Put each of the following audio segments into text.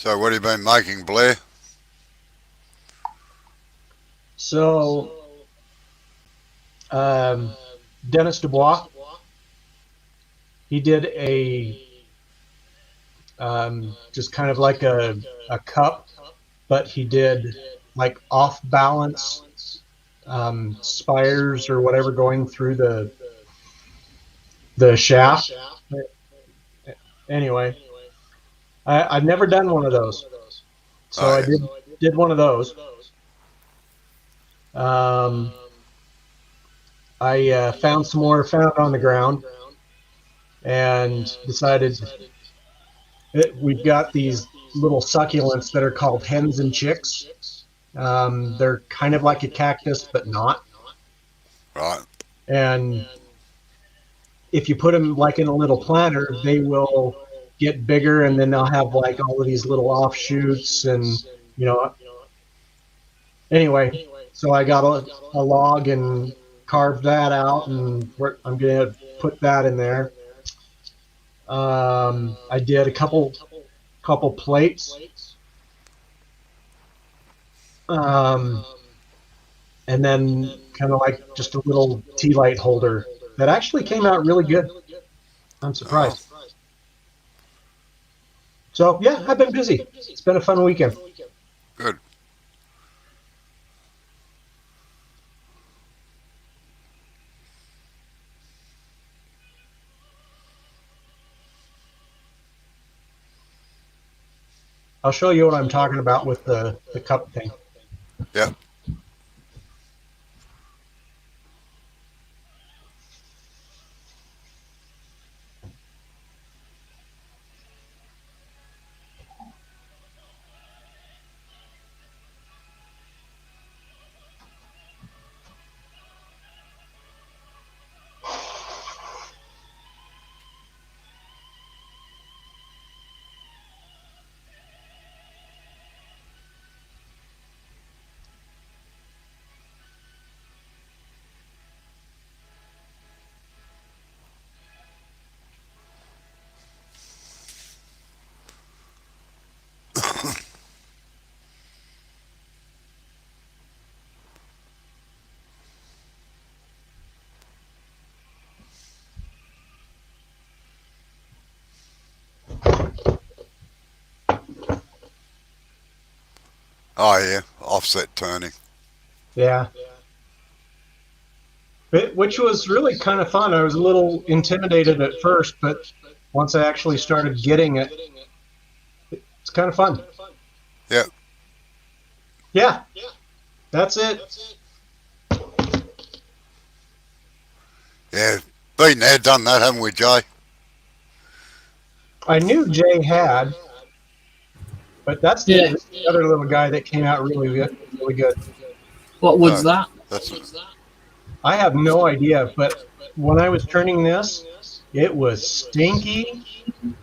So what have you been making, Blair? So, um, Dennis Dubois, he did just kind of like a cup, but he did like off balance spires or whatever going through the shaft. Anyway, I've never done one of those, so Oh I yeah. did one of those. Um, I found some more found on the ground and decided we've got these little succulents that are called hens and chicks. They're kind of like a cactus, but not. Right. And if you put them like in a little planter, they will get bigger, and then they'll have like all of these little offshoots. And you know, anyway, so I got a log and carved that out, and I'm gonna put that in there. I did a couple plates, um, and then kind of like just a little tea light holder that actually came out really good. I'm Oh, surprised. So yeah, I've been busy. It's been a fun weekend. good. I'll show you what I'm talking about with the cup thing. Yep. Oh yeah. Offset turning. Yeah, which was really kind of fun. I was a little intimidated at first, but once I actually started getting it, it's kind of fun. Yep. Yeah, that's it. Yeah. Been there, done that, haven't we, Jay? I knew Jay had, but that's Yeah. the other little guy that came out really good, really good. What wood's Oh, that? that's. I have no idea, but when I was turning this, it was stinky.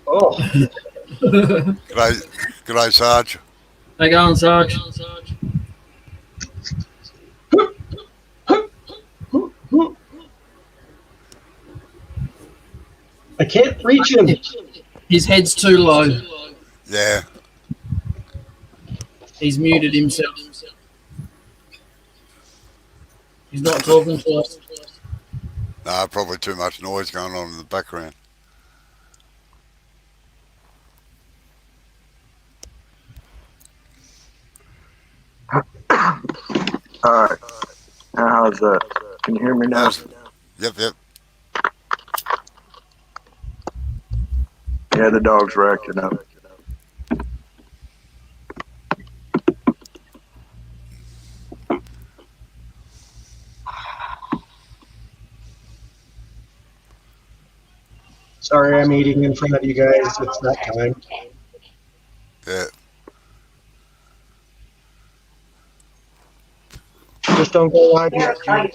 Oh, G'day, g'day, Sarge. They go on, Sarge. I can't reach him. His head's too low. Yeah. He's muted himself. He's not talking to us. Nah, probably too much noise going on in the background. All right. Now, how's that? Can you hear me now? How's? Yep, yep. Yeah, the dogs were acting up. Sorry, I'm eating in front of you guys. It's that time. Yeah. Just don't go live yet, Jim.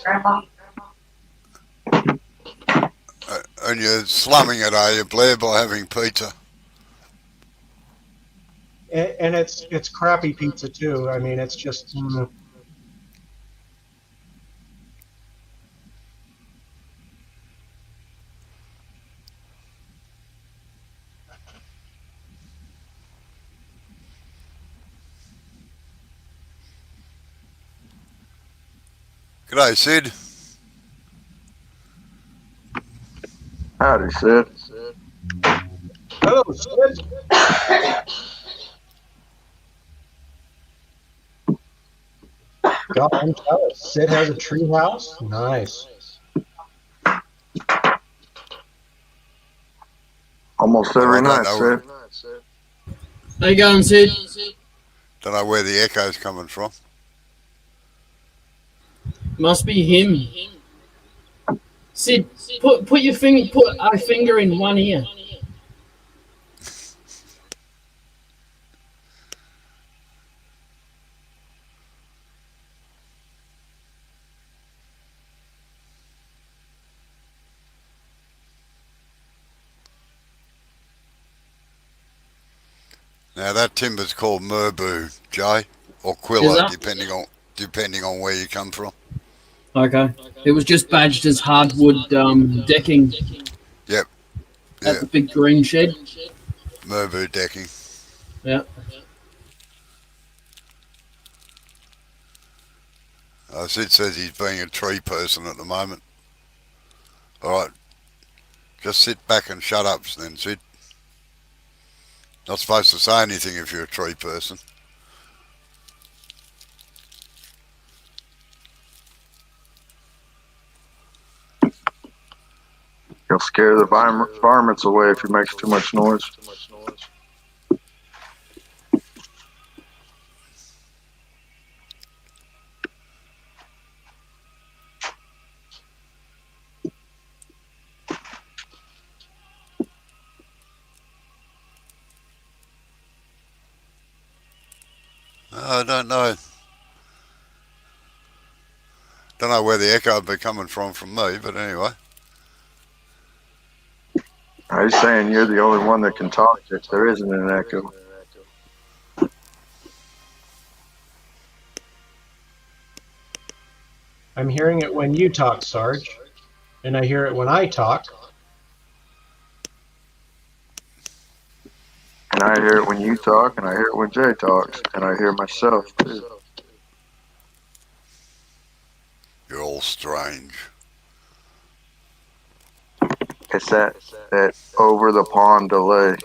And you're slumming it, are you, Blair, by having pizza? And it's crappy pizza too. I mean, it's just G'day, Sid. Howdy, Sid. Hello, Sid. God, I'm jealous. Sid has a tree house? Nice. Almost Oh, every I don't night, know. Sid. How you going, Sid? Don't know where the echo's coming from. Must be him. Sid, put a finger in one ear. Now that timber's called Merbau, Jay, or Is Quilla, that? depending on where you come from. Okay. It was just badged as hardwood decking Yep, at yeah, the big green shed. Merbau decking. Yeah. Sid says he's being a tree person at the moment. All right, just sit back and shut up then, Sid. Not supposed to say anything if you're a tree person. He'll scare the varmints away if he makes too much noise. I don't know. Don't know where the echo would be coming from me, but anyway. He's saying you're the only one that can talk if there isn't an echo. I'm hearing it when you talk, Sarge. And I hear it when I talk. And I hear it when you talk, and I hear it when Jay talks, and I hear myself too. You're all strange. It's that over the pond delay.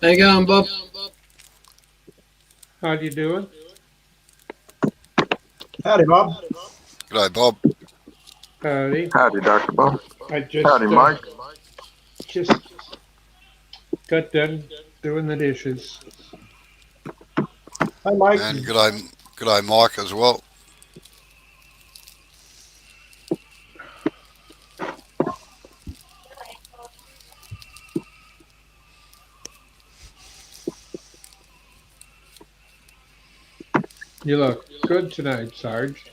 How you going, Bob? How you doing? Howdy, Bob. G'day, Bob. Howdy. Howdy, Dr. Bob. I just Howdy, Mike. just got done doing the dishes. Hi, Mike. And g'day, Mike as well. You look good tonight, Sarge.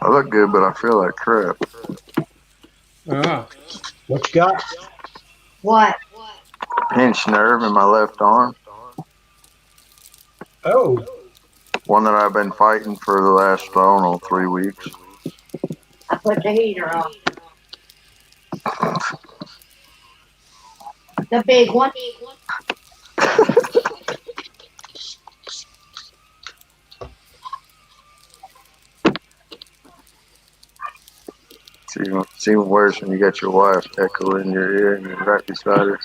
I look good, but I feel like crap. Ah, What you got? What? Pinched nerve in my left arm. Oh, One that I've been fighting for the last, I don't know, 3 weeks. I put the heater on. The big one. It's even worse when you got your wife echo in your ear and you're right beside her.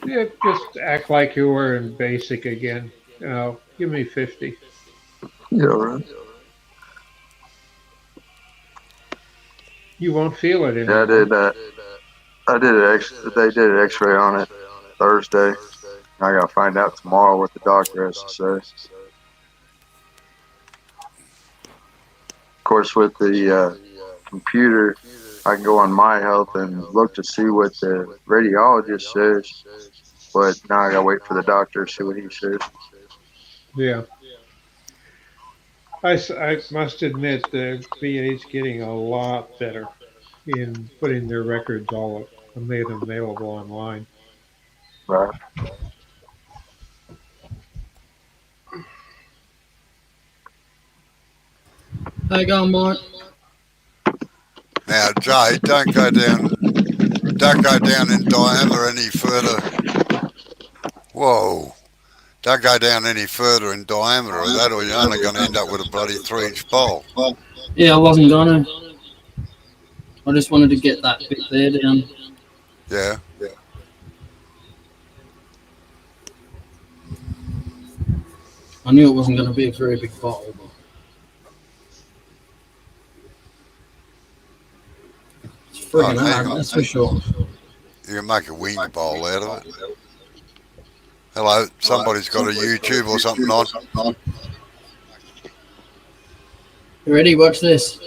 yeah, just act like you were in basic again. You know, give me 50. Yeah, right. You won't feel it Yeah, anymore. I did that. They did an X-ray on it Thursday. I gotta find out tomorrow what the doctor has to say. Of course, with the computer, I can go on My Health and look to see what the radiologist says. but now I gotta wait for the doctor to see what he says. Yeah. I must admit the VA's getting a lot better in putting their records all made available online. Right. How you going, Mike? Now, Jay, don't go down in diameter any further. Whoa. Don't go down any further in diameter of that, or you're only going to end up with a bloody 3-inch bowl. Yeah, I wasn't gonna. I just wanted to get that bit there down. Yeah. I knew it wasn't gonna be a very big bottle, but it's friggin' Oh, hang hard, on. that's for sure. You can make a wing bowl out of it. Hello, somebody's got a YouTube or something on. You ready? Watch this.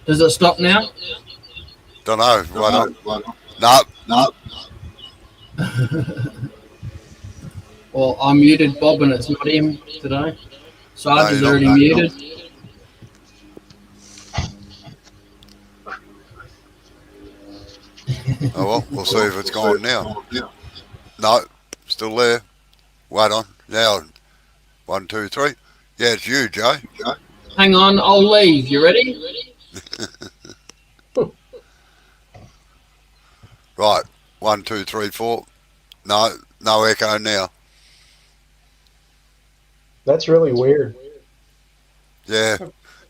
Does it stop now? Don't know. Why not? No. Well, I muted Bob and it's not him today. Sarge is No, already no. muted. Oh, well, we'll see if it's gone now. No, still there. Wait on. Now, 1, 2, 3. Yeah, it's you, Joe. Hang on, I'll leave. You ready? Right. 1, 2, 3, 4. No echo now. That's really weird. Yeah.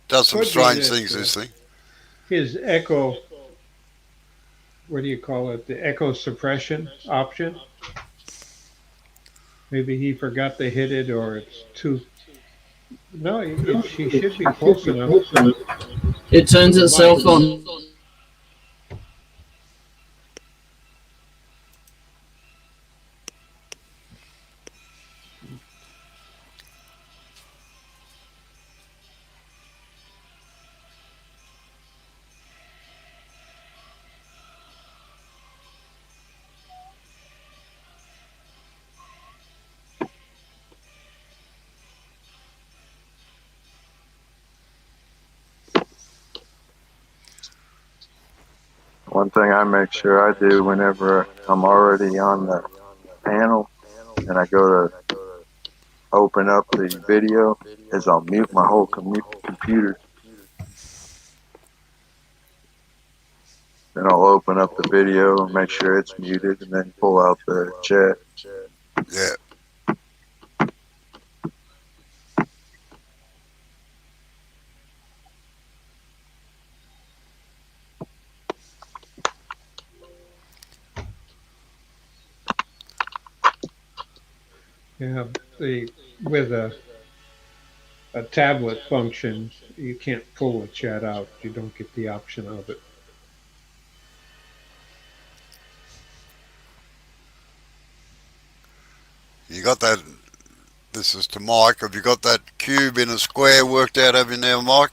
Does some Could be strange this, things, this thing. His echo, what do you call it? The echo suppression option. Maybe he forgot to hit it, or it's too. No, he should be close enough. It turns itself on. One thing I make sure I do whenever I'm already on the panel and I go to open up the video is I'll mute my whole computer. Then I'll open up the video and make sure it's muted and then pull out the chat. Yeah. Yeah, with a tablet function, you can't pull the chat out. You don't get the option of it. You got that? This is to Mike. Have you got that cube in a square worked out, have you now, Mike?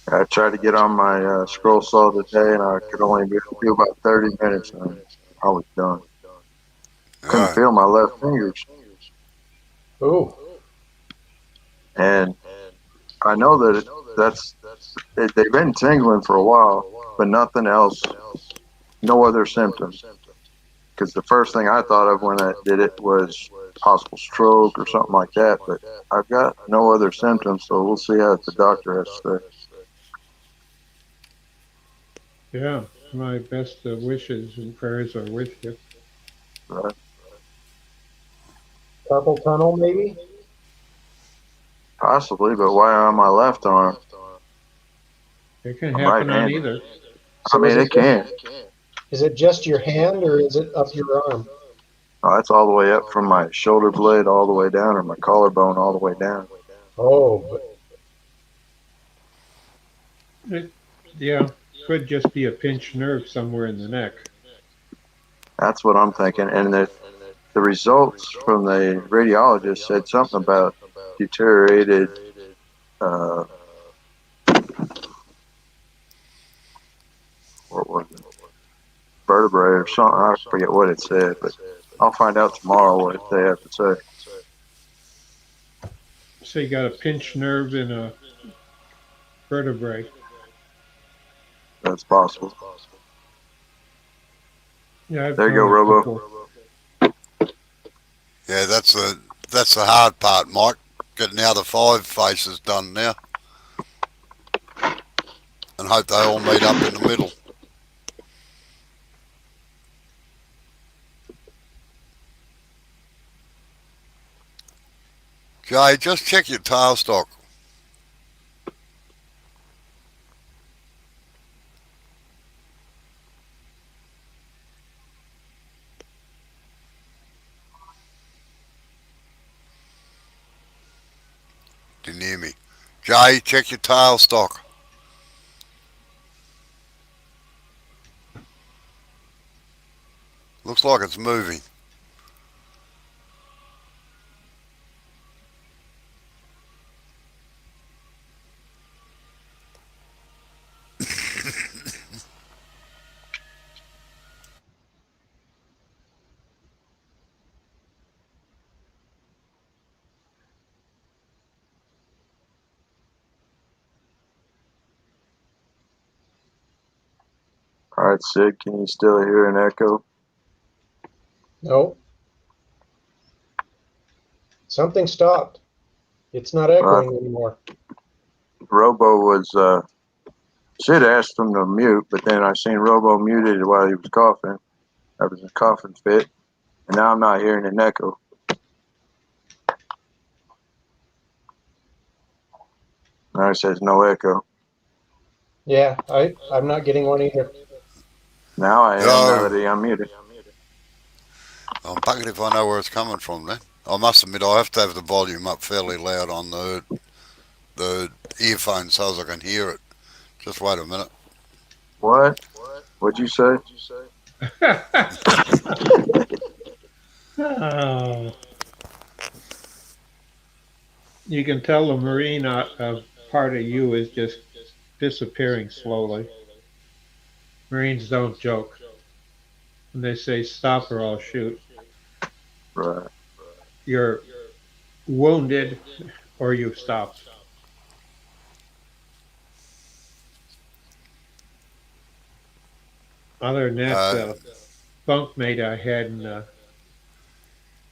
I tried to get on my scroll saw today and I could only do about 30 minutes and I was done. Couldn't Right. feel my left fingers. Ooh. And I know that they've been tingling for a while, but nothing else, no other symptoms. Because the first thing I thought of when I did it was possible stroke or something like that, but I've got no other symptoms, so we'll see how the doctor has to say. Yeah, my best wishes and prayers are with you. Right? Carpal tunnel, maybe? Possibly, but why on my left arm? It can I'm happen on right-handed. either. So I mean, is it can. Is it just your hand or is it up your arm? Oh, that's all the way up from my shoulder blade all the way down, or my collarbone all the way down. Oh, but Yeah, could just be a pinched nerve somewhere in the neck. That's what I'm thinking. And the results from the radiologist said something about deteriorated uh, what was it, vertebrae or something. I forget what it said, but I'll find out tomorrow what they have to say. So you got a pinched nerve in a vertebrae. That's possible. Yeah, I've There you go, known a Robo. couple. Yeah, that's the hard part, Mike. Getting out of 5 faces done now. And hope they all meet up in the middle. Jay, just check your tailstock. Didn't hear me. Jay, check your tailstock. Looks like it's moving. All right, Sid, can you still hear an echo? no. Something stopped. It's not Uh, echoing anymore. Robo was, Sid asked him to mute, but then I seen Robo muted while he was coughing. That was a coughing fit. And now I'm not hearing an echo. Now it says no echo. Yeah, I'm not getting one either. Now I am, now Oh, that he unmuted. I'm bugged if I know where it's coming from then. I must admit I have to have the volume up fairly loud on the earphones so as I can hear it. Just wait a minute. What? What'd you say? Oh. You can tell the marine part of you is just disappearing slowly. Marines don't joke. When they say stop or I'll shoot, Right. you're wounded or you've stopped. Other than that, bunkmate I had in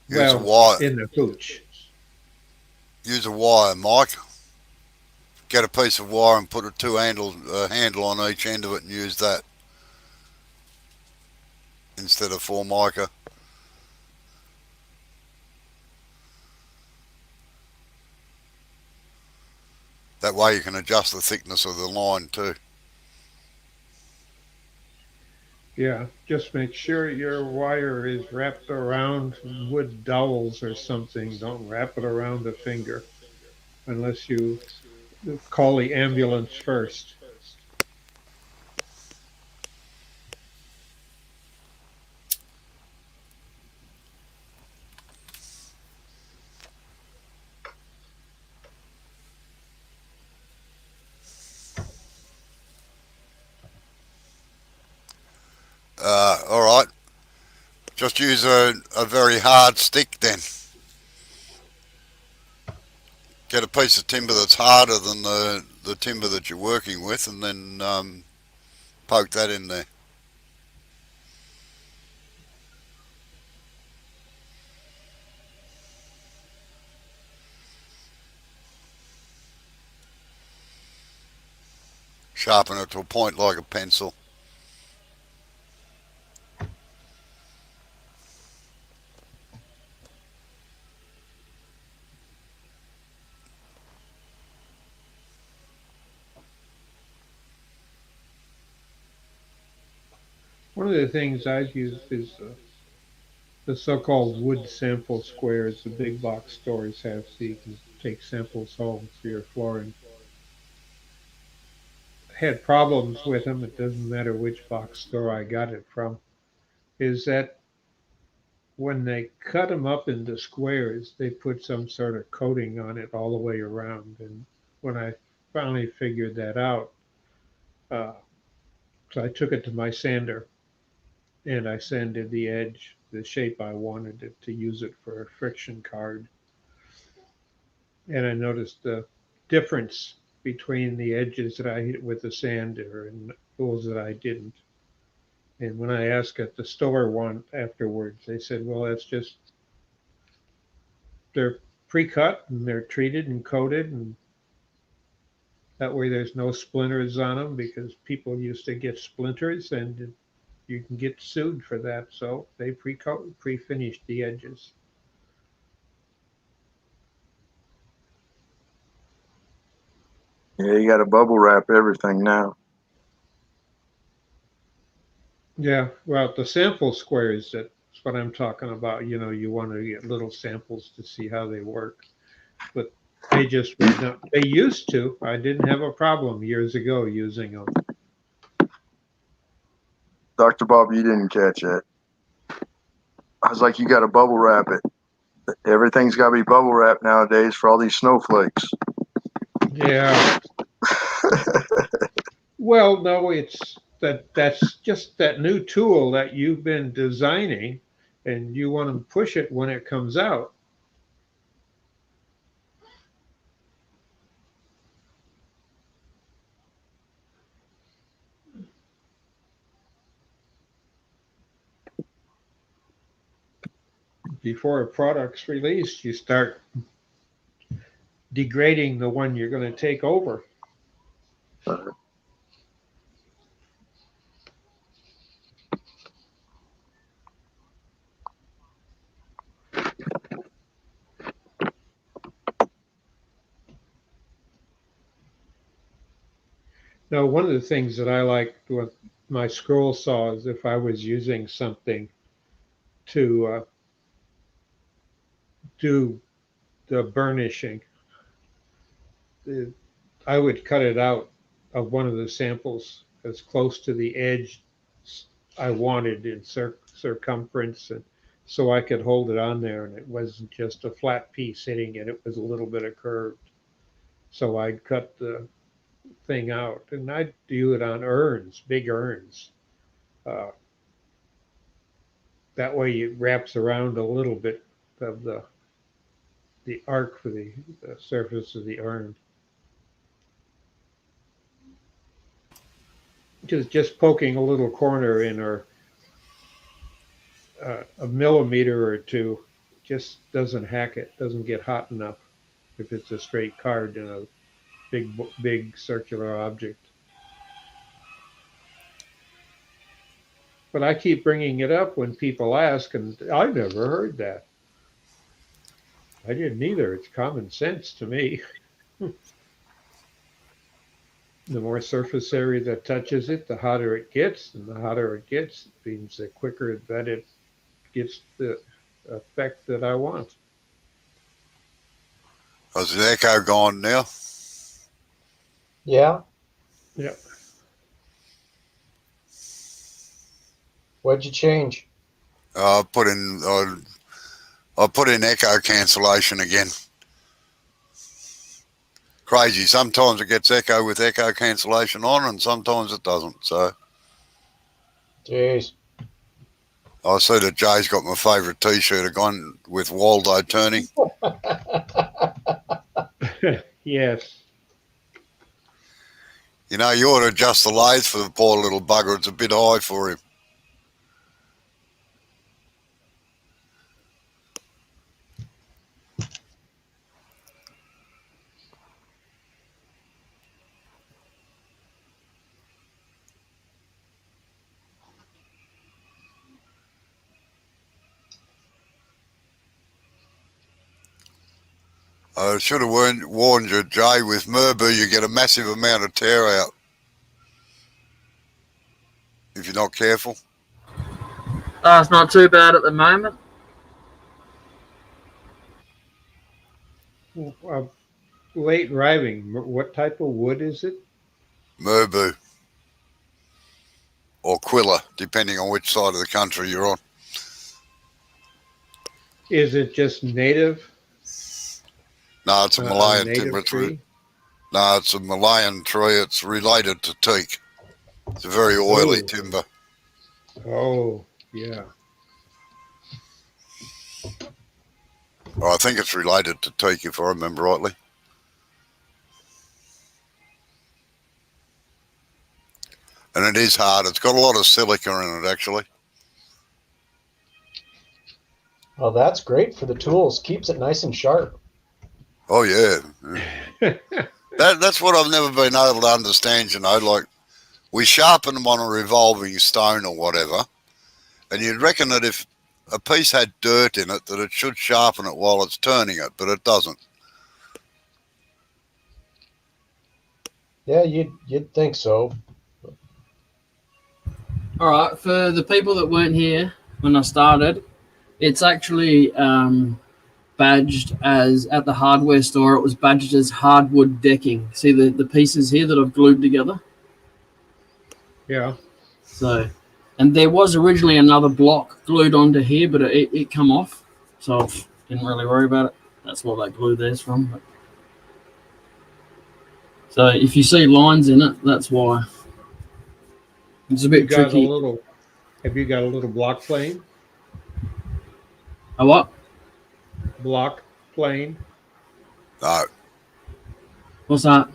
Use a wire. in the hooch. Use a wire, Mike. Get a piece of wire and put a handle on each end of it and use that instead of Formica. That way you can adjust the thickness of the line too. Yeah, just make sure your wire is wrapped around wood dowels or something. Don't wrap it around the finger unless you call the ambulance first. All right. Just use a very hard stick then. Get a piece of timber that's harder than the timber that you're working with and then poke that in there. Sharpen it to a point like a pencil. One of the things I've used is the so-called wood sample squares the big box stores have, so you can take samples home for your flooring. Had problems with them. It doesn't matter which box store I got it from. Is that when they cut them up into squares, they put some sort of coating on it all the way around. And when I finally figured that out, so I took it to my sander and I sanded the edge the shape I wanted it to use it for a friction card. And I noticed the difference between the edges that I hit with the sander and those that I didn't. And when I asked at the store one afterwards, they said, well, that's just, they're pre-cut and they're treated and coated, and that way there's no splinters on them, because people used to get splinters and you can get sued for that. So they pre-finished the edges. Yeah, you got to bubble wrap everything now. Yeah, well, the sample squares, that's what I'm talking about. You know, you want to get little samples to see how they work. But they just would not, they used to. I didn't have a problem years ago using them. Dr. Bob, you didn't catch it. I was like, you got to bubble wrap it. Everything's got to be bubble wrap nowadays for all these snowflakes. Yeah. Well, no, it's that's just that new tool that you've been designing, and you want to push it when it comes out. Before a product's released, you start degrading the one you're going to take over. Now, one of the things that I like with my scroll saw is if I was using something to do the burnishing, I would cut it out of one of the samples as close to the edge I wanted in circumference, and so I could hold it on there and it wasn't just a flat piece hitting it, it was a little bit of curved. So I'd cut the thing out, and I'd do it on urns, big urns. That way it wraps around a little bit of the arc for the surface of the urn. Just poking a little corner in, or a millimeter or two, just doesn't hack it, doesn't get hot enough if it's a straight card in a big circular object. But I keep bringing it up when people ask, and I've never heard that. I didn't either. It's common sense to me. The more surface area that touches it, the hotter it gets, and the hotter it gets, it means the quicker that it gets the effect that I want. Is the echo gone now? Yeah. Yeah. What'd you change? I put in echo cancellation again. Crazy. Sometimes it gets echo with echo cancellation on, and sometimes it doesn't. So Jeez. I see that Jay's got my favourite T-shirt again with Waldo turning. Yes. You know, you ought to adjust the lathe for the poor little bugger. It's a bit high for him. I should have warned you, Jay, with Merbu you get a massive amount of tear out if you're not careful. It's not too bad at the moment. Late arriving. What type of wood is it? Murbu or Quilla, depending on which side of the country you're on. Is it just native? No, it's a Malayan native timber tree? tree. No, it's a Malayan tree. It's related to teak. It's a very oily Ooh. timber. Oh, yeah. Or I think it's related to teak, if I remember rightly. And it is hard. It's got a lot of silica in it, actually. Well, that's great for the tools. Keeps it nice and sharp. Oh, yeah. That's what I've never been able to understand, you know, like we sharpen them on a revolving stone or whatever, and you'd reckon that if a piece had dirt in it, that it should sharpen it while it's turning it, but it doesn't. Yeah, you'd think so. All right, for the people that weren't here when I started, it's actually badged as, at the hardware store, it was badged as hardwood decking. See the pieces here that I've glued together? Yeah. So, and there was originally another block glued onto here, but it come off, so I didn't really worry about it. That's what that glue there's from. But. So if you see lines in it, that's why. It's a bit tricky. Have you got a little block plane? A what? Block plane? No. What's that?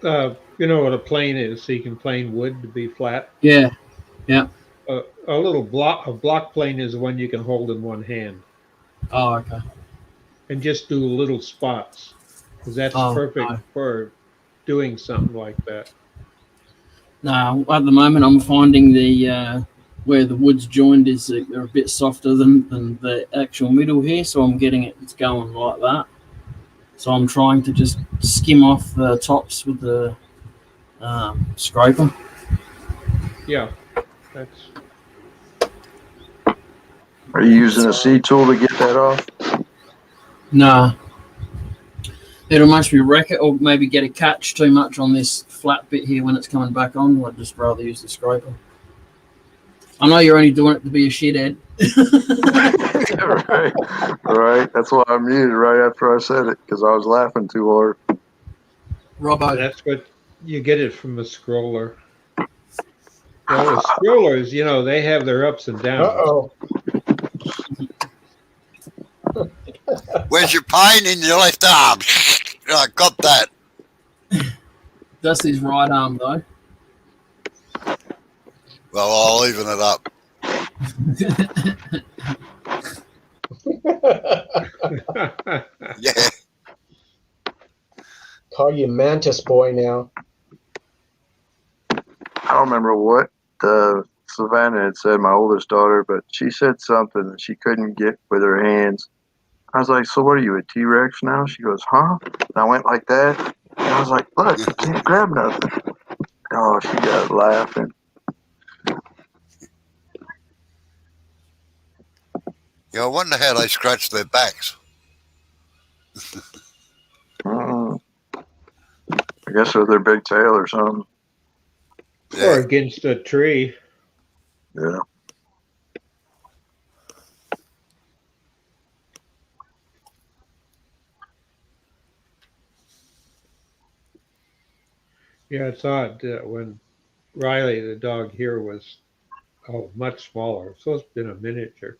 You know what a plane is, so you can plane wood to be flat. Yeah, yeah. A block plane is the one you can hold in one hand Oh, okay. and just do little spots, because that's perfect for doing something like that. No, at the moment I'm finding the where the wood's joined is they're a bit softer than the actual middle here, so I'm getting it's going like that. So I'm trying to just skim off the tops with the scraper. Yeah, that's. Are you using a C tool to get that off? Nah. It'll mostly wreck it or maybe get a catch too much on this flat bit here when it's coming back on. I'd just rather use the scraper. I know you're only doing it to be a shithead. right. That's why I muted right after I said it, because I was laughing too hard. Robbo. That's what you get it from a scroller. Well, the scrollers, you know, they have their ups and downs. Uh-oh. Where's your pain in your left arm? I got that. That's his right arm, though. Well, I'll even it up. Yeah. Call you Mantis Boy now. I don't remember what Savannah had said, my oldest daughter, but she said something that she couldn't get with her hands. I was like, so what are you, a T-Rex now? She goes, huh? And I went like that. And I was like, look, I can't grab nothing. Oh, she got laughing. Yeah, I wonder how they scratch their backs. I guess with their big tail or something. Yeah. Or against a tree. Yeah. Yeah, it's odd when Riley, the dog here, was much smaller. So it's been a miniature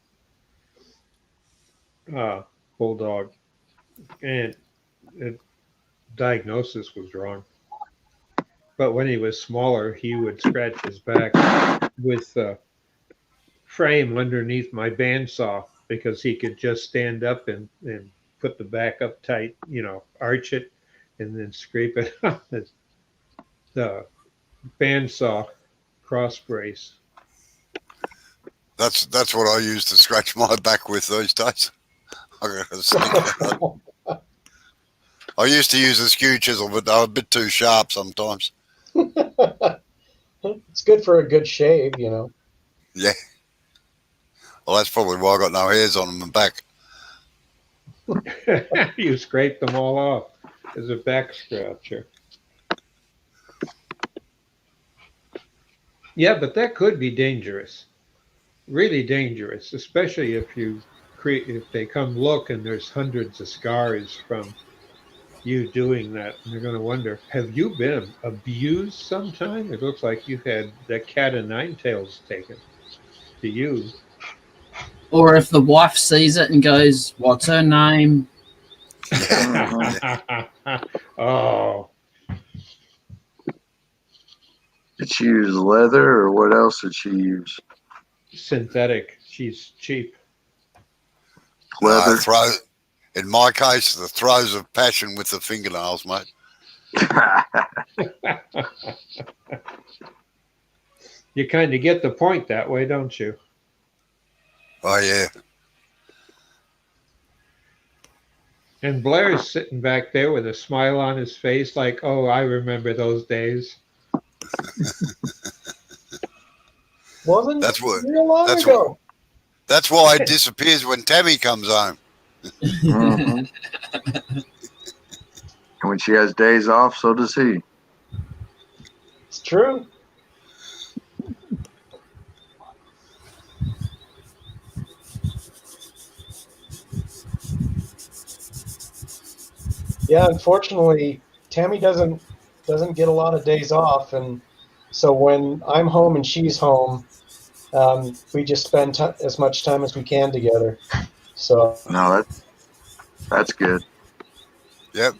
bulldog, and the diagnosis was wrong. But when he was smaller, he would scratch his back with the frame underneath my bandsaw because he could just stand up and put the back up tight, you know, arch it, and then scrape it on the bandsaw cross brace. That's what I use to scratch my back with these days. I used to use a skew chisel, but they were a bit too sharp sometimes. It's good for a good shave, you know. Yeah. Well, that's probably why I got no hairs on my back. You scraped them all off as a back scratcher. Yeah, but that could be dangerous. Really dangerous, especially if they come look and there's hundreds of scars from you doing that. And they're going to wonder, have you been abused sometime? It looks like you had that cat of nine tails taken to you. Or if the wife sees it and goes, "What's her name?" Oh, Did she use leather or what else did she use? synthetic. She's cheap. Leather. In my case, the throes of passion with the fingernails, mate. You kind of get the point that way, don't you? Oh, yeah. And Blair's sitting back there with a smile on his face, like, "Oh, I remember those days." Wasn't That's what. real long That's ago. That's why it disappears when Tammy comes home. Mhm. And when she has days off, so does he. It's true. Yeah, unfortunately, Tammy doesn't get a lot of days off, and so when I'm home and she's home, we just spend as much time as we can together. So No, that's good. Yep.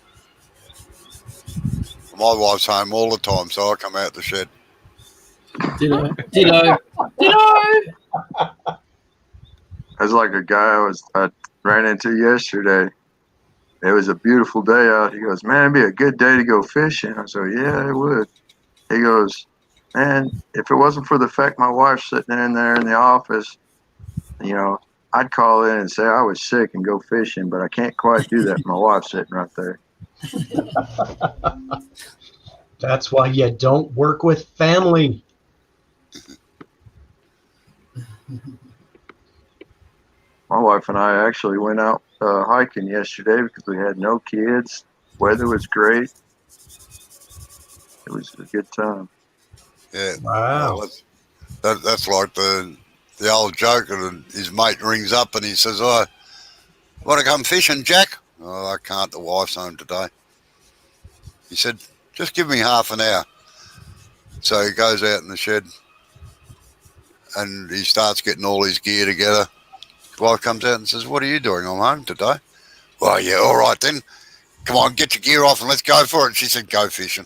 My wife's home all the time, so I come out the shed. Ditto. Ditto. Ditto. That's like a guy I ran into yesterday. It was a beautiful day out. He goes, "Man, it'd be a good day to go fishing." I said, "Yeah, it would." He goes, "Man, if it wasn't for the fact my wife's sitting in there in the office, you know, I'd call in and say I was sick and go fishing, but I can't quite do that. My wife's sitting right there." that's why you don't work with family. My wife and I actually went out hiking yesterday because we had no kids. Weather was great. It was a good time. Yeah. Wow. Well, that's like the old joke, and his mate rings up and he says, "Oh, want to come fishing, Jack?" "Oh, I can't. The wife's home today." He said, "Just give me half an hour." So he goes out in the shed and he starts getting all his gear together. His wife comes out and says, "What are you doing? I'm home today." "Well, yeah, all right then. Come on, get your gear off and let's go for it." She said, "Go fishing."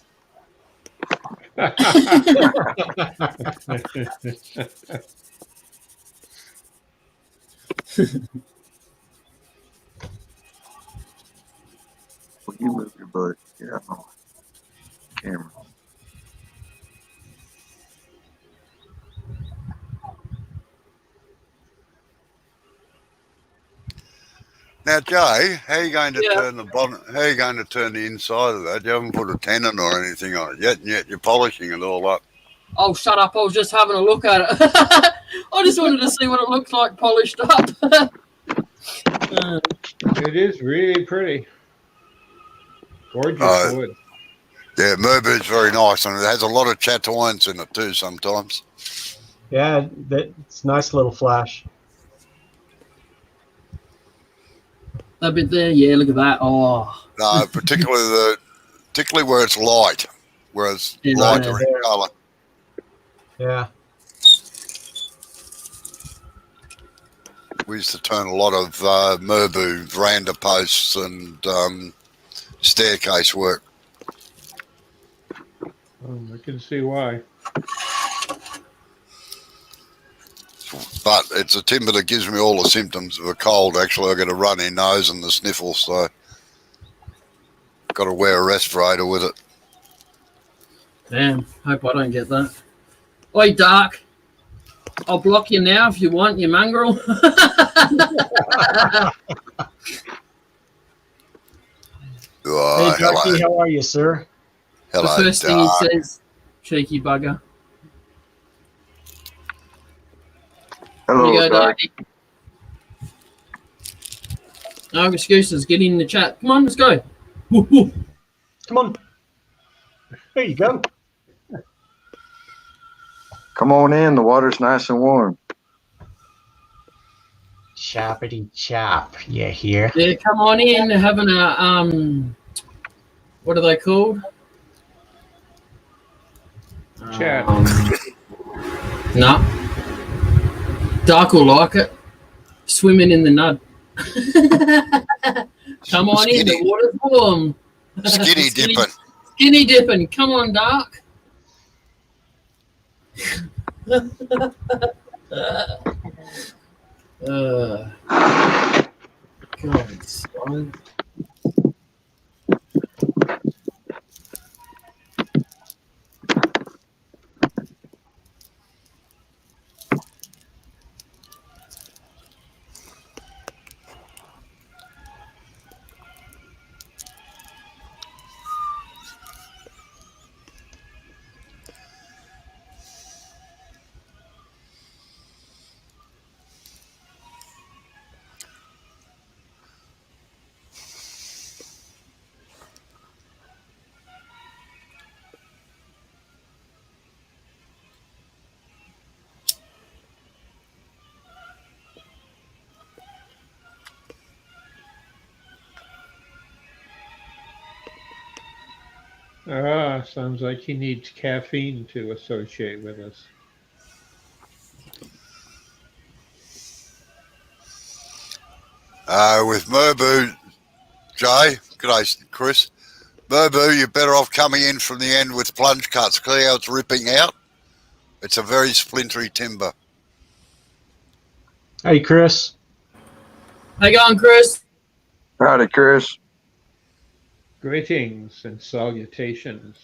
Will you move your butt? Yeah, camera. Now, Jay, how are you going to Yeah. turn the bottom? How are you going to turn the inside of that? You haven't put a tenon or anything on it yet, and yet you're polishing it all up. Oh, shut up. I was just having a look at it. I just wanted to see what it looks like polished up. It is really pretty. Gorgeous wood. Yeah, Merbu's very nice, and it has a lot of chatoyance in it too sometimes. Yeah, it's a nice little flash. That bit there, yeah, look at that. Oh, No, particularly where it's light, where it's Yeah, lighter right. in colour. Yeah. We used to turn a lot of Merbu veranda posts and staircase work. I can see why. But it's a timber that gives me all the symptoms of a cold. Actually, I get a runny nose and the sniffles, so got to wear a respirator with it. damn. Hope I don't get that. Oi, Dark. I'll block you now if you want, you mongrel. Oh, Hey, Darky, hello, how are you, sir? hello, The first thing he Doc. says, cheeky bugger. There you Hello, go, Doc. Darky. No excuses. Get in the chat. Come on, let's go. Woo, woo. Come on. There you go. Come on in. The water's nice and warm. Choppity chop. You hear? Yeah, come on in. They're having a what are they called? Chat. No. Dark will like it. Swimming in the nud. Come on in. The Skinny, water's warm. skinny dipping. Skinny dipping. Come on, Dark. God, son. Sounds like he needs caffeine to associate with us. With Merbu, Jay, g'day, Chris. Merbu, you're better off coming in from the end with plunge cuts. Clear how it's ripping out. It's a very splintery timber. Hey, Chris. How you going, Chris? Howdy, Chris. Greetings and salutations.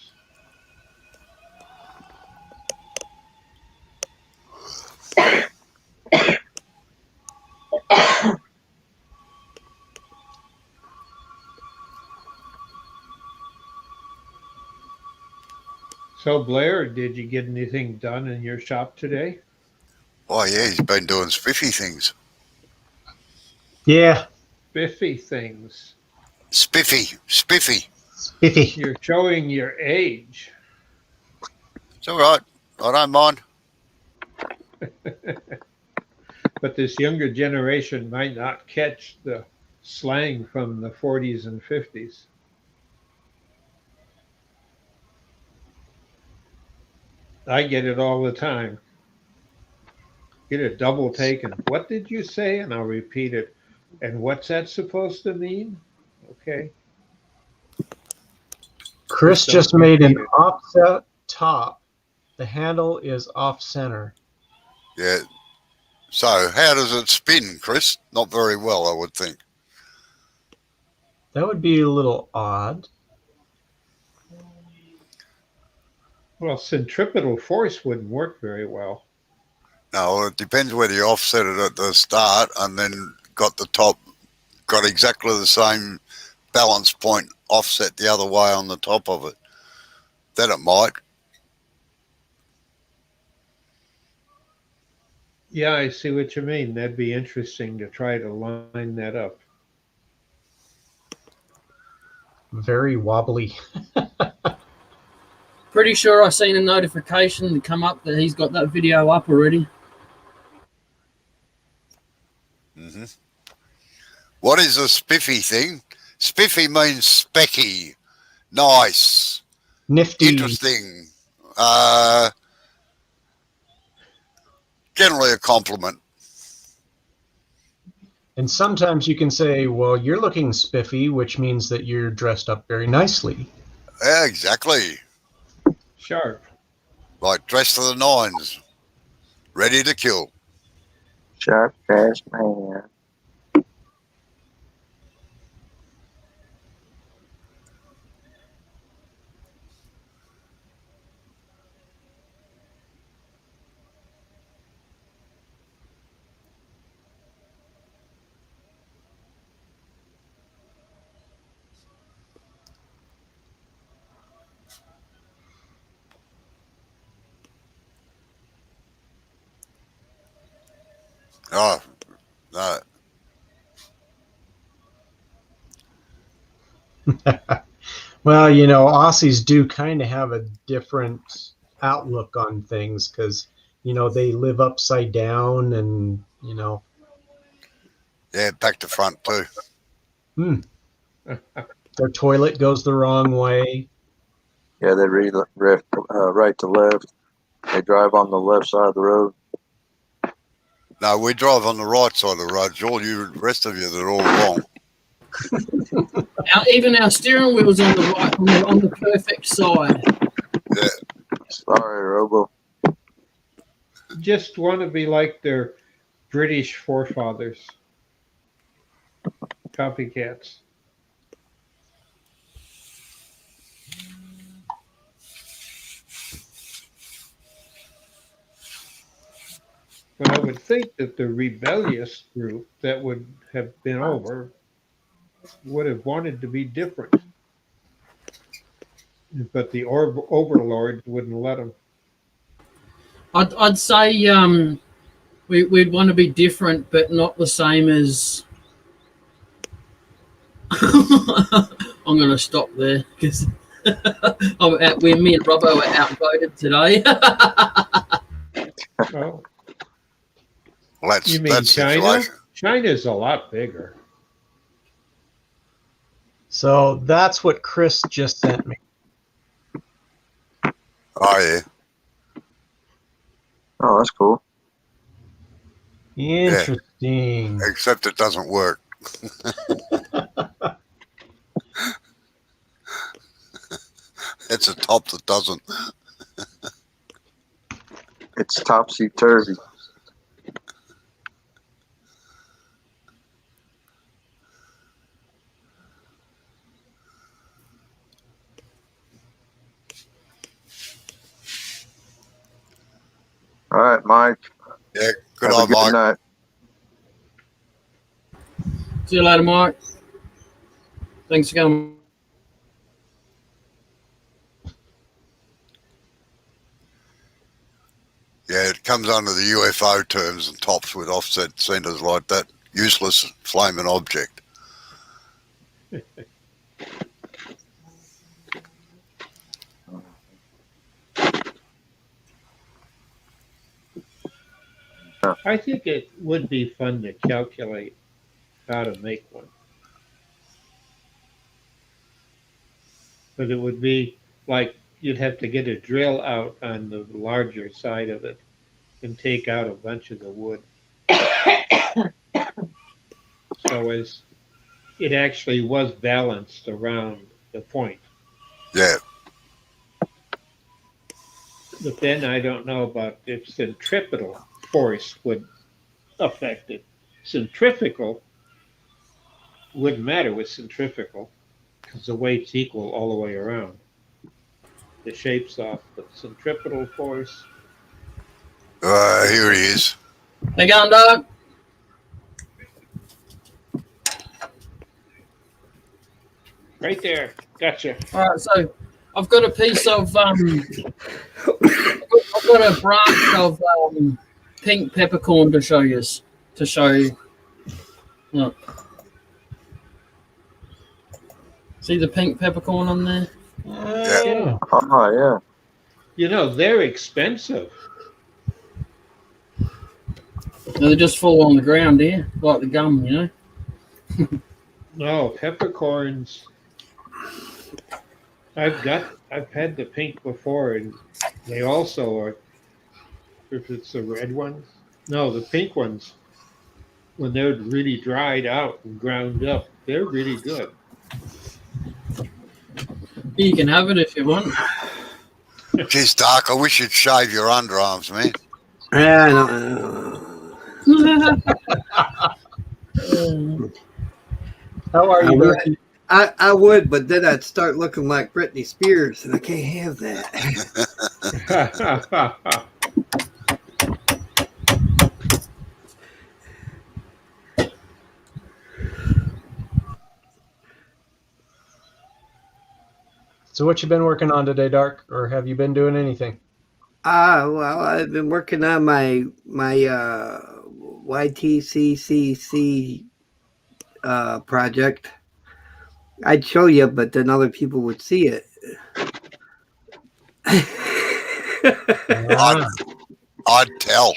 So, Blair, did you get anything done in your shop today? Oh, yeah, he's been doing spiffy things. Yeah. Biffy things. Spiffy. Spiffy. You're showing your age. It's all right. I don't mind. But this younger generation might not catch the slang from the 40s and 50s. I get it all the time. Get a double take and what did you say? And I'll repeat it. And what's that supposed to mean? Okay. Chris Just just don't made an repeat it. offset top. The handle is off center. Yeah. So, how does it spin, Chris? Not very well, I would think. That would be a little odd. Well, centripetal force wouldn't work very well. No, it depends whether you offset it at the start and then got the top, got exactly the same balance point offset the other way on the top of it. Then it might. Yeah, I see what you mean. That'd be interesting to try to line that up. Very wobbly. Pretty sure I seen a notification to come up that he's got that video up already. Mm-hmm. What is a spiffy thing? Spiffy means specky, nice, Nifty. interesting. Generally a compliment. And sometimes you can say, well, you're looking spiffy, which means that you're dressed up very nicely. Yeah, exactly. Sharp. Like dressed to the nines, ready to kill. Sharp, fast man. Oh, no. Well, you know, Aussies do kind of have a different outlook on things because, you know, they live upside down and, you know, Yeah, back to front too. their toilet goes the wrong way. Yeah, they read right to left. They drive on the left side of the road. No, we drive on the right side of the road. It's all you, rest of you, that are all wrong. Even our steering wheel's on the right, on the perfect side. Sorry, Robo. Just want to be like their British forefathers. Copycats. But I would think that the rebellious group that would have been over would have wanted to be different. But the overlords wouldn't let them. I'd say we'd want to be different, but not the same as. I'm going to stop there because me and Robbo are outvoted today. Oh, Well, that's you mean that's the China? situation. China's a lot bigger. So that's what Chris just sent me. Oh yeah, Oh, that's cool. Interesting. except it doesn't work. It's a top that doesn't. It's topsy turvy. All right, Mike. Yeah, good Have a on Mike. night. See you later, Mike. Thanks for coming. Yeah, it comes under the UFO terms and tops with offset centers like that useless flaming object. I think it would be fun to calculate how to make one. But it would be like you'd have to get a drill out on the larger side of it and take out a bunch of the wood. So as it actually was balanced around the point. Yeah, But then I don't know about if centripetal force would affect it. Centrifugal wouldn't matter with centrifugal because the weight's equal all the way around. The shape's off, but centripetal force. here he is. How you going, dog? Right there. Gotcha. All right, so I've got a piece of I've got a branch of pink peppercorn to show you. Look. See the pink peppercorn on there? Yeah. Oh, yeah. You know, they're expensive. They just fall on the ground here, like the gum, you know. No, peppercorns. I've had the pink before, and they also are. If it's the red ones, no, the pink ones. When they're really dried out and ground up, they're really good. You can have it if you want. Geez, Dark, I wish you'd shave your underarms, man. Yeah, I know. How are you, Bertie? I would, but then I'd start looking like Britney Spears, and I can't have that. So what you been working on today, Dark? Or have you been doing anything? Well, I've been working on my YTCCC project, I'd show you, but then other people would see it. I'd tell.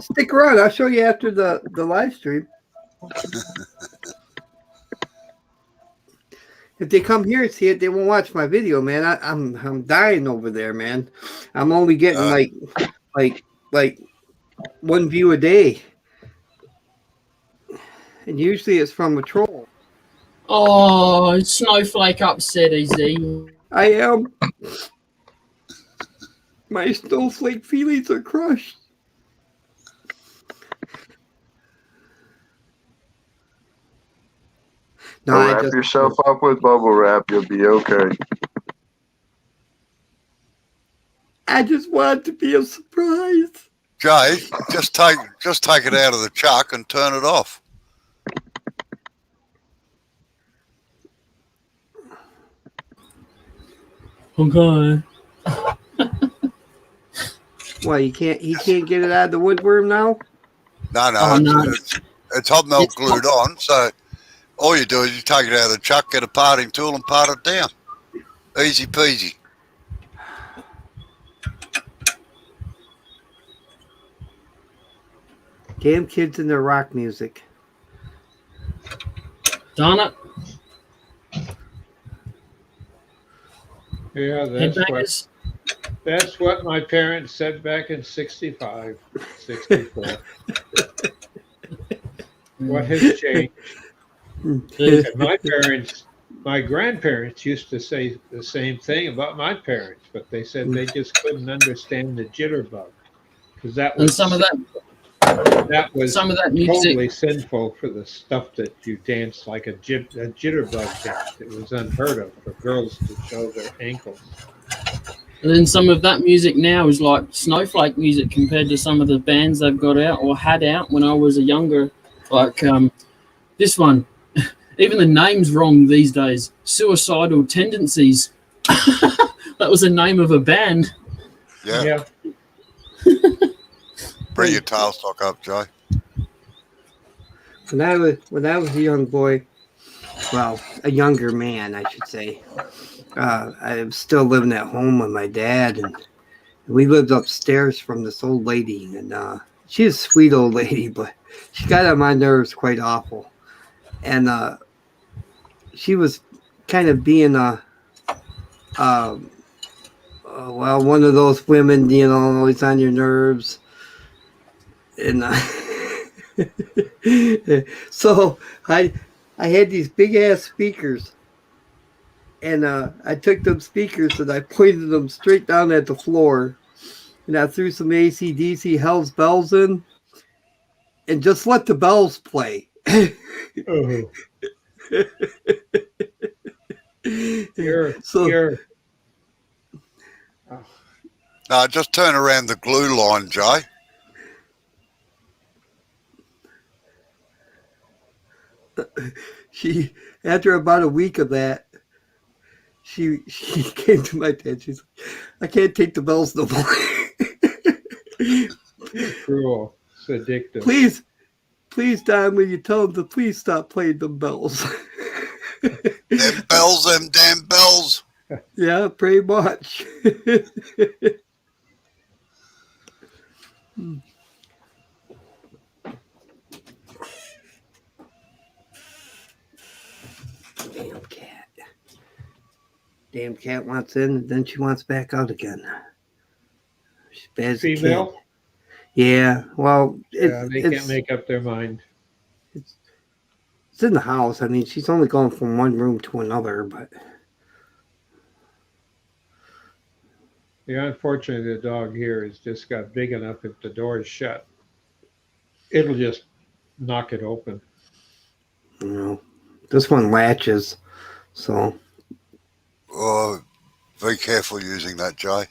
Stick around. I'll show you after the live stream. If they come here and see it, they won't watch my video, man. I'm dying over there, man. I'm only getting like one view a day, and usually it's from a troll. Oh, Snowflake upset, Easy. I am. My snowflake feelings are crushed. No, Wrap yourself up with bubble wrap. You'll be okay. I just want it to be a surprise. Jay, just take it out of the chuck and turn it off. Okay. Well, he can't get it out of the woodworm now? No, Oh, no. it's hobnail glued on, so all you do is you take it out of the chuck, get a parting tool and part it down. Easy peasy. Damn kids and their rock music. Darn it. Yeah, Headbangers. that's what my parents said back in 65, 64. What has changed? And my grandparents used to say the same thing about my parents, but they said they just couldn't understand the jitterbug because that And was some of that music. totally sinful for the stuff that you dance like a jitterbug dance. It was unheard of for girls to show their ankles. And then some of that music now is like Snowflake music compared to some of the bands they've got out or had out when I was a younger. Like this one, even the name's wrong these days. Suicidal Tendencies. That was the name of a band. Yeah. Bring your tailstock up, Jay. When I was a young boy, well, a younger man, I should say, I was still living at home with my dad, and we lived upstairs from this old lady, and she's a sweet old lady, but she got on my nerves quite awful. And she was kind of being one of those women, always on your nerves. And so I had these big ass speakers, and I took them speakers and I pointed them straight down at the floor, and I threw some AC/DC Hell's Bells in, and just let the bells play. Oh. No, just turn around the glue line, Jay. She, after about a week of that, she came to my dad. She's like, I can't take the bells no more. Cruel. It's addictive. Please, Don, will you tell them to please stop playing them bells? Them bells, them damn bells. Yeah, pretty much. Damn cat wants in, and then she wants back out again. She's bad as a cat. Female? Yeah, well, They can't make up their mind. It's in the house. I mean, she's only going from one room to another, but Yeah, unfortunately, the dog here has just got big enough. If the door is shut, it'll just knock it open. This one latches, so. Oh, be careful using that, Jay.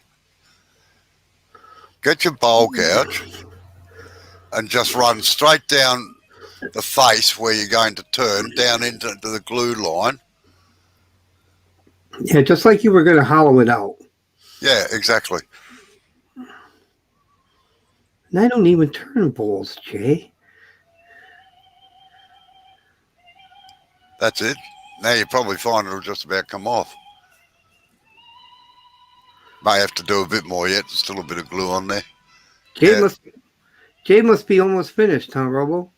Get your bowl gouge and just run straight down the face where you're going to turn down into the glue line. Yeah, just like you were going to hollow it out. Yeah, exactly. And I don't even turn bowls, Jay. That's it. Now you probably find it'll just about come off. May have to do a bit more yet. There's still a bit of glue on there. Jay Yeah. must be almost finished, huh, Robo?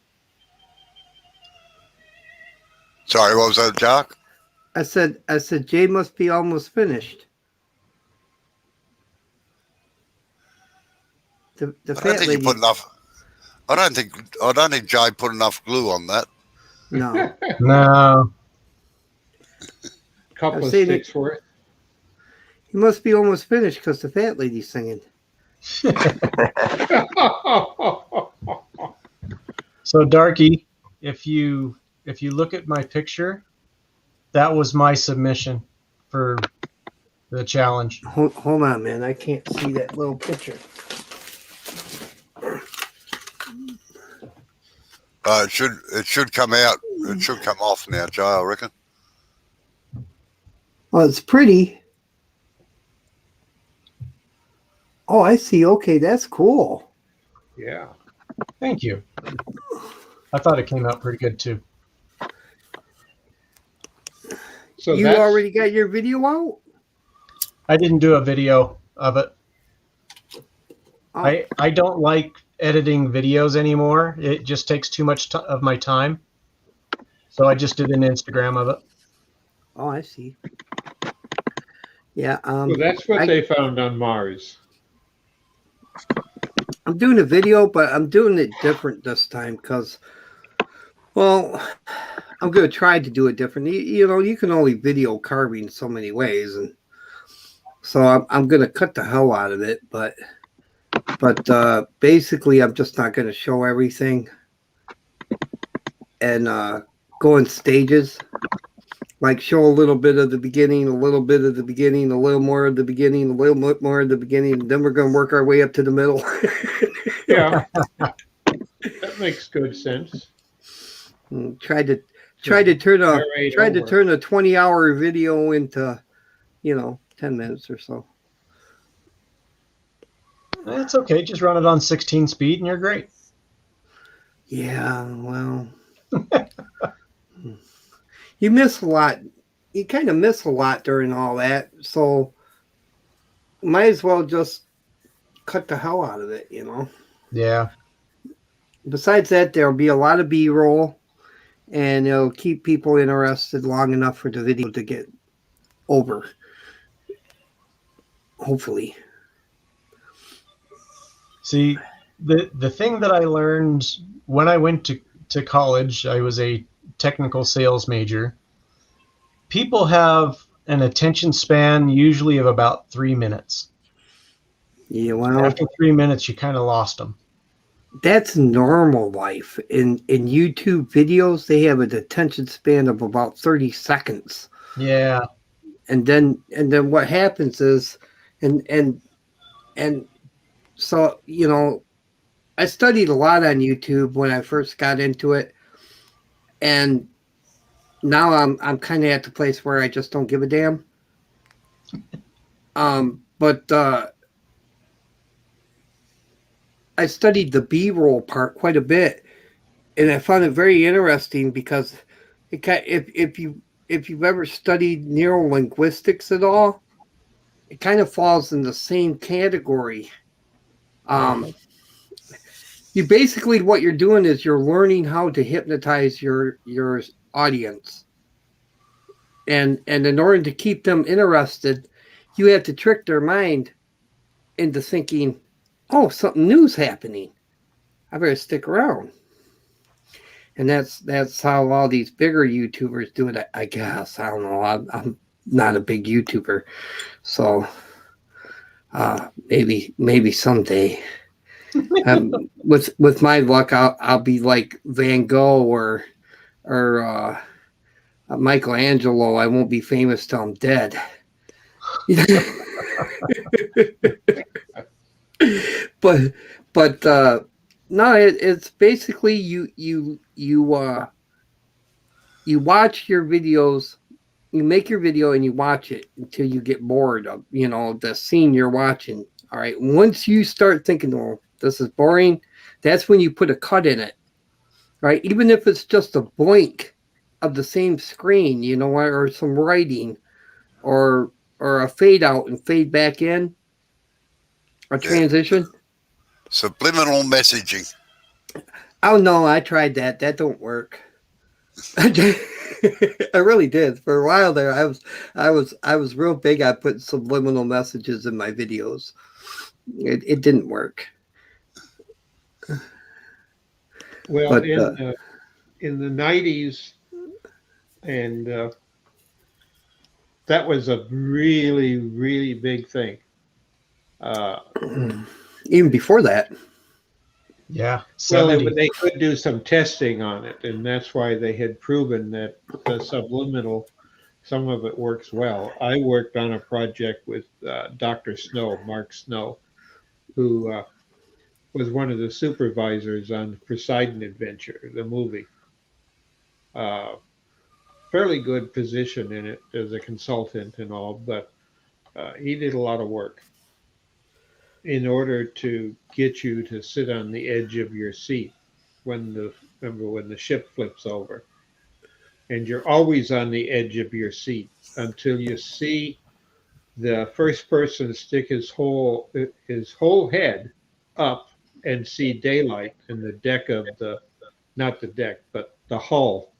Sorry, what was that, Jack? I said Jay must be almost finished. The I don't fat think lady. you put enough. I don't think Jay put enough glue on that. No. No. Couple I'm of saying sticks worth. He must be almost finished because the fat lady's singing. So Darky, if you look at my picture, that was my submission for the challenge. Hold on, man. I can't see that little picture. It should come out. It should come off now, Jay, I reckon. Well, it's pretty. Oh, I see. Okay, that's cool. Yeah. Thank you. I thought it came out pretty good too. So You that's, already got your video out? I didn't do a video of it. Oh, I don't like editing videos anymore. It just takes too much of my time. So I just did an Instagram of it. oh, I see. Yeah, so that's what I- they found on Mars. I'm doing a video, but I'm doing it different this time because, well, I'm going to try to do it different. You know, you can only video carving so many ways, and so I'm going to cut the hell out of it. But basically, I'm just not going to show everything and go in stages. Like show a little bit of the beginning, a little bit of the beginning, a little more of the beginning, a little bit more of the beginning, and then we're going to work our way up to the middle. Yeah. That makes good sense. And tried to turn Narrate over. a 20-hour video into 10 minutes or so. It's okay. Just run it on 16 speed and you're great. Yeah, well, you miss a lot. You kind of miss a lot during all that, so might as well just cut the hell out of it, Yeah. Besides that, there'll be a lot of B-roll, and it'll keep people interested long enough for the video to get over. Hopefully. See, the thing that I learned when I went to college, I was a technical sales major. People have an attention span usually of about 3 minutes. Yeah, well, After 3 minutes, you kind of lost them. that's normal life. In YouTube videos, they have an attention span of about 30 seconds. Yeah. And then what happens is and so I studied a lot on YouTube when I first got into it, and now I'm kind of at the place where I just don't give a damn. But I studied the B-roll part quite a bit, and I found it very interesting because if you've ever studied neurolinguistics at all, it kind of falls in the same category. You basically, what you're doing is you're learning how to hypnotize your audience, and in order to keep them interested, you have to trick their mind into thinking, oh, something new's happening, I better stick around. And that's how all these bigger YouTubers do it, I guess. I don't know. I'm not a big YouTuber, so maybe someday. With my luck, I'll be like Van Gogh or Michelangelo. I won't be famous till I'm dead. but no, it's basically you watch your videos, you make your video and you watch it until you get bored of the scene you're watching. All right, once you start thinking, well, this is boring. That's when you put a cut in it, right? Even if it's just a blink of the same screen, you know, or some writing, or a fade out and fade back in, a transition. Subliminal messaging. Oh no, I tried that. That don't work. I really did. For a while there, I was real big on putting subliminal messages in my videos. It didn't work. Well, But, in the 90s, and that was a really, really big thing. Even before that. Yeah. Well, 70. they could do some testing on it, and that's why they had proven that the subliminal, some of it works well. I worked on a project with Dr. Snow, Mark Snow, who was one of the supervisors on Poseidon Adventure, the movie. Fairly good position in it as a consultant and all, but he did a lot of work in order to get you to sit on the edge of your seat when the ship flips over. And you're always on the edge of your seat until you see the first person stick his whole head up and see daylight in the deck of not the deck, but the hull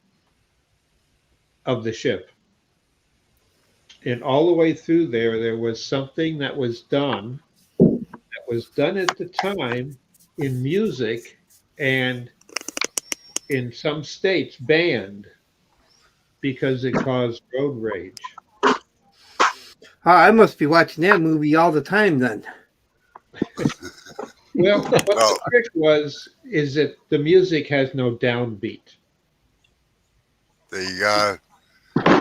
of the ship. And all the way through there was something that was done at the time in music and in some states banned because it caused road rage. I must be watching that movie all the time then. Well, what the trick is that the music has no downbeat. They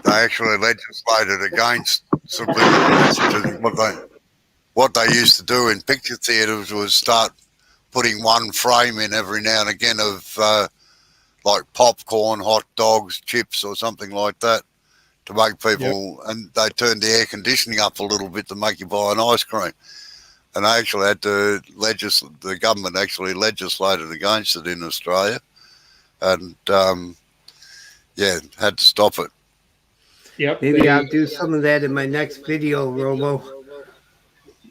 actually legislated against subliminal messages. What they used to do in picture theatres was start putting one frame in every now and again of like popcorn, hot dogs, chips, or something like that to make people. Yep. And they turned the air conditioning up a little bit to make you buy an ice cream. And they actually had to the government actually legislated against it in Australia, and had to stop it. Yep. Maybe I'll do some of that in my next video, Robo.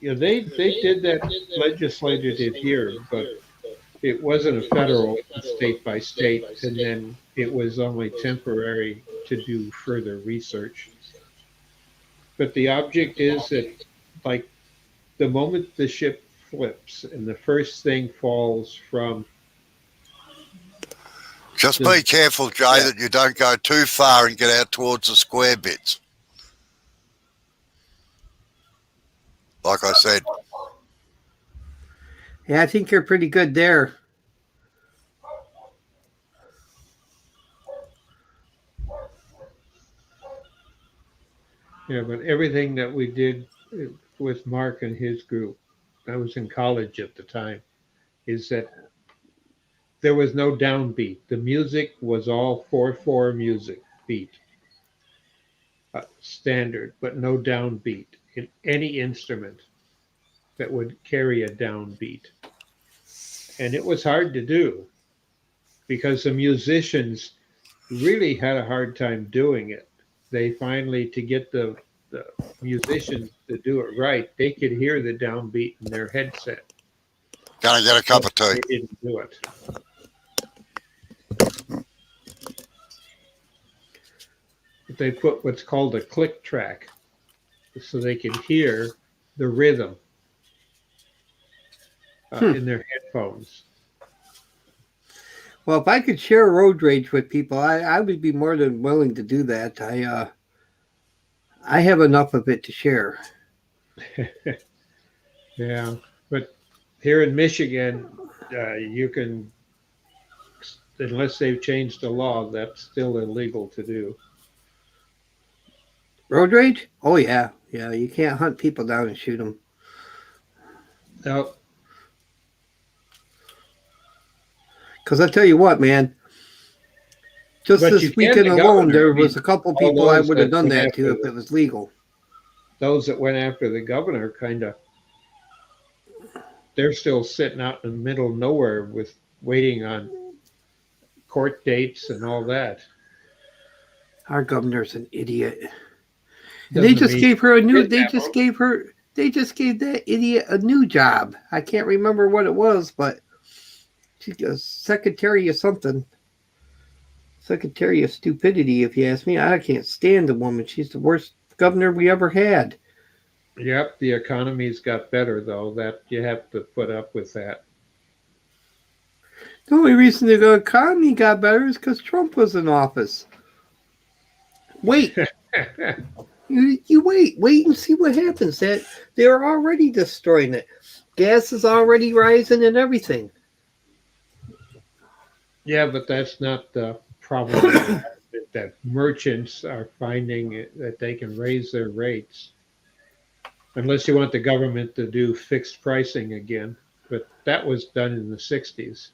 Yeah, they did that, legislated it here, but it wasn't a federal, state by state, and then it was only temporary to do further research. But the object is that, like, the moment the ship flips and the first thing falls from... Just be careful, Jay, that you don't go too far and get out towards the square bits. Like I said. Yeah, I think you're pretty good there. Yeah, but everything that we did with Mark and his group, I was in college at the time, is that there was no downbeat. The music was all 4/4 music beat, standard, but no downbeat in any instrument that would carry a downbeat. And it was hard to do because the musicians really had a hard time doing it. They finally, to get the musicians to do it right, they could hear the downbeat in their headset. Gonna get a cup of tea. They didn't do it. But they put what's called a click track so they can hear the rhythm in their headphones. Well, if I could share road rage with people, I would be more than willing to do that. I have enough of it to share. Yeah, but here in Michigan, you can, unless they've changed the law, that's still illegal to do. Road rage? Oh, yeah. Yeah, you can't hunt people down and shoot them. No. Because I tell you what, man, just But this weekend alone, there was a couple people I would have done that to if it was legal. Those that went after the governor kind of they're still sitting out in the middle of nowhere with waiting on court dates and all that. Our governor's an idiot. And Doesn't they just mean gave her a new. didn't They have just them. gave her. They just gave that idiot a new job. I can't remember what it was, but she's a secretary of something. Secretary of stupidity, if you ask me. I can't stand the woman. She's the worst governor we ever had. Yep, the economy's got better though. That you have to put up with that. The only reason the economy got better is because Trump was in office. Wait, you wait and see what happens. That they're already destroying it. Gas is already rising and everything. Yeah, but that's not the problem. That merchants are finding that they can raise their rates. Unless you want the government to do fixed pricing again. But that was done in the 60s.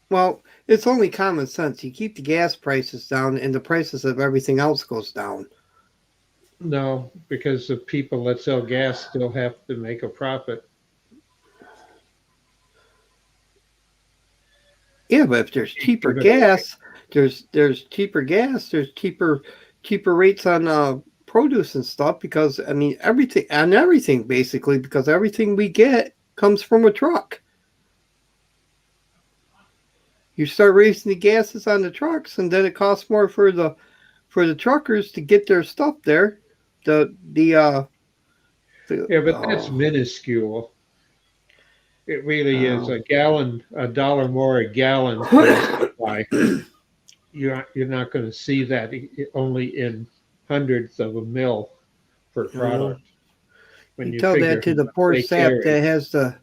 Well, it's only common sense. You keep the gas prices down and the prices of everything else goes down. No, because the people that sell gas still have to make a profit. Yeah, but if there's cheaper gas, there's cheaper gas, there's cheaper rates on produce and stuff, because I mean everything basically, because everything we get comes from a truck. You start raising the gases on the trucks, and then it costs more for the truckers to get their stuff there. Yeah, but that's minuscule. It really is a dollar more a gallon. You're not going to see that only in hundredths of a mil per product. When you tell that to the poor sap that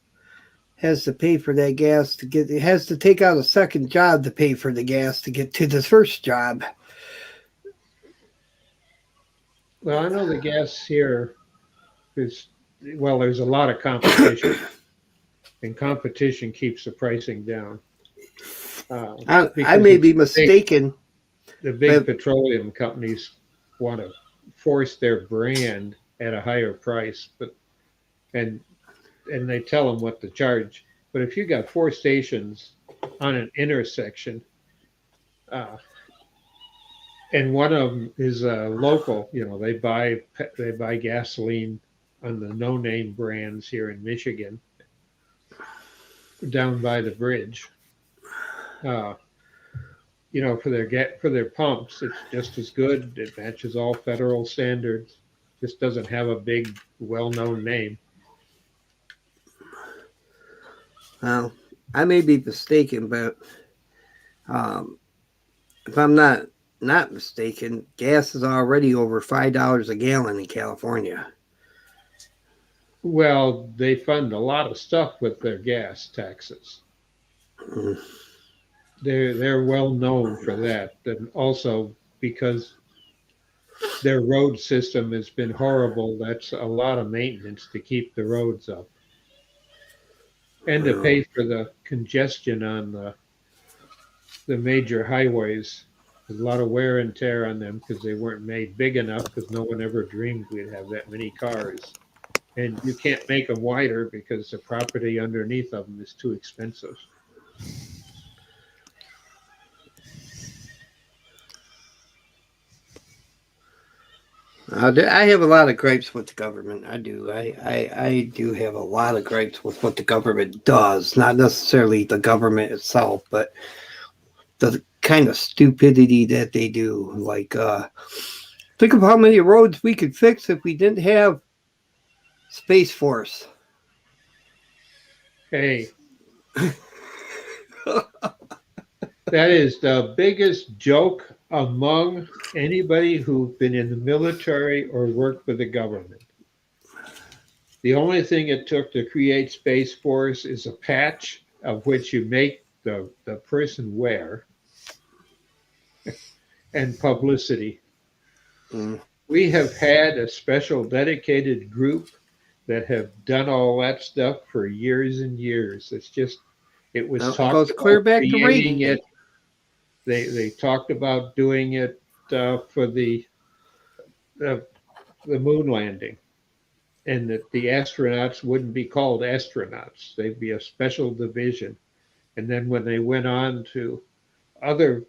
has to pay for that gas to get. It has to take out a second job to pay for the gas to get to the first job. Well, I know the gas here is, well, there's a lot of competition, and competition keeps the pricing down. I may be mistaken. The big petroleum companies want to force their brand at a higher price, and they tell them what to charge. But if you got 4 stations on an intersection, and one of them is local, they buy gasoline on the no-name brands here in Michigan, down by the bridge. For their pumps, it's just as good. It matches all federal standards. Just doesn't have a big, well-known name. Well, I may be mistaken, but if I'm not mistaken, gas is already over $5 a gallon in California. Well, they fund a lot of stuff with their gas taxes. Mm. They're well known for that, and also because their road system has been horrible. That's a lot of maintenance to keep the roads up, and to pay for the congestion on the major highways. There's a lot of wear and tear on them because they weren't made big enough, because no one ever dreamed we'd have that many cars. And you can't make them wider because the property underneath of them is too expensive. I have a lot of gripes with the government. I do. I do have a lot of gripes with what the government does. Not necessarily the government itself, but the kind of stupidity that they do. Like, think of how many roads we could fix if we didn't have Space Force. Hey, that is the biggest joke among anybody who's been in the military or worked for the government. The only thing it took to create Space Force is a patch of which you make the person wear, and publicity. Mm. We have had a special dedicated group that have done all that stuff for years and years. It was talked goes clear about back to creating Reagan. it. They talked about doing it for the moon landing. and that the astronauts wouldn't be called astronauts. They'd be a special division. And then when they went on to other,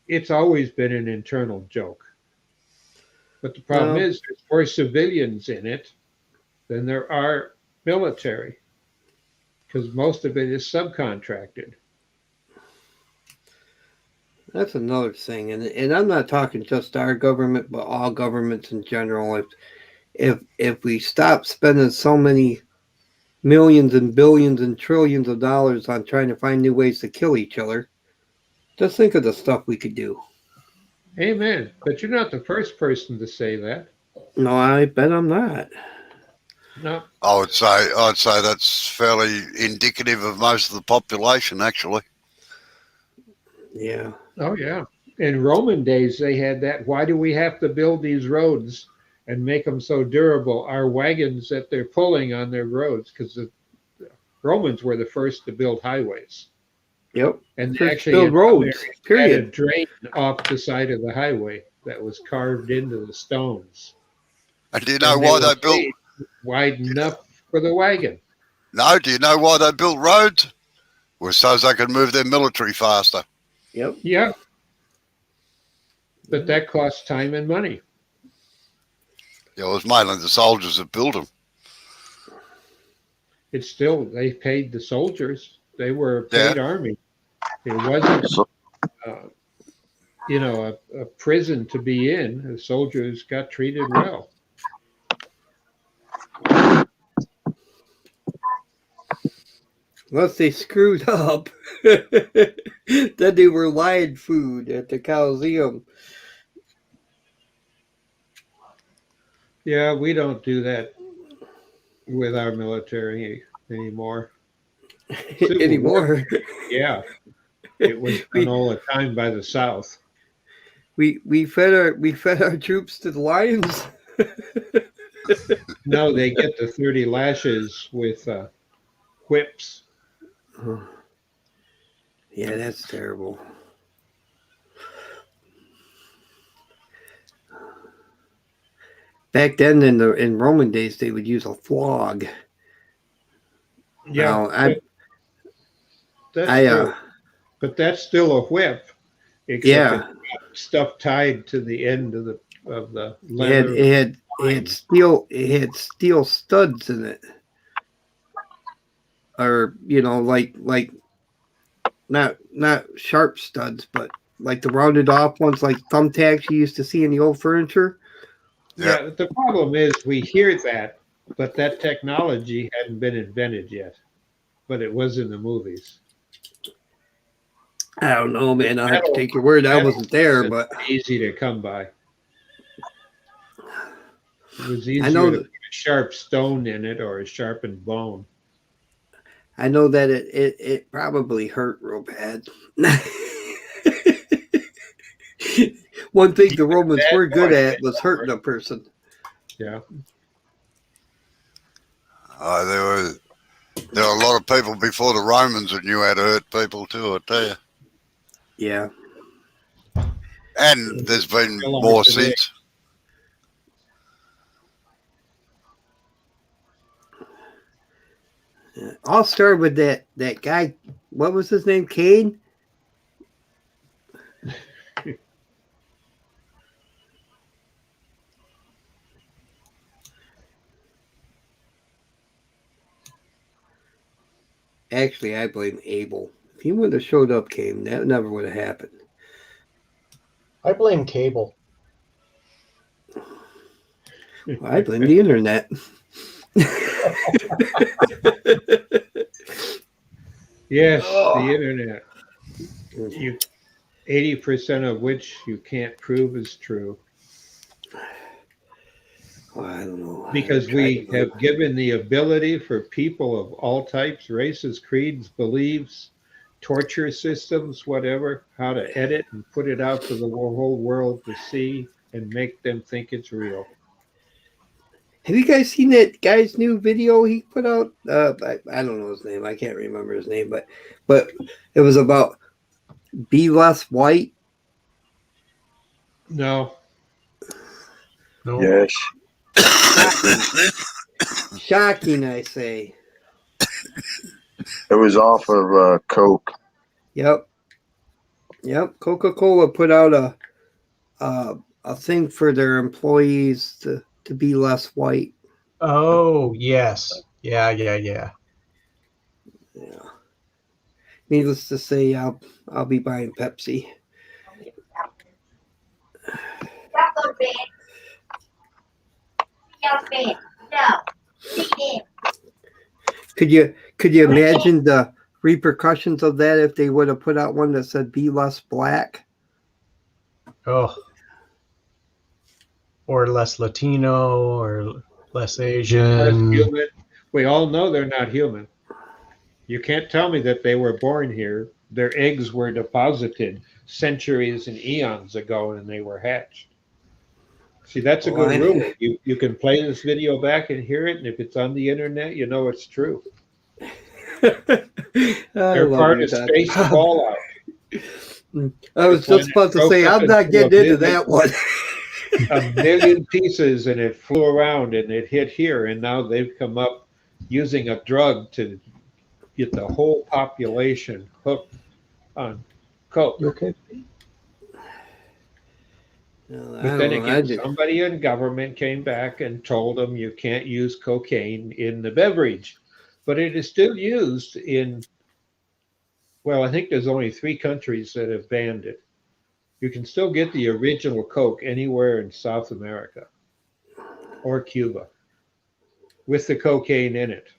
it's always been an internal joke. But the problem Well- is there's more civilians in it than there are military, because most of it is subcontracted. That's another thing, and I'm not talking just our government, but all governments in general. If we stop spending so many millions and billions and trillions of dollars on trying to find new ways to kill each other, just think of the stuff we could do. Amen. But you're not the first person to say that. No, I bet I'm not. No. I'd say that's fairly indicative of most of the population, actually. Yeah. Oh, yeah. In Roman days, they had that. Why do we have to build these roads and make them so durable? Our wagons that they're pulling on their roads, because the Romans were the first to build highways. Yep. And they First actually build had roads. had a Period. drain off the side of the highway that was carved into the stones. And do you know And why were they built? made wide enough for the wagon? No, do you know why they built roads? Was so they could move their military faster. Yep. Yeah. But that costs time and money. It was mainly the soldiers that built them. It's still, they paid the soldiers. They were a paid army. It wasn't, So, a prison to be in. The soldiers got treated well. Unless they screwed up, then they were lion food at the Coliseum. Yeah, we don't do that with our military anymore. Civil Anymore. Yeah. It was done all the time by the South. We fed our troops to the lions. No, they get the 30 lashes with whips. Yeah, that's terrible. Back then, in Roman days, they would use a flog. Yeah, Now, that's I true. But that's still a whip. Except yeah, it's got stuff tied to the end of the it leather. had steel studs in it, or like not sharp studs, but like the rounded off ones, like thumbtacks you used to see in the old furniture. Yeah, the problem is we hear that, but that technology hadn't been invented yet. But it was in the movies. I don't know, man. I have to take your word. I wasn't there, but Easy to come by. It was easier know to that- put a sharp stone in it or a sharpened bone. I know that it probably hurt real bad. One thing the Romans were good at was hurting a person. Yeah. There were a lot of people before the Romans that knew how to hurt people too, I tell you. Yeah. And there's been Still are more today. since. I'll start with that guy. What was his name? Cain? Actually, I blame Abel. If he would have showed up, Cain, that never would have happened. I blame cable. I blame the internet. Yes, Oh. the internet. 80% of which you can't prove is true. Well, I don't know. Because we have given the ability for people of all types, races, creeds, beliefs, torture systems, whatever, how to edit and put it out for the whole world to see and make them think it's real. Have you guys seen that guy's new video he put out? I don't know his name. I can't remember his name, but it was about be less white. No, No. yes. Shocking, I say. It was off of Coke. Yep. Coca-Cola put out a thing for their employees to be less white. Oh, yes. Yeah. Yeah. Needless to say, I'll be buying Pepsi. Could you imagine the repercussions of that if they would have put out one that said "Be less black"? Oh. Or less Latino or less Less Asian. human. We all know they're not human. You can't tell me that they were born here. Their eggs were deposited centuries and eons ago and they were hatched. See, that's a good rule. You can play this video back and hear it, and if it's on the internet, you know it's true. They're part of space fallout. I was just about to say, I'm not getting into that one. A million pieces, and it flew around and it hit here, and now they've come up using a drug to get the whole population hooked on coke. Okay. But then again, somebody in government came back and told them you can't use cocaine in the beverage. But it is still used in, well, I think there's only 3 countries that have banned it. You can still get the original Coke anywhere in South America or Cuba with the cocaine in it.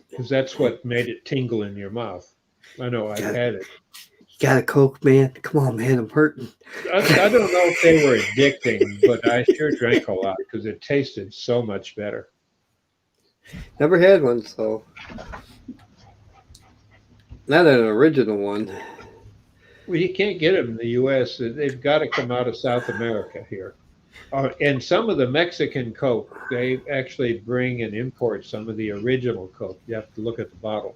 Because that's what made it tingle in your mouth. I know, I've had it. Got a Coke, man? Come on, man, I'm hurting. I don't know if they were addicting, but I sure drank a lot because it tasted so much better. Never had one, so not an original one. Well, you can't get them in the U.S. They've got to come out of South America here. And some of the Mexican Coke, they actually bring and import some of the original Coke. You have to look at the bottle.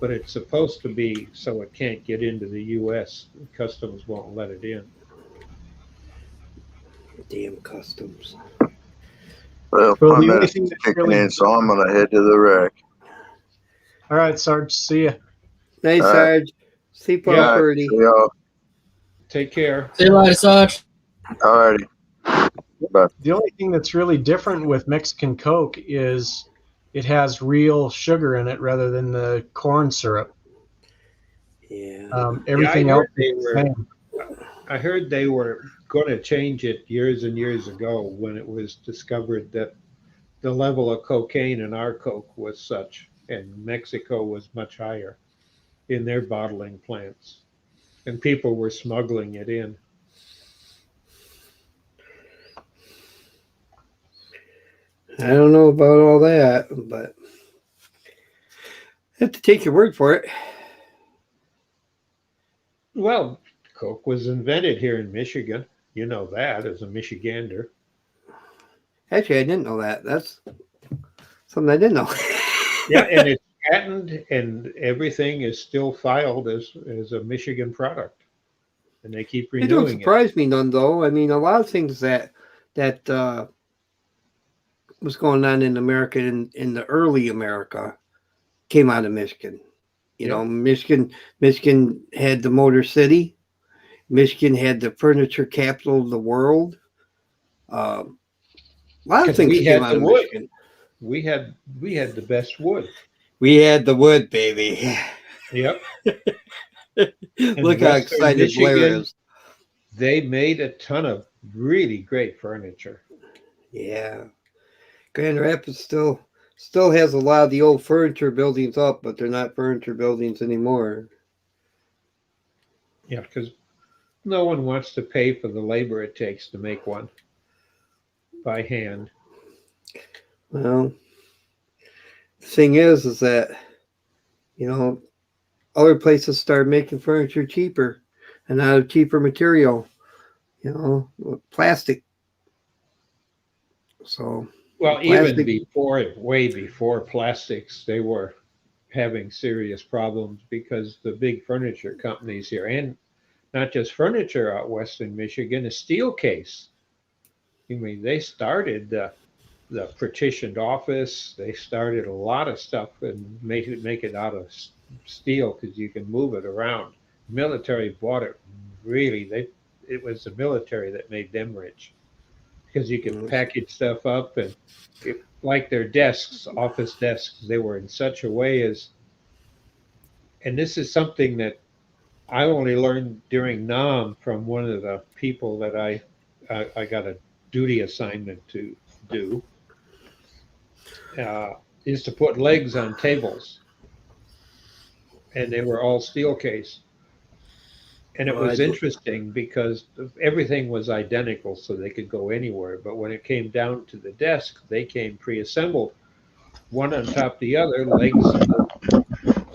But it's supposed to be so it can't get into the U.S. Customs won't let it in. Damn customs. Well, Well, my the only medicine's thing that's kicking really- in, so I'm going to head to the wreck. All right, Sarge. See ya. Nice, All right. Sarge. Sleep well, Yeah. Purdy. See y'all. Take care. See you later, Sarge. All righty. The only thing that's really different with Mexican Coke is it has real sugar in it rather than the corn syrup. Yeah. Everything I else heard they is the were- same. I heard they were going to change it years and years ago when it was discovered that the level of cocaine in our Coke was such, and Mexico was much higher in their bottling plants. And people were smuggling it in. I don't know about all that, but I have to take your word for it. Well, Coke was invented here in Michigan. You know that as a Michigander. Actually, I didn't know that. That's something I didn't know. Yeah, and it's patented and everything is still filed as a Michigan product. And they keep It don't renewing it. surprise me none, though. I mean, a lot of things that was going on in America in the early America came out of Michigan. You know, Michigan had the Motor City. Michigan had the furniture capital of the world. A lot of 'Cause things we came had out the of wood. Michigan. We had the best wood. We had the wood, baby. Yep. Look how Western excited Blair Michigan- is. They made a ton of really great furniture. Yeah. Grand Rapids still has a lot of the old furniture buildings up, but they're not furniture buildings anymore. Yeah, because no one wants to pay for the labor it takes to make one by hand. Well, the thing is that, you know, other places start making furniture cheaper and out of cheaper material, you know, plastic. So, Well, plastic- even before, way before plastics, they were having serious problems because the big furniture companies here, and not just furniture out west in Michigan, a steel case. I mean, they started the partitioned office. They started a lot of stuff and make it out of steel because you can move it around. Military bought it really. It was the military that made them rich because you could package stuff up and like their desks, office desks, they were in such a way as, and this is something that I only learned during NAM from one of the people that I got a duty assignment to do, is to put legs on tables, and they were all steel case. And it was interesting because everything was identical, so they could go anywhere. But when it came down to the desk, they came pre-assembled, one on top of the other, legs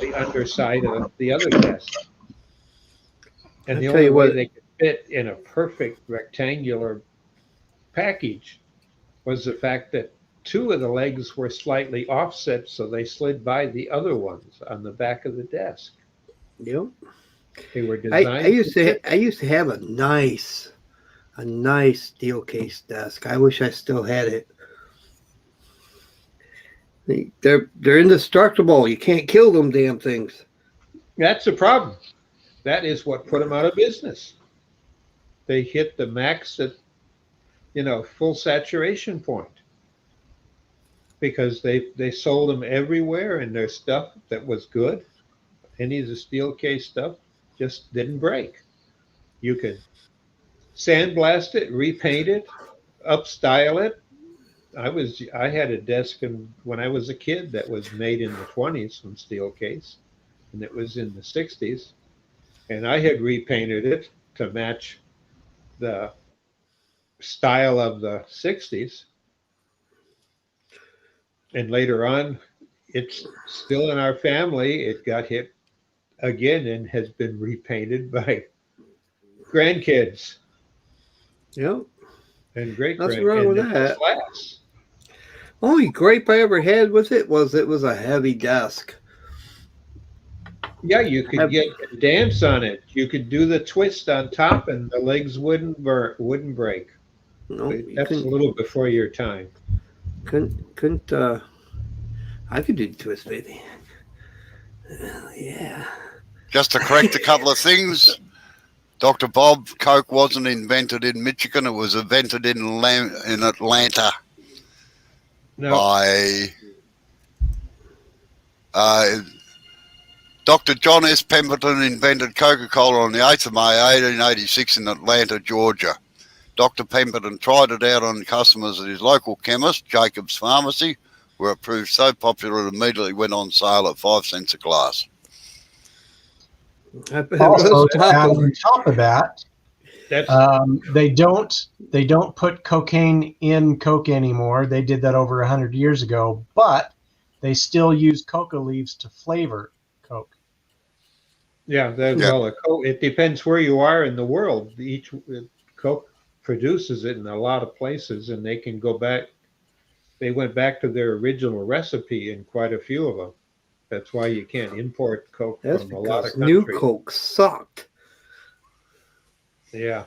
the underside of the other desk. And the only way they could fit in a perfect rectangular package was the fact that two of the legs were slightly offset, so they slid by the other ones on the back of the desk. Yep. They were designed. I used to have a nice steel case desk. I wish I still had it. They're indestructible. You can't kill them damn things. That's the problem. That is what put them out of business. They hit the max at, full saturation point because they sold them everywhere, and their stuff that was good, any of the steel case stuff, just didn't break. You could sandblast it, repaint it, upstyle it. I had a desk when I was a kid that was made in the 20s from steel case, and it was in the 60s, and I had repainted it to match the style of the 60s. And later on, it's still in our family. It got hit again and has been repainted by grandkids. Yep. And great Nothing wrong with that. Glass. Only gripe I ever had with it was a heavy desk. Yeah, you could dance on it. You could do the twist on top, and the legs wouldn't break. No, That's a little before your time. Couldn't. I could do the twist, baby. Yeah. Just to correct a couple of things, Dr. Bob, Coke wasn't invented in Michigan. It was invented in Atlanta by Dr. John S. Pemberton invented Coca-Cola on the 8th of May, 1886 in Atlanta, Georgia. Dr. Pemberton tried it out on customers at his local chemist, Jacob's Pharmacy, where it proved so popular it immediately went on sale at 5 cents a glass. Also, to add on top of that, they don't put cocaine in Coke anymore. They did that over 100 years ago, but they still use coca leaves to flavor Coke. Yeah, well, it depends where you are in the world. Each Coke produces it in a lot of places, and they can go back. They went back to their original recipe in quite a few of them. That's why you can't import Coke from a lot of countries. New Coke sucked. Yeah.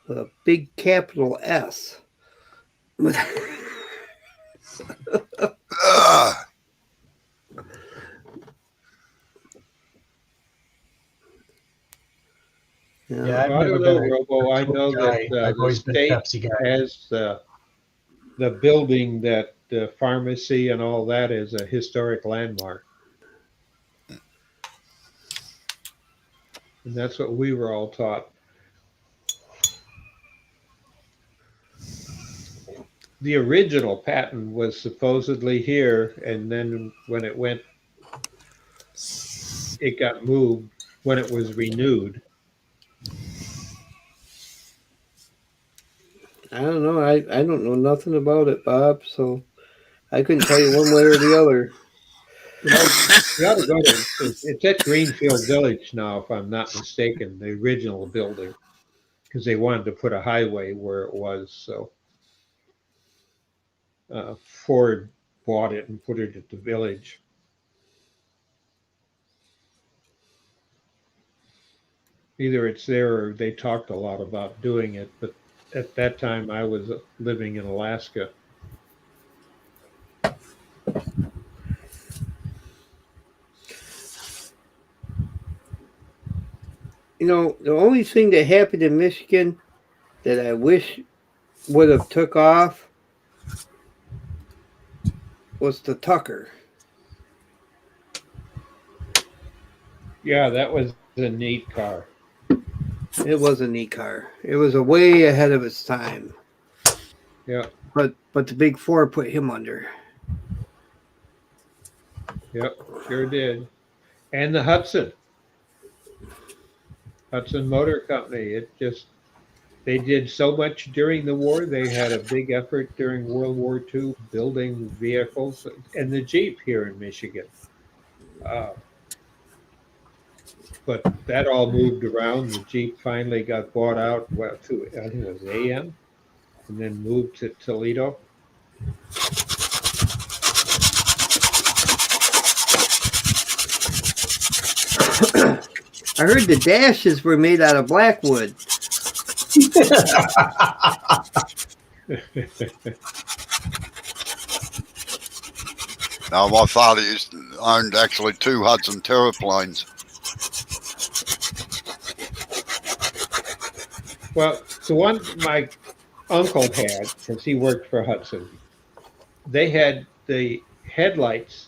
With a big capital S. Yeah, I don't know, Robo. I know that the state has the building that the pharmacy and all that is a historic landmark. And that's what we were all taught. The original patent was supposedly here, and then when it got moved when it was renewed. I don't know. I don't know nothing about it, Bob, so I couldn't tell you one way or the other. You ought to go it's at Greenfield Village now, if I'm not mistaken, the original building, because they wanted to put a highway where it was. So Ford bought it and put it at the village. Either it's there or they talked a lot about doing it, but at that time I was living in Alaska. You know, the only thing that happened in Michigan that I wish would have took off was the Tucker. Yeah, that was a neat car. It was a neat car. It was a way ahead of its time. Yeah, But the Big Four put him under. yep, sure did. And the Hudson Motor Company. They did so much during the war. They had a big effort during World War II building vehicles and the Jeep here in Michigan. But that all moved around. The Jeep finally got bought out to, I think it was AM, and then moved to Toledo. I heard the dashes were made out of blackwood. Now, my father owned actually 2 Hudson Terraplanes. Well, the one my uncle had, since he worked for Hudson, they had the headlights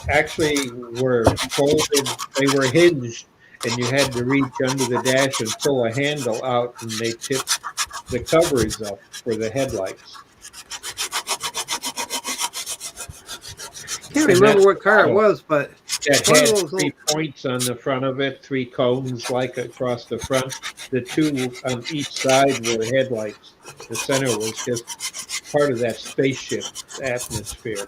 actually were folded, they were hinged, and you had to reach under the dash and pull a handle out, and they tipped the covers up for the headlights. Can't remember what car it was, but That one of had those 3 points on the front of it, 3 cones like across the front. The 2 on each side were headlights. The center was just part of that spaceship atmosphere.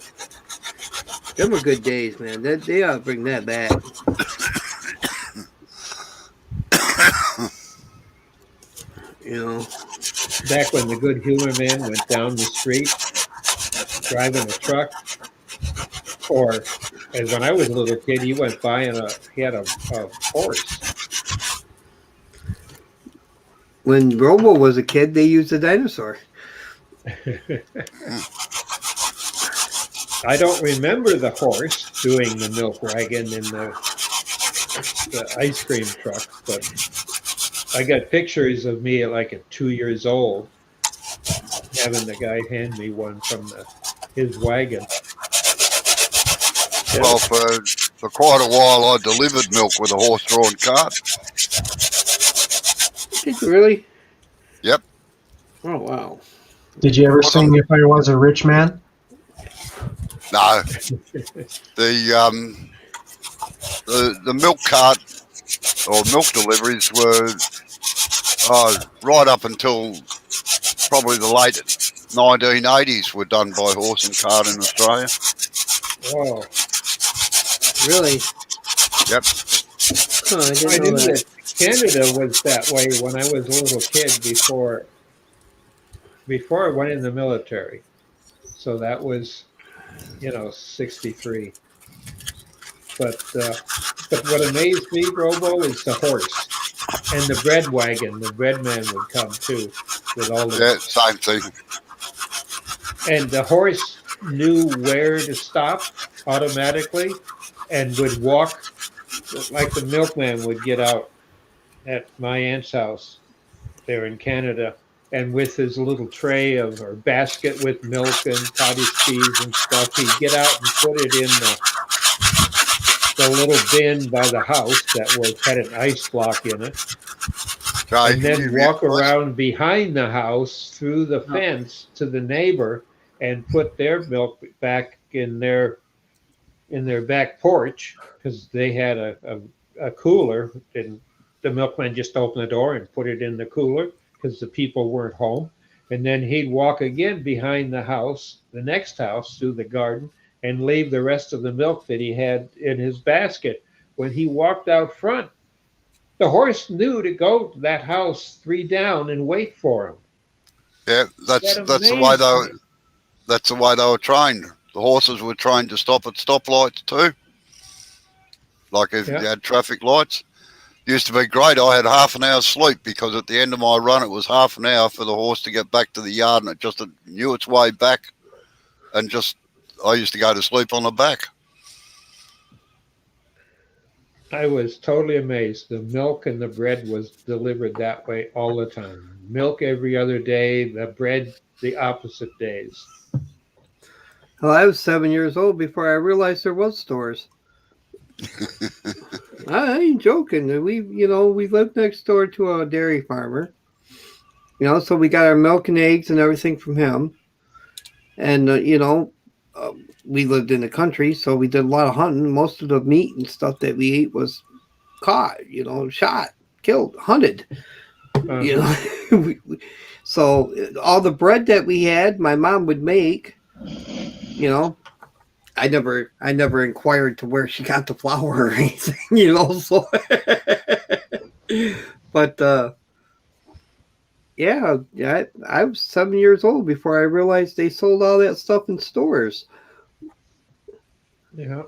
them were good days, man. They ought to bring that back. You know, Back when the good humor man went down the street driving a truck, or as when I was a little kid, he went by and he had a horse. when Robo was a kid, they used a dinosaur. I don't remember the horse doing the milk wagon in the ice cream truck, but I got pictures of me at like at 2 years old having the guy hand me one from his wagon. Well, for quite a while, I delivered milk with a horse-drawn cart. Did you really? Yep. Oh, wow. Did you ever sing "If I Was a Rich Man"? No, the milk cart or milk deliveries were right up until probably the late 1980s were done by horse and cart in Australia. Oh, Really? Yep. Huh, I I didn't knew know that. that Canada was that way when I was a little kid before I went in the military. So that was, 63. But what amazed me, Robo, is the horse and the bread wagon. The bread man would come too with all the Yeah, same thing. and the horse knew where to stop automatically and would walk like the milkman would get out at my aunt's house there in Canada, and with his little tray or basket with milk and cottage cheese and stuff, he'd get out and put it in the little bin by the house that had an ice block in it, Okay, and then walk around behind the house through the fence to the neighbor and put their milk back in their back porch, because they had a cooler, and the milkman just opened the door and put it in the cooler because the people weren't home. And then he'd walk again behind the house, the next house, through the garden, and leave the rest of the milk that he had in his basket. When he walked out front, the horse knew to go to that house 3 down and wait for him. Yeah, that's the way they were trained. The horses were trained to stop at stoplights too. Like if you had traffic lights, Used to be great. I had half an hour's sleep because at the end of my run, it was half an hour for the horse to get back to the yard, and it just knew its way back. And I used to go to sleep on the back. I was totally amazed. The milk and the bread was delivered that way all the time. Milk every other day, the bread the opposite days. Well, I was 7 years old before I realized there was stores. I ain't joking. We lived next door to a dairy farmer. So we got our milk and eggs and everything from him. And we lived in the country, so we did a lot of hunting. Most of the meat and stuff that we ate was caught, shot, killed, hunted. So all the bread that we had, my mom would make. I never inquired to where she got the flour or anything, So, but yeah, I was 7 years old before I realized they sold all that stuff in stores. Yeah.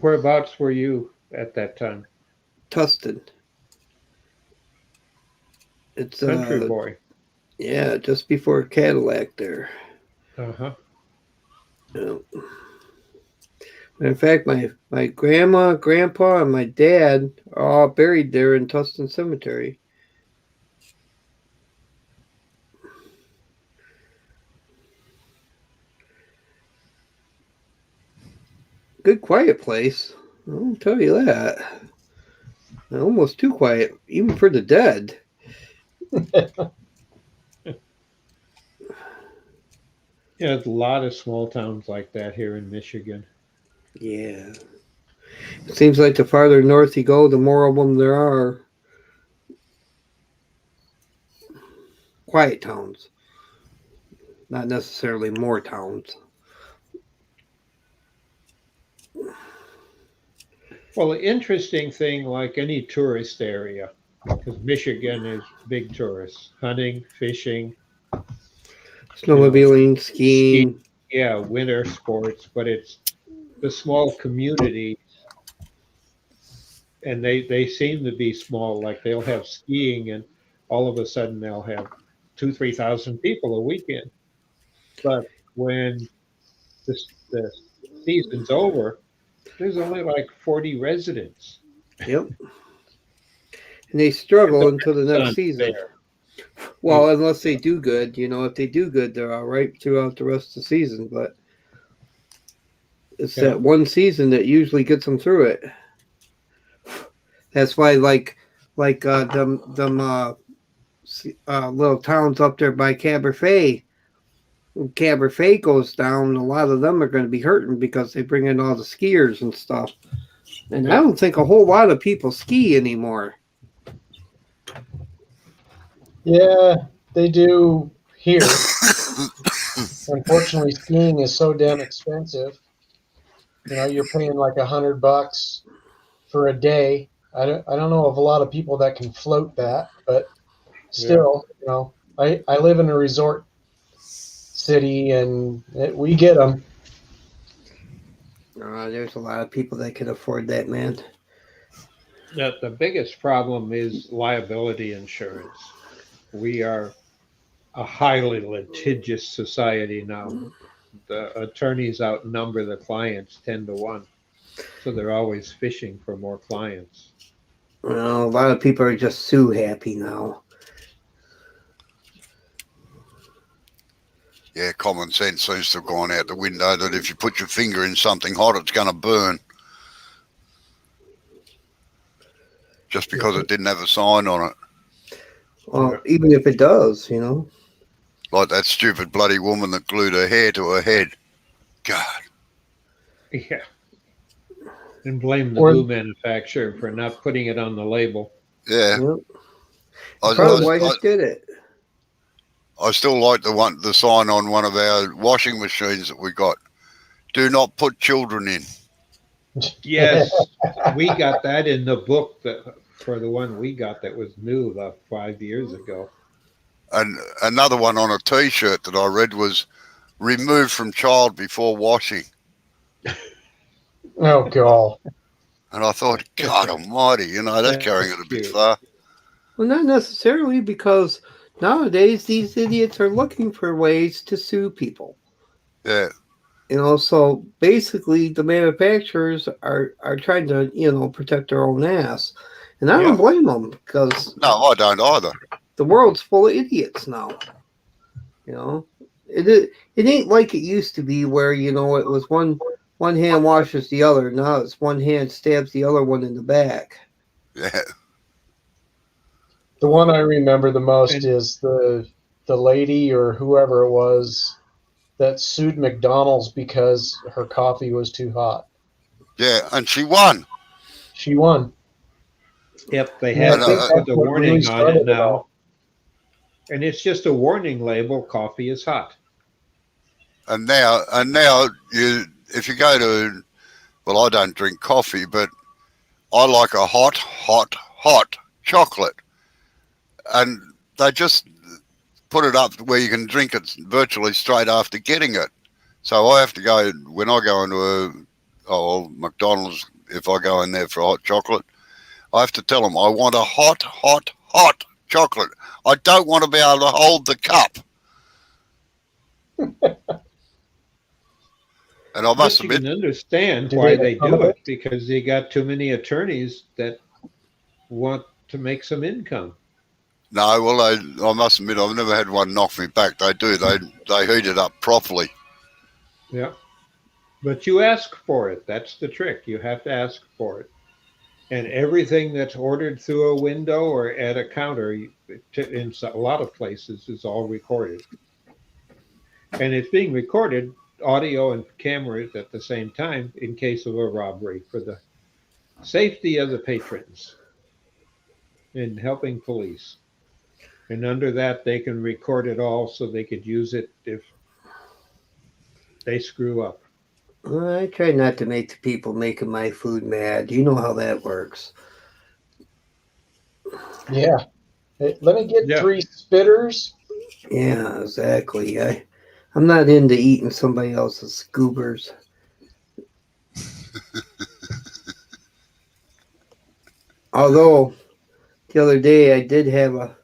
Whereabouts were you at that time? Tustin. It's Country boy. Yeah, just before Cadillac there. Uh-huh. In fact, my grandma, grandpa, and my dad are all buried there in Tustin Cemetery. Good quiet place. I'll tell you that. Almost too quiet, even for the dead. Yeah, there's a lot of small towns like that here in Michigan. Yeah. It seems like the farther north you go, the more of them there are. Quiet towns. Not necessarily more towns. Well, the interesting thing, like any tourist area, because Michigan is big tourists, hunting, fishing, Snowmobiling, skiing. yeah, winter sports, but it's the small communities, and they seem to be small. Like they'll have skiing, and all of a sudden they'll have 2,000-3,000 people a weekend. But when the season's over, there's only like 40 residents. Yep. And they struggle until the next season. There. Well, unless they do good. If they do good, they're all right throughout the rest of the season. But it's that one season that usually gets them through it. That's why, them little towns up there by Caberfay, when Caberfay goes down, a lot of them are going to be hurting because they bring in all the skiers and stuff. And I don't think a whole lot of people ski anymore. Yeah, they do here. Unfortunately, skiing is so damn expensive. You're paying like $100 for a day. I don't know of a lot of people that can float that, but still, I live in a resort city, and we get them. There's a lot of people that can afford that, man. The biggest problem is liability insurance. We are a highly litigious society now. The attorneys outnumber the clients 10-1, so they're always fishing for more clients. Well, a lot of people are just sue happy now. Yeah, common sense seems to have gone out the window that if you put your finger in something hot, it's going to burn. Just because it didn't have a sign on it. Well, even if it does, Like that stupid bloody woman that glued her hair to her head. God. Yeah. And blame the glue manufacturer for not putting it on the label. Yeah. Yep. Probably why just did it. I still like the sign on one of our washing machines that we got. Do not put children in. Yes, we got that in the book for the one we got that was new about 5 years ago. And another one on a T-shirt that I read was removed from child before washing. Oh, God. And I thought, God Almighty, you know, that's carrying it a bit Cute. far. Well, not necessarily, because nowadays these idiots are looking for ways to sue people. Yeah, So basically the manufacturers are trying to, protect their own ass. And I don't Yeah. blame them, because no, I don't either. the world's full of idiots now. It ain't like it used to be where, it was one hand washes the other. Now it's one hand stabs the other one in the back. Yeah, The one I remember the most And- is the lady or whoever it was that sued McDonald's because her coffee was too hot. yeah, and she won. She won. Yep, they Yeah, have I to think put that's the what warning really on started it it now. all. And it's just a warning label, coffee is hot. And now if you go to, well, I don't drink coffee, but I like a hot chocolate. And they just put it up where you can drink it virtually straight after getting it. So I have to go, when I go into McDonald's, if I go in there for a hot chocolate, I have to tell them I want a hot chocolate. I don't want to be able to hold the cup. And I must But you admit, can understand Do why they they do accommodate? it, because they got too many attorneys that want to make some income. no, well, I must admit, I've never had one knock me back. They do. They heat it up properly. Yeah. But you ask for it. That's the trick. You have to ask for it. And everything that's ordered through a window or at a counter, in a lot of places, is all recorded. And it's being recorded, audio and cameras at the same time, in case of a robbery, for the safety of the patrons and helping police. And under that, they can record it all so they could use it if they screw up. I try not to make the people making my food mad. You know how that works. Yeah. Hey, let me get Yeah. 3 spitters. Yeah, exactly. I'm not into eating somebody else's scoobers. Although the other day I did have a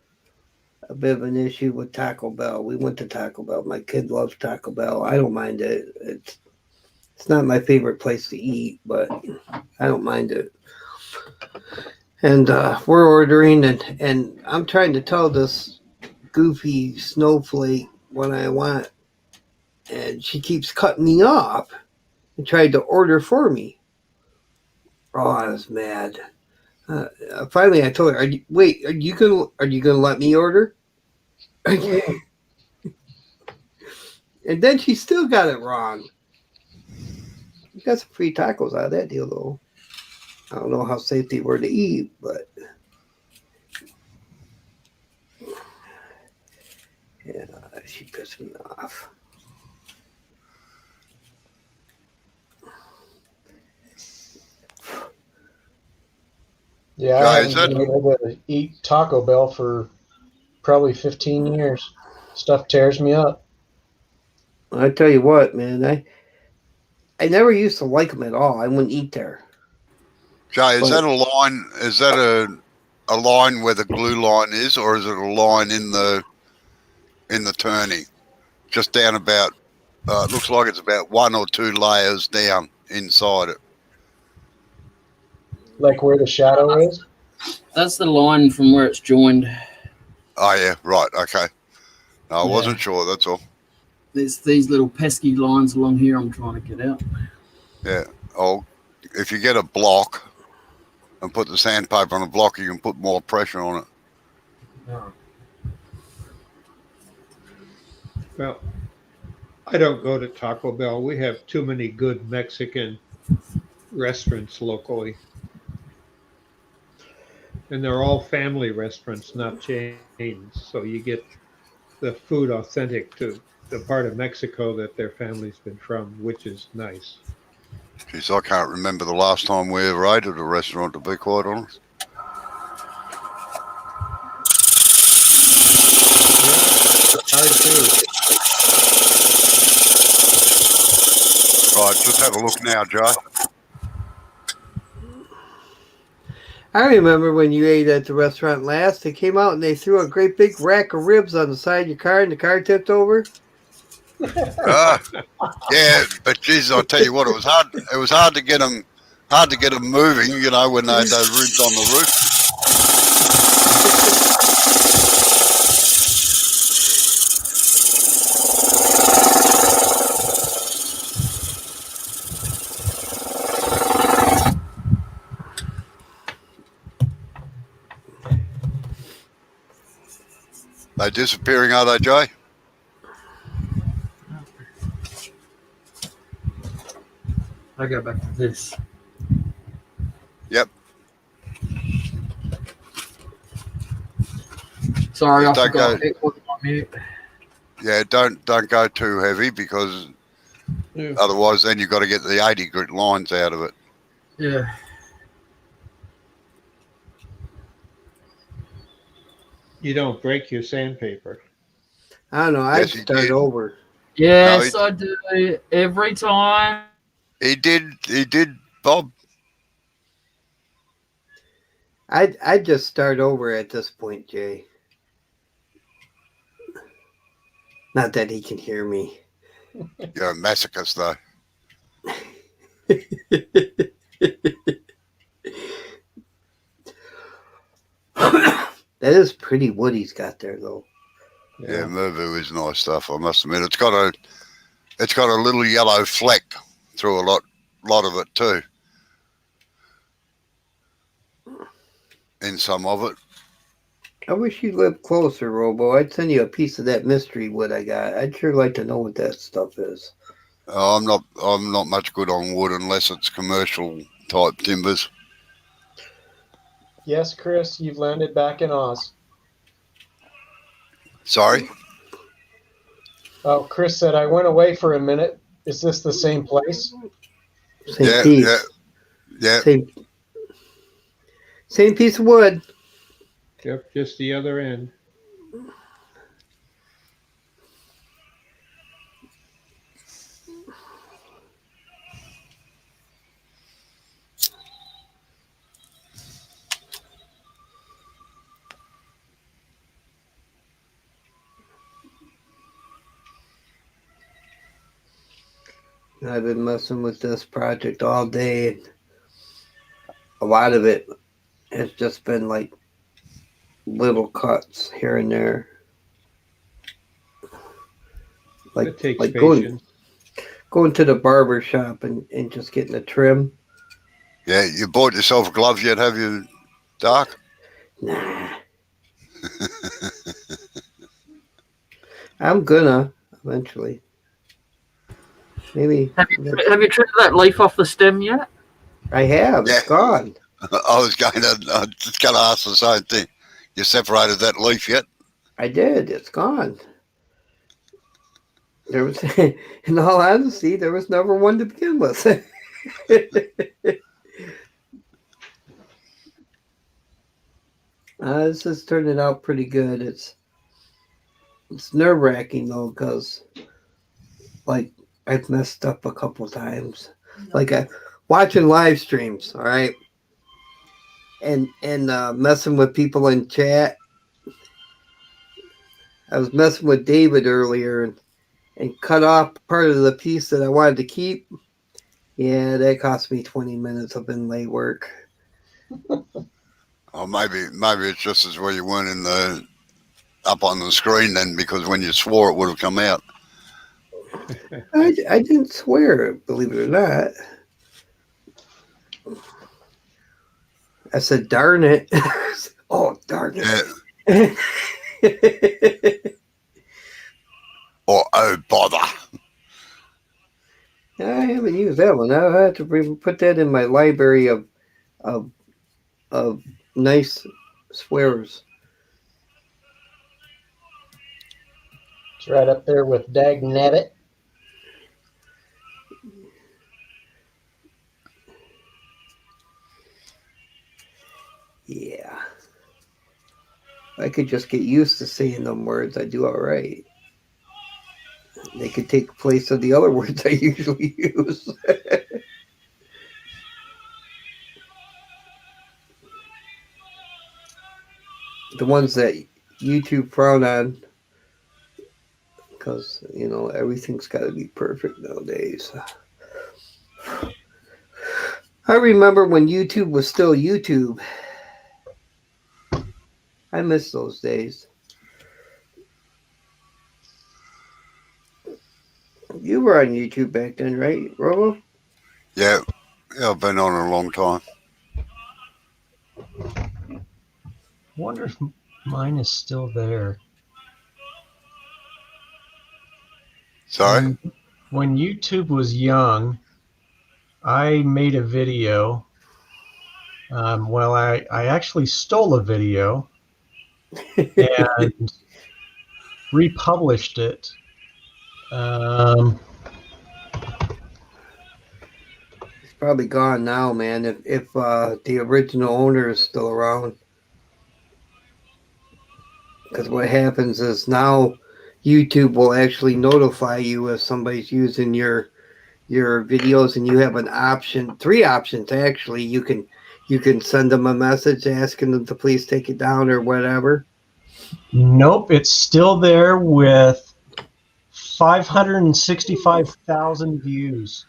bit of an issue with Taco Bell. We went to Taco Bell. My kid loves Taco Bell. I don't mind it. It's not my favorite place to eat, but I don't mind it. And we're ordering, and I'm trying to tell this goofy snowflake what I want, and she keeps cutting me off and tried to order for me. Oh, I was mad. Finally, I told her, "Are you gonna let me order?" And then she still got it wrong. You got some free tacos out of that deal, though. I don't know how safe they were to eat, but yeah, she pissed me off. Yeah, I haven't been able to eat Taco Bell for probably 15 years. Stuff tears me up. I tell you what, man, I never used to like them at all. I wouldn't eat there. Jay, is But- that a line? Is that a line where the glue line is, or is it a line in the turning, just down about? It looks like it's about 1 or 2 layers down inside it. Like where the shadow is. That's the line from where it's joined. Oh yeah, right. Okay. No, I Yeah. wasn't sure. That's all. There's these little pesky lines along here I'm trying to get out. Yeah. Oh, if you get a block and put the sandpaper on a block, you can put more pressure on it. Well, I don't go to Taco Bell. We have too many good Mexican restaurants locally. And they're all family restaurants, not chains. So you get the food authentic to the part of Mexico that their family's been from, which is nice. Geez, I can't remember the last time we ever ate at a restaurant, to be quite honest. Hard too. Right, just have a look now, Jay. I remember when you ate at the restaurant last. They came out and they threw a great big rack of ribs on the side of your car, and the car tipped over. Ah, yeah, but geez, I'll tell you what, it was hard. It was hard to get them moving. You know, when they had those ribs on the roof. They disappearing, are they, Jay? I go back to this. Yep. Sorry, I Don't forgot. go- It was on mute. Yeah, don't go too heavy because Yeah. otherwise, then you've got to get the 80 grit lines out of it. Yeah. You don't break your sandpaper. I don't know. I'd Yes, he start did. over. Yes, No, I do every time. He did, Bob. I'd just start over at this point, Jay. Not that he can hear me. You're a masochist, though. That is pretty wood he's got there, though. Yeah, Mervu is nice stuff. I must admit, it's got a little yellow fleck through a lot of it too. In some of it. I wish you lived closer, Robo. I'd send you a piece of that mystery wood I got. I'd sure like to know what that stuff is. I'm not much good on wood unless it's commercial type timbers. Yes, Chris, you've landed back in Oz. Sorry. Oh, Chris said, I went away for a minute. Is this the same place? Same Yeah, piece. yeah. Same piece of wood. Yep, just the other end. I've been messing with this project all day. A lot of it has just been like little cuts here and there. It takes like patience. going to the barber shop and just getting a trim. Yeah, you bought yourself gloves yet, have you, Dark? Nah. I'm gonna eventually. Maybe Have you trimmed that leaf off the stem yet? I have. Yeah. It's gone. I was just going to ask the same thing. You separated that leaf yet? I did. It's gone. There was, in all honesty, there was never one to begin with. This is turning out pretty good. It's nerve wracking though, because like I've messed up a couple times. Like watching live streams, all right, and messing with people in chat. I was messing with David earlier and cut off part of the piece that I wanted to keep. Yeah, that cost me 20 minutes of inlay work. Or maybe it's just as well you weren't up on the screen then, because when you swore it would have come out. I didn't swear, believe it or not. I said, darn it. Oh, darn it. Yeah. Or oh bother. I haven't used that one. I'll have to put that in my library of nice swears. It's right up there with Dag Nabbit. Yeah. If I could just get used to saying them words, I'd do all right. They could take place of the other words I usually use. the ones that YouTube frown on, because everything's got to be perfect nowadays. I remember when YouTube was still YouTube. I miss those days. You were on YouTube back then, right, Robo? Yeah, I've been on a long time. Wonder if mine is still there. Sorry? When YouTube was young, I made a video. Well, I actually stole a video and republished it. It's probably gone now, man. If the original owner is still around, because what happens is now YouTube will actually notify you if somebody's using your videos, and you have an option, 3 options actually. You can send them a message asking them to please take it down or whatever. Nope, it's still there with 565,000 views.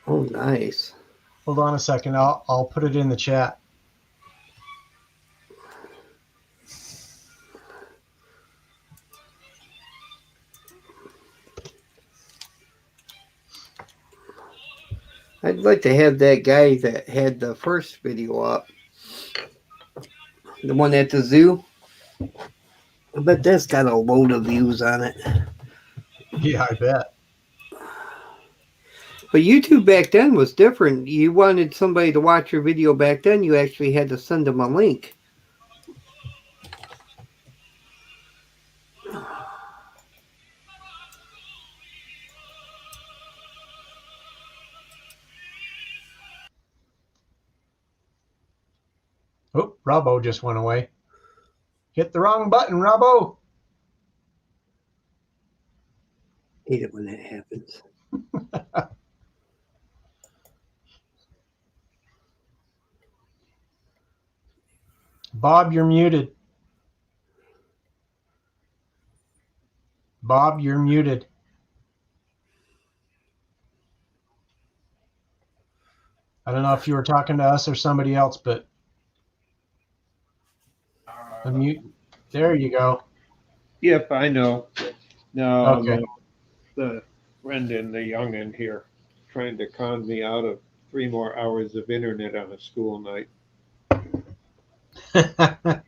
Oh, nice. Hold on a second. I'll put it in the chat. I'd like to have that guy that had the first video up, the one at the zoo. I bet that's got a load of views on it. Yeah, I bet. But YouTube back then was different. You wanted somebody to watch your video back then, you actually had to send them a link. Oh, Robbo just went away. Hit the wrong button, Robbo. Hate it when that happens. Bob, you're muted. Bob, you're muted. I don't know if you were talking to us or somebody else, but unmute. There you go. Yep, I know. No, Okay. the Brendan, the youngin here, trying to con me out of 3 more hours of internet on a school night. He'll get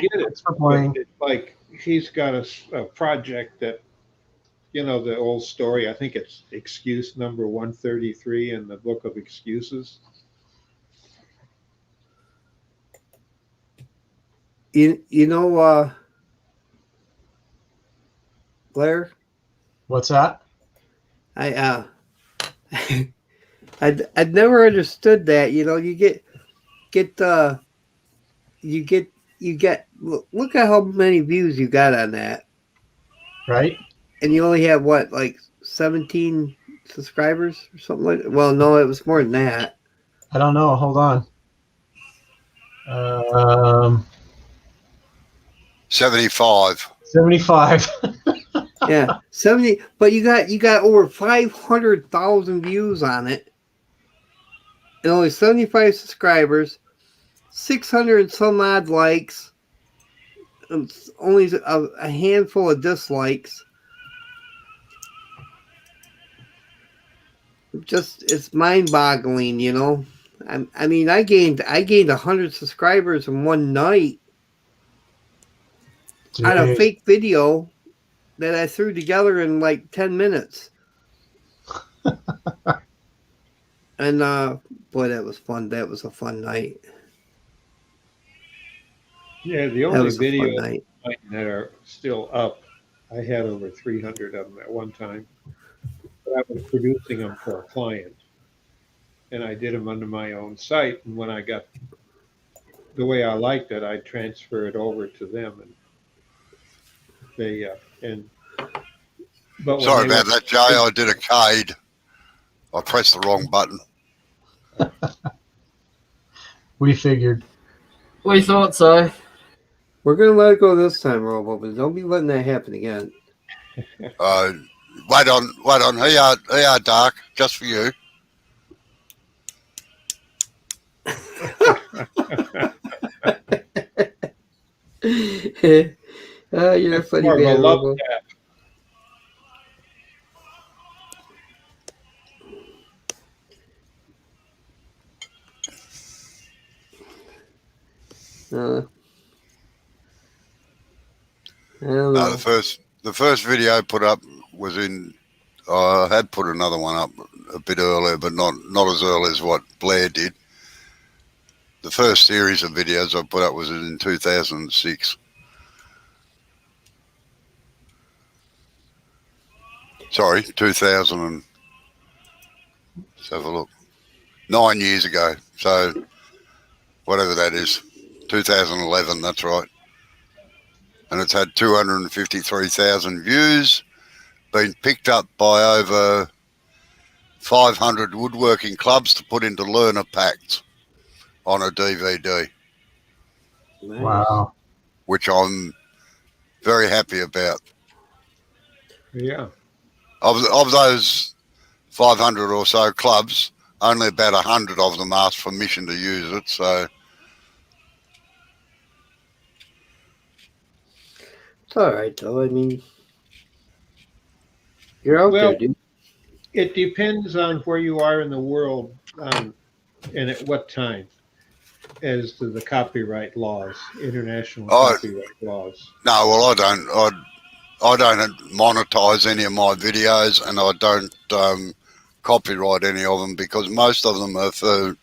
it. Thanks for playing. It's like he's got a project that, the old story. I think it's excuse number 133 in the book of excuses. Blair, What's that? I'd never understood that. You get look at how many views you got on that, Right? and you only have what, like 17 subscribers or something like that? Well, no, it was more than that. I don't know. Hold on. 75. 75. Yeah, 70. But you got over 500,000 views on it, and only 75 subscribers, 600 and some odd likes, and only a handful of dislikes. It's mind-boggling, I mean, I gained 100 subscribers in one night on a fake video that I threw together in like 10 minutes. And boy, that was fun. That was a fun night. Yeah, the That only was a fun videos night. that are still up, I had over 300 of them at one time. But I was producing them for a client, and I did them under my own site. And when I got the way I liked it, I transfer it over to them, and they But when Sorry they about were- that, Jay. I did a CADE. I pressed the wrong button. We figured. We thought so. We're gonna let it go this time, Robo, but don't be letting that happen again. Wait on. Here, Dark, just for you. You're a That's funny more of a man, love Robo. tap. I don't No, know. the first video I put up was in. I had put another one up a bit earlier, but not as early as what Blair did. The first series of videos I put up was in 2006. Sorry, 2000 and let's have a look. 9 years ago. So whatever that is, 2011. That's right. And it's had 253,000 views. Been picked up by over 500 woodworking clubs to put into learner packs on a DVD, Nice. Wow. which I'm very happy about. Yeah. Of those 500 or so clubs, only about 100 of them asked permission to use it. So It's all right, though. I mean, you're out Well, there, dude. it depends on where you are in the world and at what time as to the copyright laws, international copyright laws. no, well, I don't monetize any of my videos, and I don't copyright any of them because most of them are for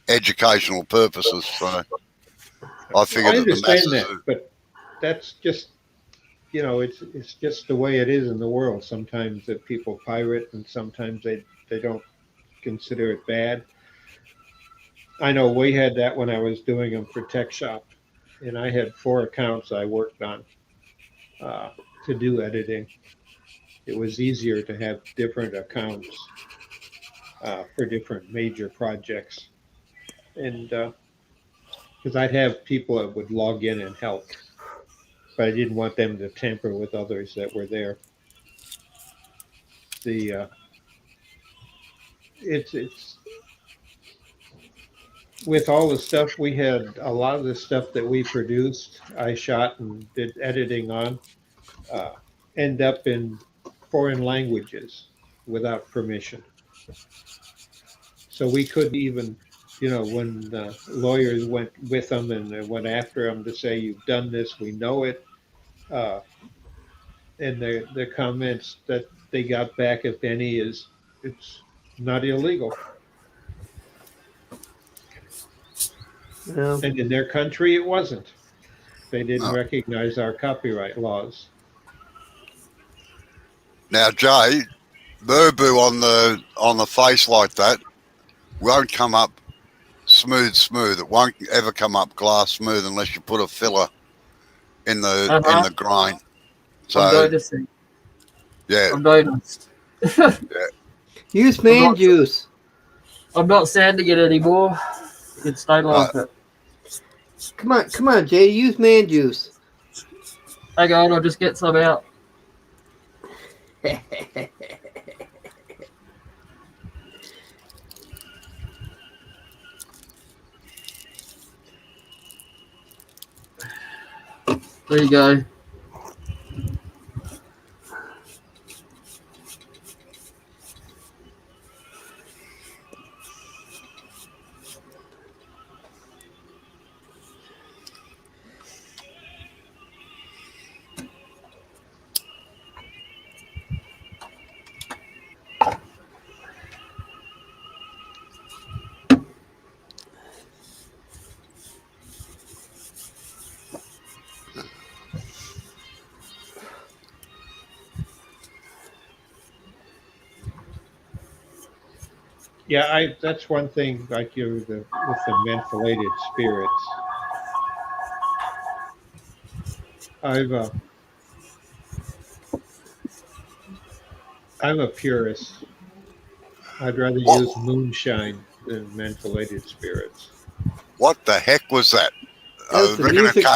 educational purposes. So I figure I that the understand masses. that, but that's just, it's just the way it is in the world. Sometimes that people pirate and sometimes they don't consider it bad. I know we had that when I was doing them for Tech Shop, and I had 4 accounts I worked on to do editing. It was easier to have different accounts for different major projects. And because I'd have people that would log in and help, but I didn't want them to tamper with others that were there. It's with all the stuff we had, a lot of the stuff that we produced, I shot and did editing on, end up in foreign languages without permission. So we couldn't even, when the lawyers went with them and went after them to say, you've done this, we know it. And the comments that they got back, if any, is it's not illegal. Well, And in their country, it wasn't. They didn't No. recognize our copyright laws. Now, Jay, Burbu on the face like that won't come up smooth. It won't ever come up glass smooth unless you put a filler in the grain. So I'm noticing. yeah, I've noticed. use man not- juice. I'm not sanding it anymore. It stayed like it. Come on, Jay. Use man juice. Hang on, I'll just get some out. There you go. Yeah, that's one thing like with the mentholated spirits. I'm a purist. I'd rather use moonshine than mentholated spirits. what the heck was that? That was I the reckon music.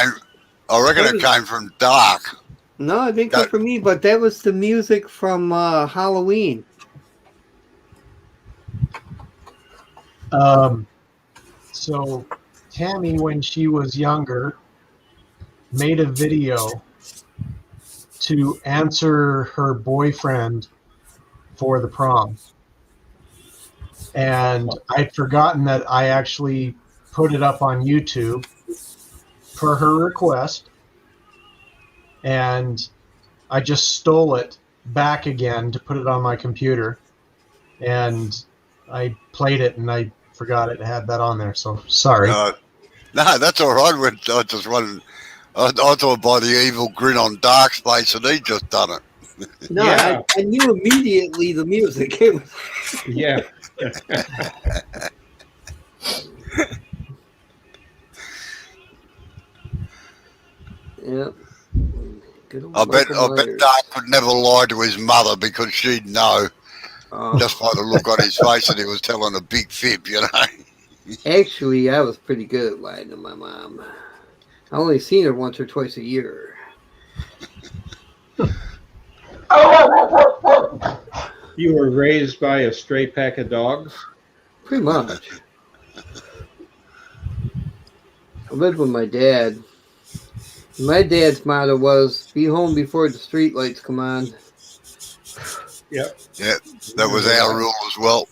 I reckon it came from Dark. No, it didn't come from me, but that was the music from Halloween. So Tammy, when she was younger, made a video to answer her boyfriend for the prom. And I'd forgotten that I actually put it up on YouTube per her request. And I just stole it back again to put it on my computer. And I played it and I forgot it had that on there. So sorry. No, that's all right. I just wanted. I thought by the evil grin on Dark's face that he'd just done it. No, Yeah. I knew immediately the music. It was, Yeah. yeah. Good old I bet Michael Myers. Dark would never lie to his mother because she'd know Oh, just by the look on his face that he was telling a big fib, you know. actually, I was pretty good at lying to my mom. I only seen her once or twice a year. You were raised by a stray pack of dogs? Pretty much. I lived with my dad. My dad's motto was, be home before the street lights come on. Yep. Yeah, that was our rule as well.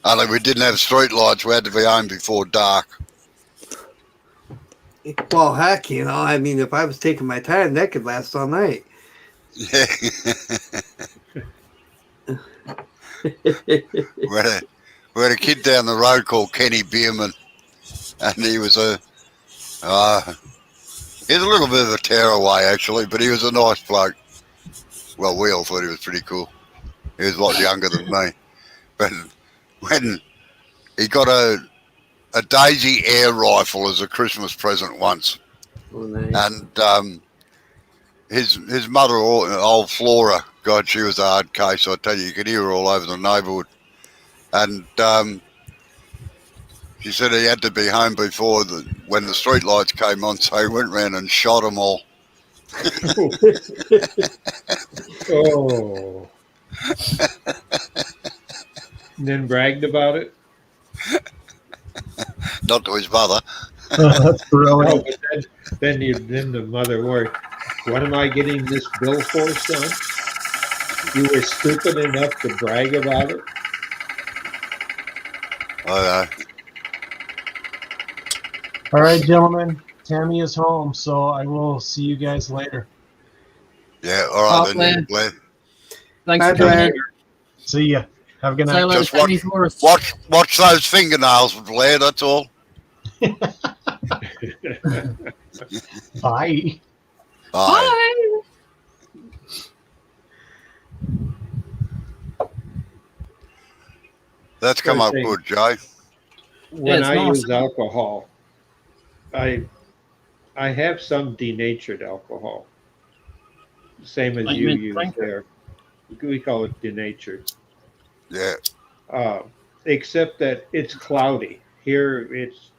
Only we didn't have street lights. We had to be home before dark. Well, heck, you know, I mean, if I was taking my time, that could last all night. Yeah. we had a kid down the road called Kenny Bierman, and he was he's a little bit of a tearaway actually, but he was a nice bloke. Well, we all thought he was pretty cool. He was a lot younger than me, but when he got a Daisy air rifle as a Christmas present once, Oh, nice. and his mother, old Flora, God, she was a hard case. I tell you, you could hear her all over the neighbourhood. And she said he had to be home before when the street lights came on, so he went round and shot them all. Oh. And then bragged about it? Not to his mother. That's Oh, brilliant. but then the mother worked. What am I getting this bill for, son? You were stupid enough to brag about it? I All right, gentlemen. Tammy is home, so I will see you guys later. yeah, all right Oh, then. man. Blair. Thanks Bye, for coming Brad. in. See ya. Have a good Say night. hello to Just Tammy for us. Watch those fingernails, Blair. That's all. Bye. Bye. That's come up Good thing. good, Joe. When it's I nice. use alcohol, I have some denatured alcohol. Same as Like you mint use drink? there. We call it denatured. Yeah. Except that it's cloudy. Here, it's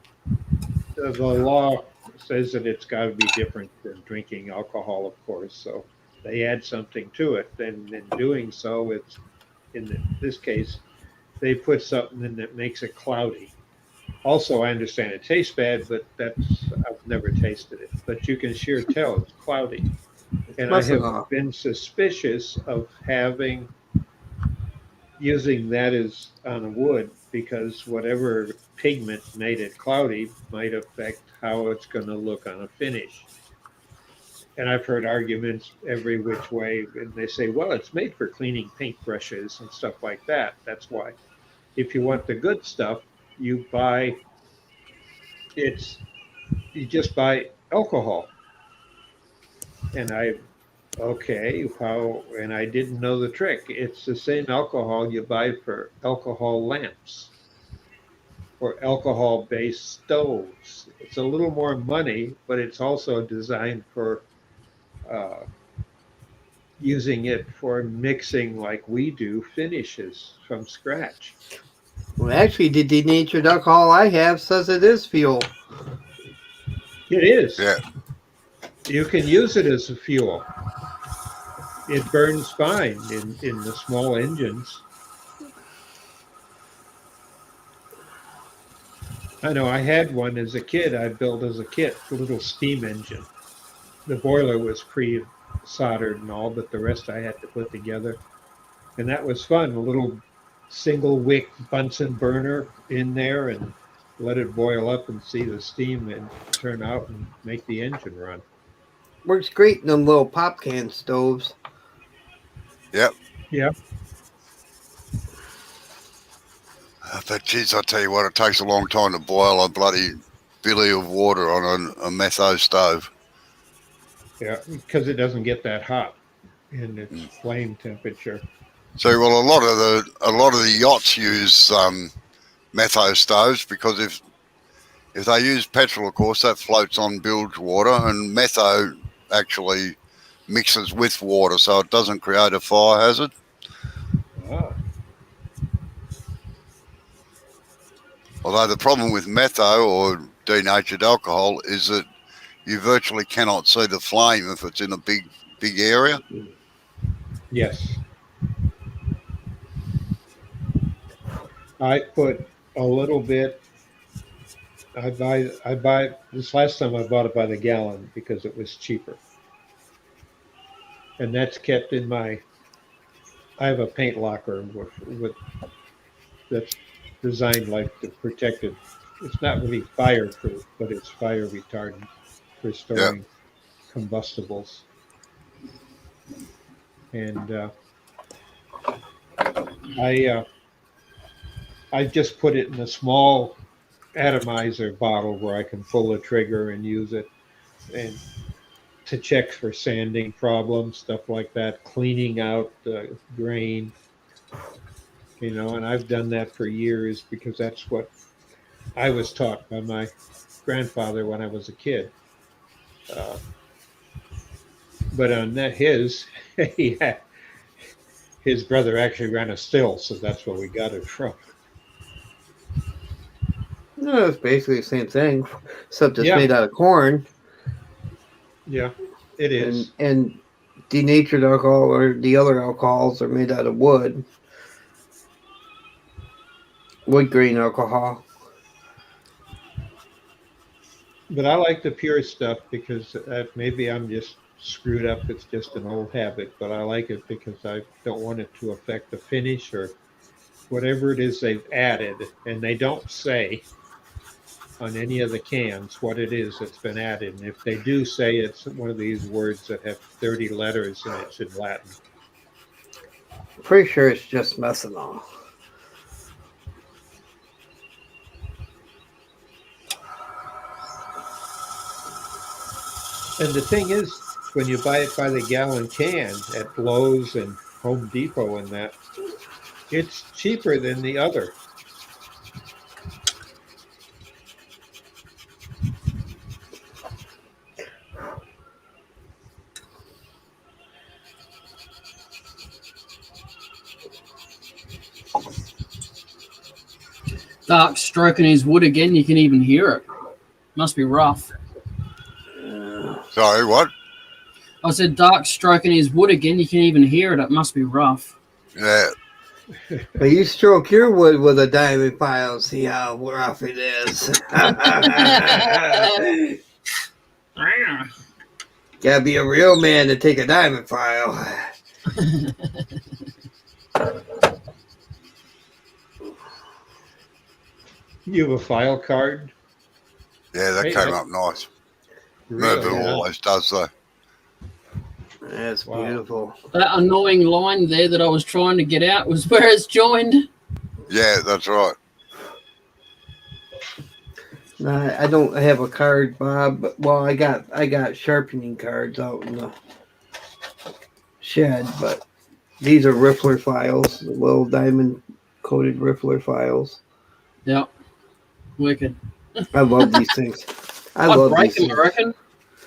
the law says that it's got to be different than drinking alcohol, of course. So they add something to it. And in doing so, it's this case, they put something in that makes it cloudy. Also, I understand it tastes bad, but I've never tasted it. But you can sure tell it's cloudy. And I have Muscle. been suspicious of using that as on wood because whatever pigment made it cloudy might affect how it's going to look on a finish. And I've heard arguments every which way, and they say, well, it's made for cleaning paintbrushes and stuff like that. That's why. If you want the good stuff, you just buy alcohol. And and I didn't know the trick. It's the same alcohol you buy for alcohol lamps or alcohol-based stoves. It's a little more money, but it's also designed for using it for mixing like we do finishes from scratch. Well, actually, the denatured alcohol I have says it is fuel. It is. Yeah. You can use it as a fuel. It burns fine in the small engines. I know I had one as a kid. I built as a kit, a little steam engine. The boiler was pre-soldered and all, but the rest I had to put together. And that was fun. A little single wick Bunsen burner in there and let it boil up and see the steam and turn out and make the engine run. Works great in them little pop can stoves. Yep. Yeah. But geez, I tell you what, it takes a long time to boil a bloody billy of water on a metho stove. Yeah, because it doesn't get that hot in its flame temperature. So, well, a lot of the yachts use metho stoves because if they use petrol, of course, that floats on bilge water, and metho actually mixes with water, so it doesn't create a fire hazard. Ah. Although the problem with metho or denatured alcohol is that you virtually cannot see the flame if it's in a big area. Yes. I put a little bit. I buy this last time I bought it by the gallon because it was cheaper. And that's kept in I have a paint locker with that's designed like to protect it. It's not really fireproof, but it's fire retardant for storing combustibles. And I just put it in a small atomizer bottle where I can pull the trigger and use it, and to check for sanding problems, stuff like that, cleaning out the grain, and I've done that for years because that's what I was taught by my grandfather when I was a kid. But on that, his brother actually ran a still, so that's where we got it from. No, it's basically the same thing, except it's Yeah. made out of corn. Yeah, it is. And denatured alcohol or the other alcohols are made out of wood. Wood grain alcohol. But I like the pure stuff because maybe I'm just screwed up. It's just an old habit, but I like it because I don't want it to affect the finish or whatever it is they've added. And they don't say on any of the cans what it is that's been added. And if they do say it's one of these words that have 30 letters and it's in Latin. Pretty sure it's just methanol. And the thing is, when you buy it by the gallon can at Lowe's and Home Depot and that, it's cheaper than the other. Dark stroking his wood again. You can even hear it. Must be rough. Sorry, what? I said Dark stroking his wood again. You can even hear it. It must be rough. Yeah. But you stroke your wood with a diamond file, see how rough it is. Gotta be a real man to take a diamond file. You have a file card? Yeah, that Hey, came up nice. Merville Really? always does though. That's Wow. beautiful. That annoying line there that I was trying to get out was where it's joined. Yeah, that's right. No, I don't have a card, Bob. Well, I got sharpening cards out in the shed, but these are Riffler files, little diamond coated Riffler files. Yep. Wicked. I love these things. I I'd love break these them, I things. reckon.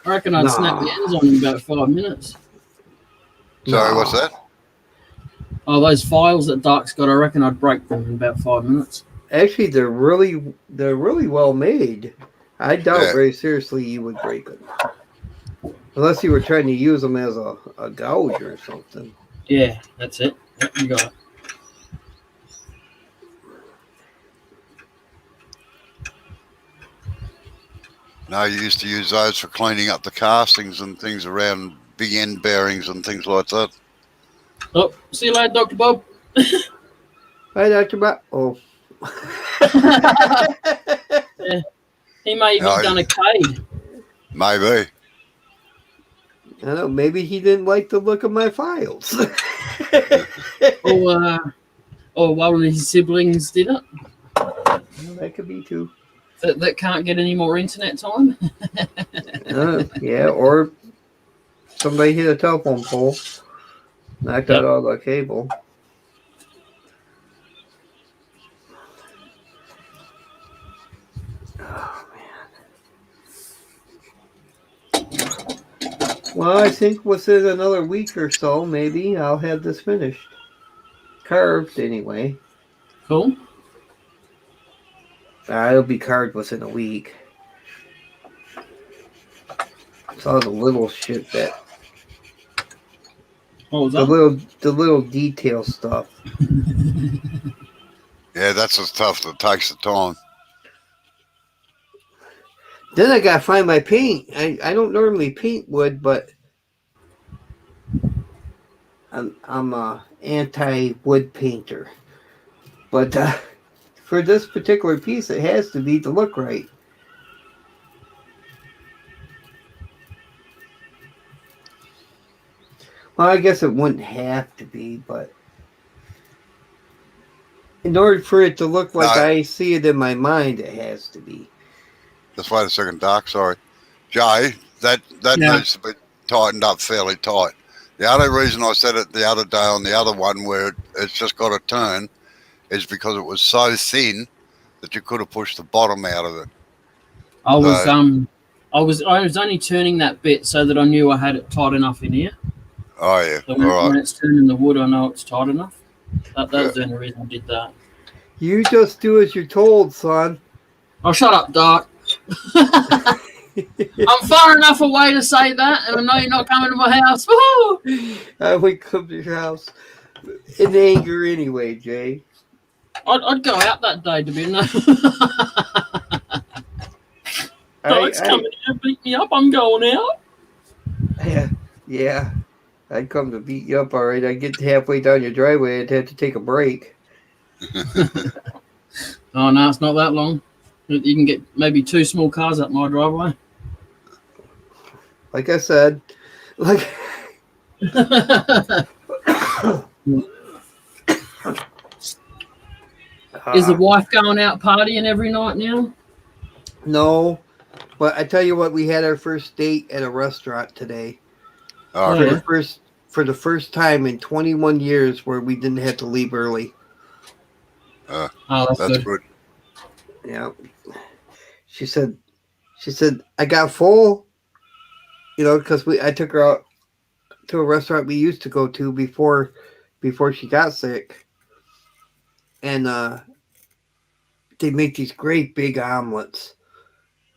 I reckon I'd snap the ends on in about 5 minutes. Sorry, No. what's that? Oh, those files that Dark's got, I reckon I'd break them in about 5 minutes. Actually, they're really well made. I doubt Yeah. very seriously you would break them. Unless you were trying to use them as a gouge or something. Yeah, that's it. Yep, you got it. No, you used to use those for cleaning up the castings and things around big end bearings and things like that. Oh, see you later, Dr. Bob. Hi, Dr. Bob. Oh. He may even No, done a cade. Maybe. I don't know. Maybe he didn't like the look of my files. Or one of his siblings did it. That could be too. That can't get any more internet time. Yeah, or somebody hit a telephone pole, knocked out all the cable. Oh man. Well, I think within another week or so, maybe I'll have this finished. Carved anyway. Cool. It'll be carved within a week. It's all the little shit that What was that? the little detail stuff. Yeah, that's the stuff that takes the time. Then I gotta find my paint. I don't normally paint wood, but I'm a anti-wood painter. But for this particular piece, it has to be to look right. Well, I guess it wouldn't have to be, but in order for it to look like No. I see it in my mind, it has to be. Just wait a second, Doc. Sorry. Jay, that Yeah. needs to be tightened up fairly tight. The only reason I said it the other day on the other one where it's just got a turn is because it was so thin that you could have pushed the bottom out of it. I was only turning that bit so that I knew I had it tight enough in here. Oh, yeah. So All when right. it's turning the wood, I know it's tight enough. That was the only reason I did that. You just do as you're told, son. Oh, shut up, Doc. I'm far enough away to say that, and I know you're not coming to my house. Woo-hoo! I would come to your house in anger anyway, Jay. I'd go out that day, to be honest. Doc's coming here to beat me up. I'm going out. Yeah. I'd come to beat you up, all right. I'd get halfway down your driveway. I'd have to take a break. Oh, no, it's not that long. You can get maybe 2 small cars up my driveway. Like I said, Is the wife going out partying every night now? No, but I tell you what, we had our first date at a restaurant today. All Yeah. right. For the first time in 21 years where we didn't have to leave early. Oh, that's That's good. good. Yeah. She said, I got full, because I took her out to a restaurant we used to go to before she got sick. And they make these great big omelets.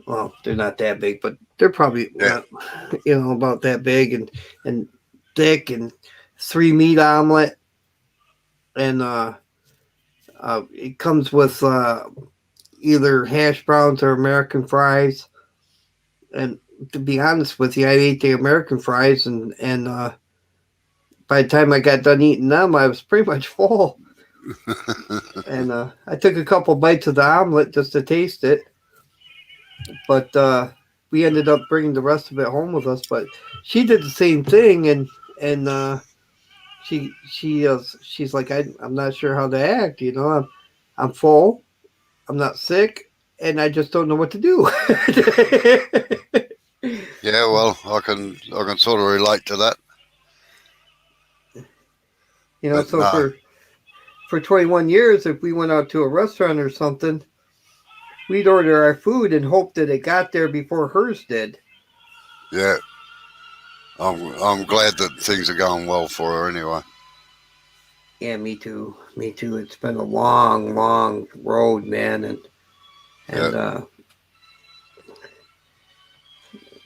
Well, they're not that big, but they're probably about that big and thick, and 3 meat omelet. And it comes with either hash browns or American fries. And to be honest with you, I ate the American fries, and by the time I got done eating them, I was pretty much full. And I took a couple bites of the omelet just to taste it. But we ended up bringing the rest of it home with us. But she did the same thing, and she's like, I'm not sure how to act. I'm full. I'm not sick, and I just don't know what to do. Yeah, well, I can sort of relate to that. But So no. for 21 years, if we went out to a restaurant or something, we'd order our food and hope that it got there before hers did. Yeah. I'm glad that things are going well for her anyway. Yeah, me too. It's been a long, long road, man, and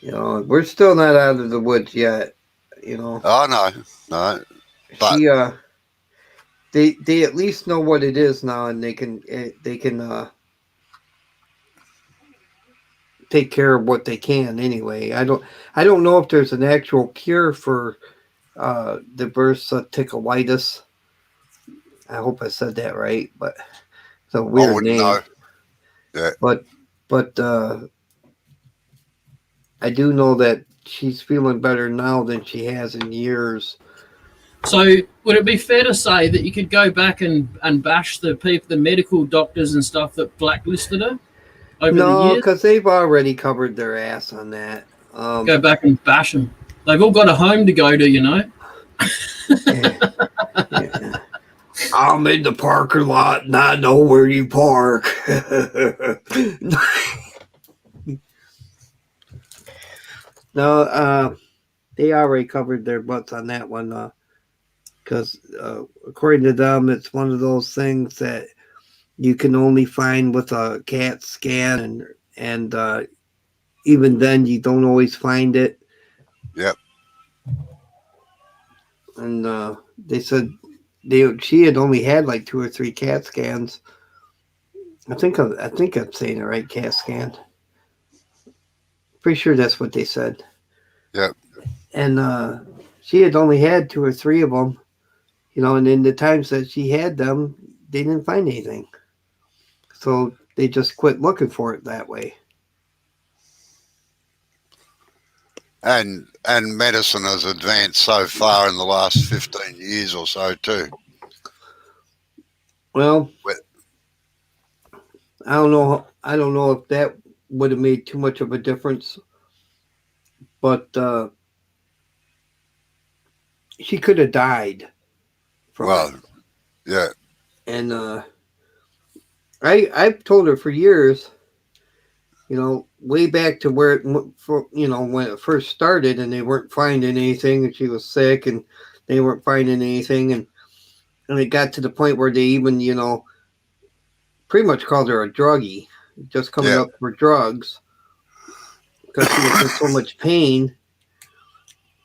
You know, we're still not out of the woods yet. You know, Oh no, but she they at least know what it is now, and they can take care of what they can anyway. I don't know if there's an actual cure for the bursitis. I hope I said that right, but it's a I weird wouldn't name. know. Yeah. But I do know that she's feeling better now than she has in years. So would it be fair to say that you could go back and bash the people, the medical doctors and stuff that blacklisted her over the No, years? because they've already covered their ass on that. Go back and bash them. They've all got a home to go to, you know. Yeah. I'm in the parking lot and I know where you park. No, they already covered their butts on that one. Because according to them, it's one of those things that you can only find with a CAT scan, and even then, you don't always find it. Yep. And they said she had only had like 2 or 3 CAT scans. I think I'm saying the right CAT scan. Pretty sure that's what they said. Yep. And she had only had 2 or 3 of them, you know. And in the times that she had them, they didn't find anything, so they just quit looking for it that way. And medicine has advanced so far in the last 15 years or so too. Well, What? I don't know if that would have made too much of a difference, but she could have died from it. Yeah. And I've told her for years, you know, way back to where when it first started, and they weren't finding anything, and she was sick, and they weren't finding anything, and it got to the point where they even, you know, pretty much called her a druggie, just coming up for drugs because she was in so much pain.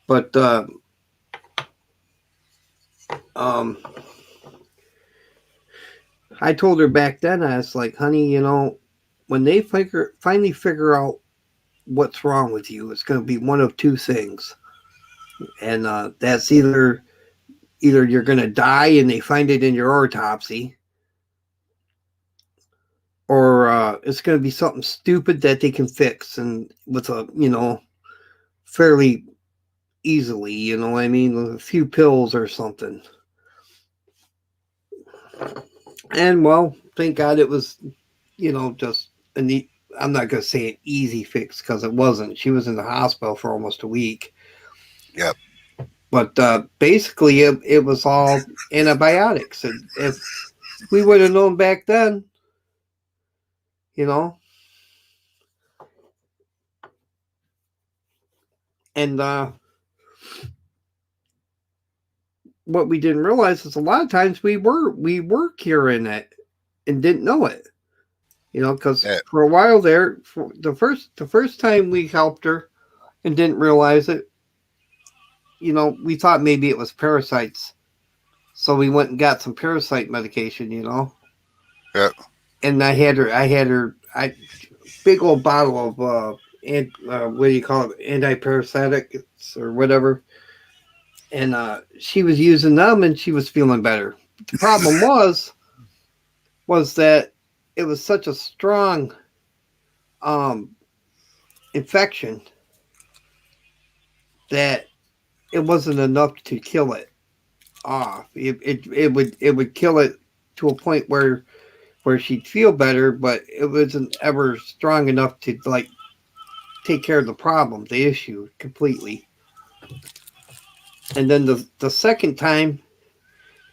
But I told her back then, I was like, honey, you know, when they finally figure out what's wrong with you, it's going to be one of 2 things. And that's either you're going to die and they find it in your autopsy, or it's going to be something stupid that they can fix and with a, you know, fairly easily, you know what I mean, with a few pills or something. And well, thank God it was, you know, just a neat, I'm not going to say an easy fix because it wasn't. She was in the hospital for almost a week. Yep. But basically, it was all antibiotics. And if we would have known back then, you know. And what we didn't realize is a lot of times we were curing it and didn't know it. You know, because for a while there, for the first time we helped her and didn't realize it, you know, we thought maybe it was parasites. So we went and got some parasite medication, you know. Yeah. And I had her big old bottle of what do you call it, antiparasitics or whatever. And she was using them and she was feeling better. The problem was that it was such a strong infection that it wasn't enough to kill it off. It would kill it to a point where she'd feel better, but it wasn't ever strong enough to like take care of the problem, the issue completely. And then the second time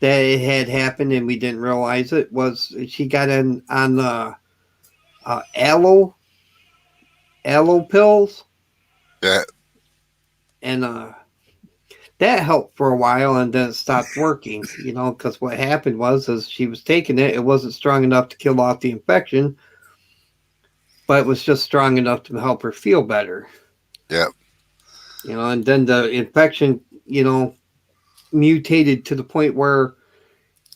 that it had happened and we didn't realize it was she got on aloe pills. Yeah. And that helped for a while, and then it stopped working, you know, because what happened was as she was taking it, it wasn't strong enough to kill off the infection, but it was just strong enough to help her feel better. Yeah. You know, and then the infection, you know, mutated to the point where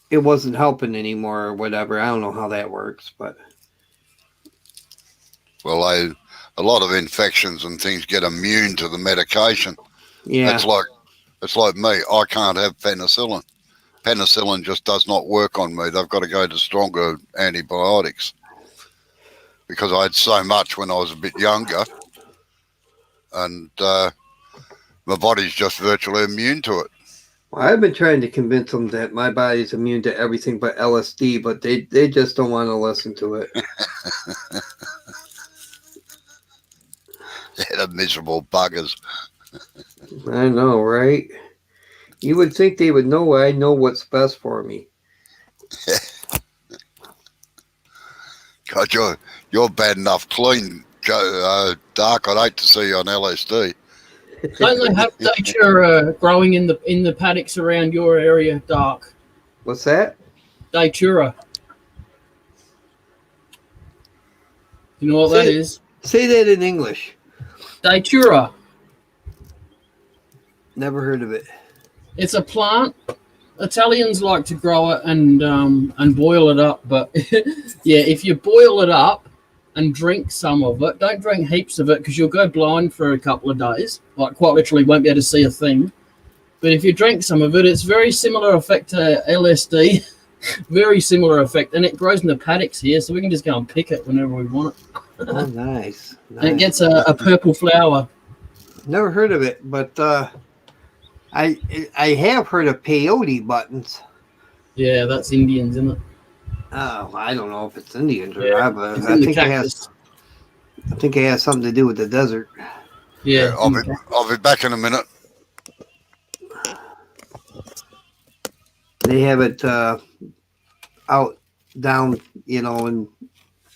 it wasn't helping anymore or whatever. I don't know how that works, but Well, a lot of infections and things get immune to the medication. yeah. It's like me. I can't have penicillin. Penicillin just does not work on me. They've got to go to stronger antibiotics because I had so much when I was a bit younger, and my body's just virtually immune to it. Well, I've been trying to convince them that my body's immune to everything but LSD, but they just don't want to listen to it. They're the miserable buggers. I know, right? You would think they would know I know what's best for me. God, you're bad enough clean, Dark. I'd hate to see you on LSD. Don't they have datura growing in the paddocks around your area, Dark? What's that? Datura. You know what that is? Say that in English. Datura. Never heard of it. It's a plant. Italians like to grow it and boil it up, but yeah, if you boil it up and drink some of it, don't drink heaps of it because you'll go blind for a couple of days. Like quite literally, won't be able to see a thing. But if you drink some of it, it's very similar effect to LSD. Very similar effect, and it grows in the paddocks here, so we can just go and pick it whenever we want it. Oh, nice. And it gets a purple flower. Never heard of it, but I have heard of peyote buttons. Yeah, that's Indians, isn't it? Oh, I don't know if it's Indians or Yeah, not, but it's I in the think cactus. I think it has something to do with the desert. Yeah, I'll be back in a minute. They have it out down, you know, in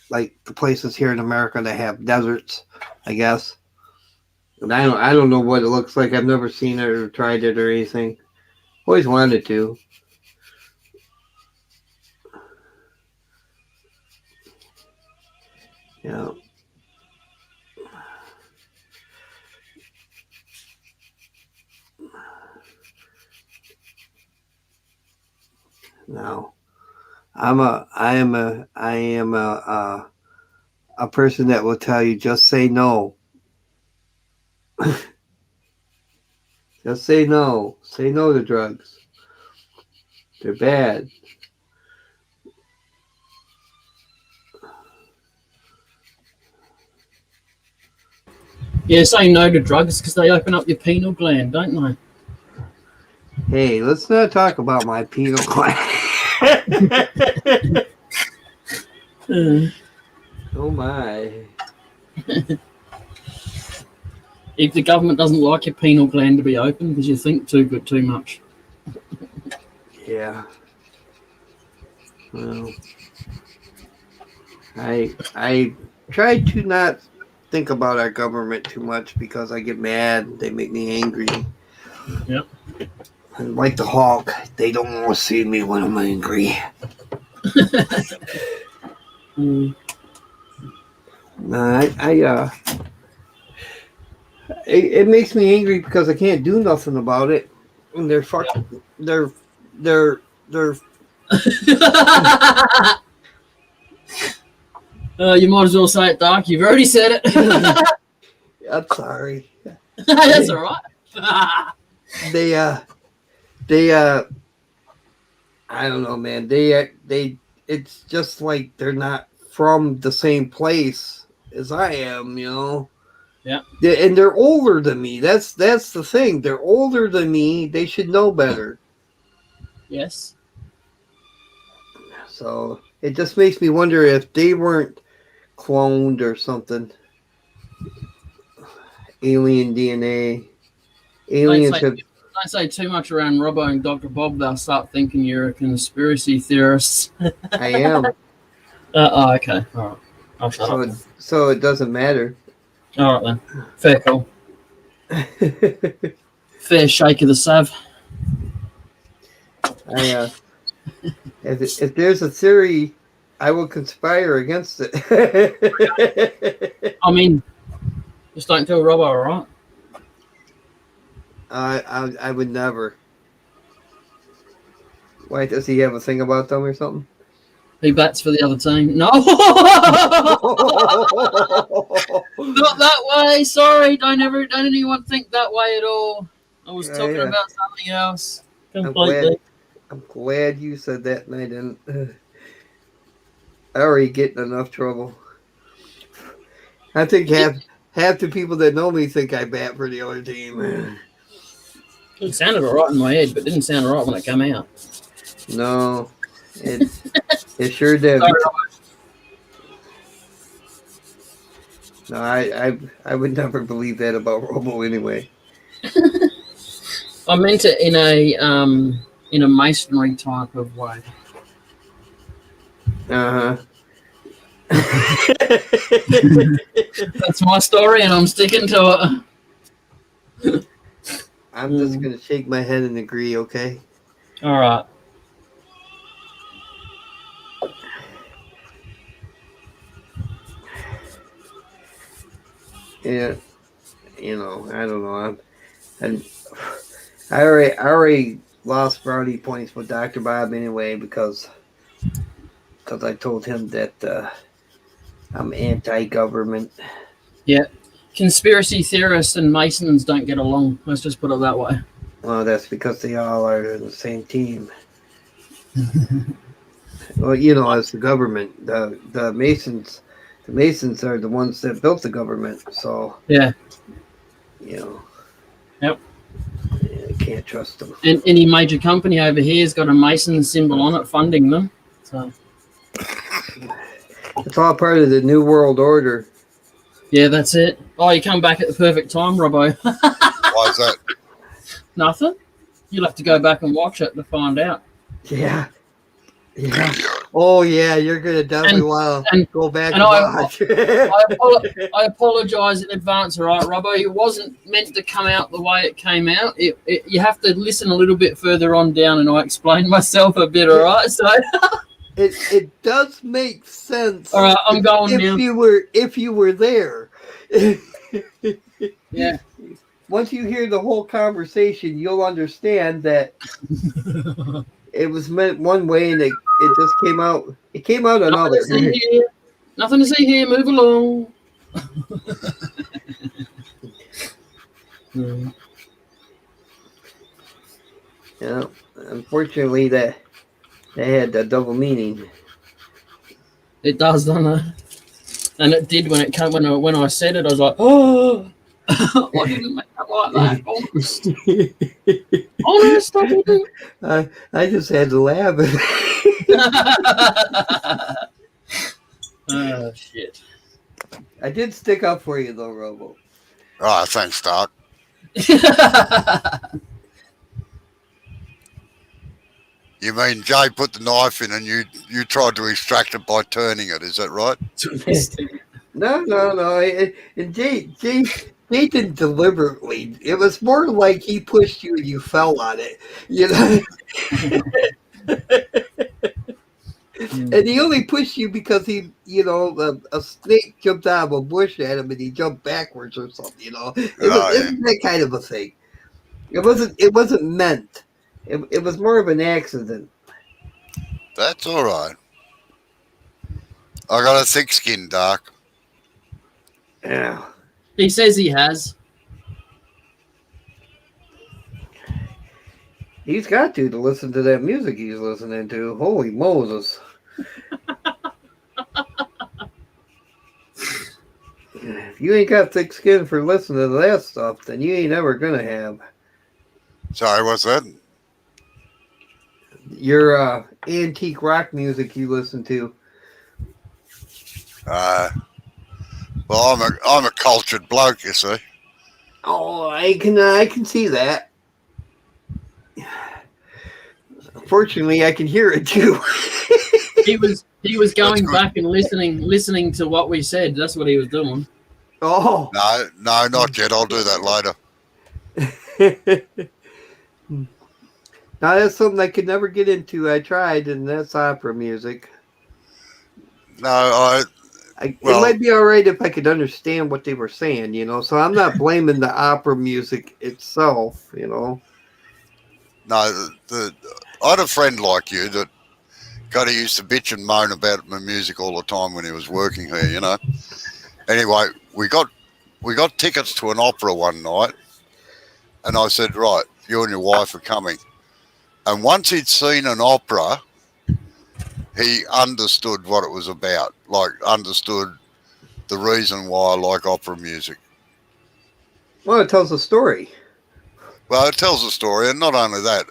like the places here in America that have deserts, I guess. And I don't know what it looks like. I've never seen it or tried it or anything. Always wanted to. Yeah. No. I am a person that will tell you just say no. Just say no. Say no to drugs. They're bad. yeah. Say no to drugs because they open up your pineal gland, don't they? Hey, let's not talk about my pineal gland. Oh my. If the government doesn't like your pineal gland to be open because you think too much. Yeah. Well, I try to not think about our government too much because I get mad. They make me angry. Yep. And like the Hulk, they don't want to see me when I'm angry. No, it makes me angry because I can't do nothing about it. And they're fucking, they're. You might as well say it, Dark. You've already said it. I'm sorry. That's all right. They I don't know, man. It's just like they're not from the same place as I am, you know. Yeah. And they're older than me. That's the thing. They're older than me. They should know better. Yes. So it just makes me wonder if they weren't cloned or something. Alien DNA. Aliens have. Don't say too much around Robbo and Dr. Bob. They'll start thinking you're a conspiracy theorist. I am. Okay. All right. I'll shut up. So it doesn't matter. All right then. Fair call. Fair shake of the sav. If there's a theory, I will conspire against it. I mean, Just don't tell Robbo, all right? I would never. Why, does he have a thing about them or something? He bats for the other team. No, not that way. Sorry, don't anyone think that way at all. I was Yeah, talking yeah. about something else I'm completely. glad you said that, and I didn't. I already get in enough trouble. I think half the people that know me think I bat for the other team. It sounded all right in my head, but didn't sound all right when it came out. No, it sure did. Sorry, No, I would never believe that about Robo anyway. I meant it in a masonry type of way. Uh-huh. That's my story, and I'm sticking to it. I'm just gonna shake my head and agree, okay? All right. Yeah, I don't know. I already lost brownie points with Dr. Bob anyway because I told him that I'm anti-government. Yeah. Conspiracy theorists and Masons don't get along. Let's just put it that way. Well, that's because they all are in the same team. Well, as the government, the Masons are the ones that built the government. So Yeah. I Yep. can't trust them. And any major company over here has got a Mason symbol on it funding them. So It's all part of the New World Order. yeah, that's it. Oh, you come back at the perfect time, Robbo. Why is that? Nothing. You'll have to go back and watch it to find out. Yeah. Yeah. Oh yeah, you're gonna definitely want to and- go back and and watch. I apologize in advance, all right, Robbo. It wasn't meant to come out the way it came out. You have to listen a little bit further on down, and I explained myself a bit, all right? So, It does make sense. all right, I'm going if now. you were there. Yeah. Once you hear the whole conversation, you'll understand that it was meant one way and it just came out. It came out another. Nothing to see here. Move along. Yeah, unfortunately, that had a double meaning. It does, doesn't it? And it did when it came. When I said it, I was like, oh. I didn't make it like that. Honest, I didn't. I just had to laugh. Oh shit. I did stick up for you though, Robo. Oh, thanks, Doc. You mean Jay put the knife in and you tried to extract it by turning it? Is that right? No. And Jay didn't deliberately. It was more like he pushed you and you fell on it. And he only pushed you because he, a snake jumped out of a bush at him and he jumped backwards or something. It was that kind of a thing. It wasn't meant. It was more of an accident. That's all right. I got a thick skin, Doc. Yeah. He says he has. He's got to listen to that music he's listening to. Holy Moses. If you ain't got thick skin for listening to that stuff, then you ain't ever gonna have. Sorry, what's that? Your antique rock music you listen to. Well, I'm a cultured bloke, you see. Oh, I can see that. Fortunately, I can hear it too. He was going back and listening to what we said. That's what he was doing. Oh. No, not yet. I'll do that later. Now that's something I could never get into. I tried, and that's opera music. No, it Well- might be all right if I could understand what they were saying, you know. So I'm not blaming the opera music itself, you know. No, I had a friend like you that kind of used to bitch and moan about my music all the time when he was working here, you know. Anyway, we got tickets to an opera one night, and I said, right, you and your wife are coming. And once he'd seen an opera, he understood what it was about, like understood the reason why I like opera music. Well, it tells a story. Well, it tells a story, and not only that,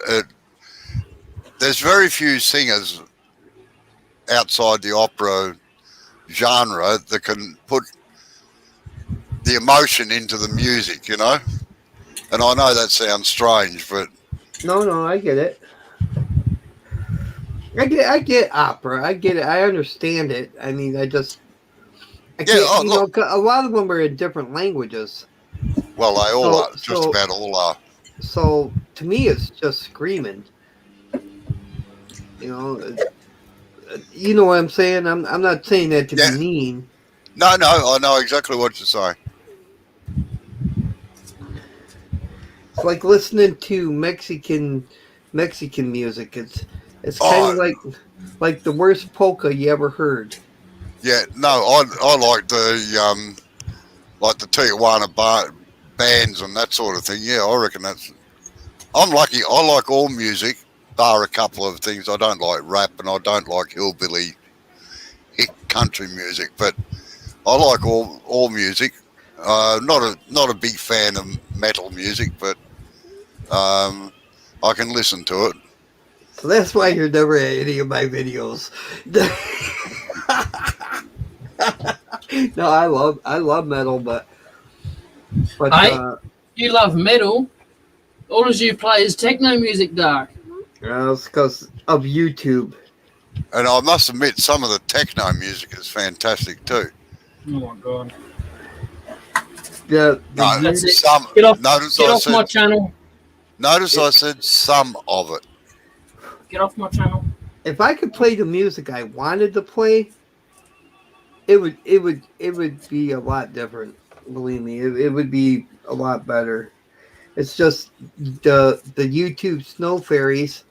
there's very few singers outside the opera genre that can put the emotion into the music, you know. And I know that sounds strange, but No, I get it. I get opera. I get it. I understand it. I mean, I can't. oh, You look. know, a lot of them are in different languages. well, they all So- are. Just so- about all are. So to me, it's just screaming. You know what I'm saying. I'm not saying that to Yeah. be mean. No, I know exactly what you're saying. It's like listening to Mexican music. It's kind of like the worst polka you ever heard. Yeah, no, I like the Tijuana bands and that sort of thing. Yeah, I reckon that's. I'm lucky. I like all music, bar a couple of things. I don't like rap and I don't like hillbilly hick country music, but I like all music. Not a big fan of metal music, but I can listen to it. So that's why you're never at any of my videos. No, I love metal, but You love metal. All as you play is techno music, Dark. it's because of YouTube. And I must admit, some of the techno music is fantastic too. Oh my god. The No, That's it. some. Get off- Notice Get I off my said. channel. Notice I said some of it. Get off my channel. if I could play the music I wanted to play, it would be a lot different. Believe me, it would be a lot better. It's just the YouTube snow fairies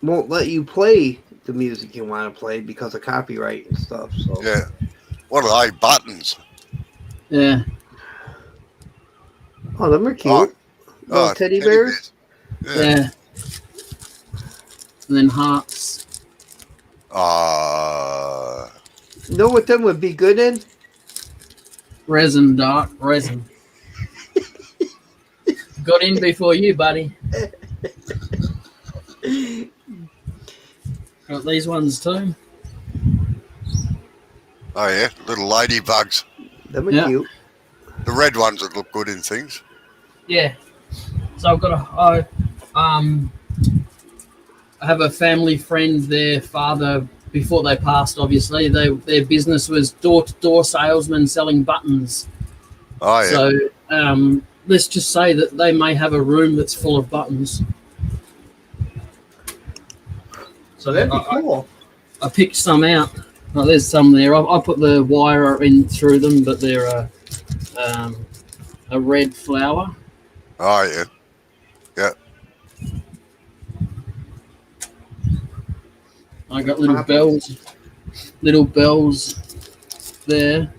won't let you play the music you want to play because of copyright and stuff. So Yeah. What are they? Buttons. Yeah. oh, them are cute. Little teddy bears. Yeah. Yeah. And then hearts. Know what them would be good in? Resin, Dark. Resin. Got in before you, buddy. Got these ones too. Oh yeah, little ladybugs. Them are Yeah. cute. The red ones that look good in things. Yeah. So I've got I have a family friend, their father, before they passed, obviously, their business was door-to-door salesmen selling buttons. Oh yeah. So let's just say that they may have a room that's full of buttons. So That'd be cool. I picked some out. Oh, there's some there. I put the wire in through them, but they're a red flower. Oh yeah. I got little bells there.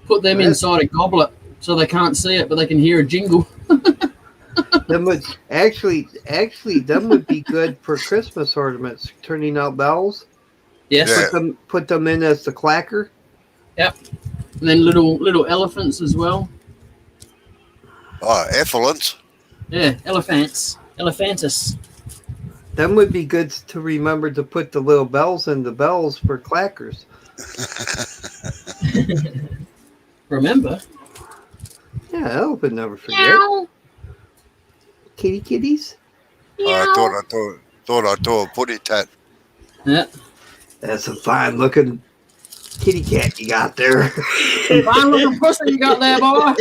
Put them inside a goblet so they can't see it, but they can hear a jingle. Them would actually them would be good for Christmas ornaments, turning out bells. Yes. Yeah. Put them in as the clacker. And then little elephants as well. Oh, effluence. Yeah, elephantus. Them would be good to remember to put the little bells in the bells for clackers. Remember? Yeah, elephant never forget. Kitties. I thought I tore a putty tat. Yeah. That's a fine looking kitty cat you got there. Fine looking pussy you got there, boy.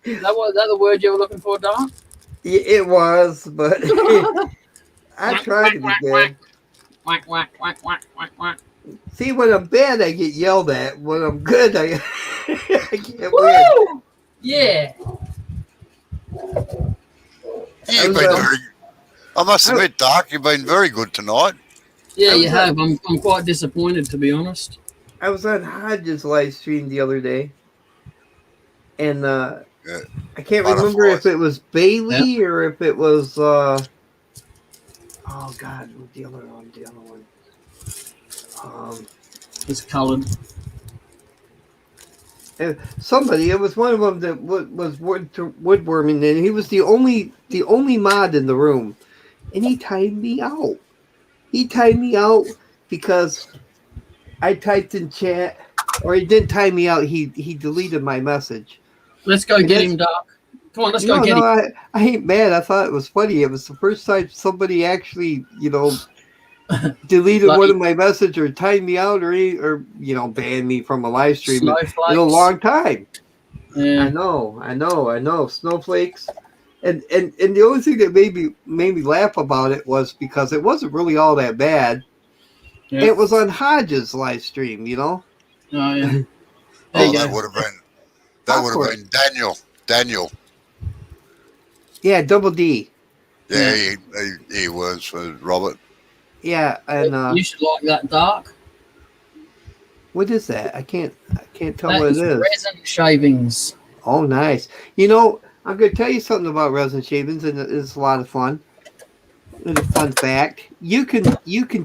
Is that the word you were looking for, Don? Yeah, it was, but I tried to be good. whack, whack, whack, whack, whack, whack. See, when I'm bad, I get yelled at. When I'm good, I get weird. Woo! Yeah. You've been very. I must admit, Dark, you've been very good tonight. Yeah, I you was have. I'm quite disappointed, to be honest. I was on Hodge's live stream the other day, and I can't remember if it was Bailey or if it was oh God, what's the other one? It's coloured. Somebody. It was one of them that was woodworming, and he was the only mod in the room, and he timed me out. He timed me out because I typed in chat, or he didn't time me out. He deleted my message. Let's go get him, Doc. Come on, let's go get him. I ain't mad. I thought it was funny. It was the first time somebody actually, deleted one of my messages or timed me out or banned me from a live stream in a long time. Yeah. I know. Snowflakes. And the only thing that made me laugh about it was because it wasn't really all that bad. Yeah. It was on Hodge's live stream, Oh, yeah. That would have been Daniel. Yeah, Double D. Yeah, he was for Robert. Yeah, and you should like that, Dark. what is that? I can't tell That what is it is. resin shavings. Oh, nice. I'm going to tell you something about resin shavings, and it's a lot of fun. And a fun fact: you can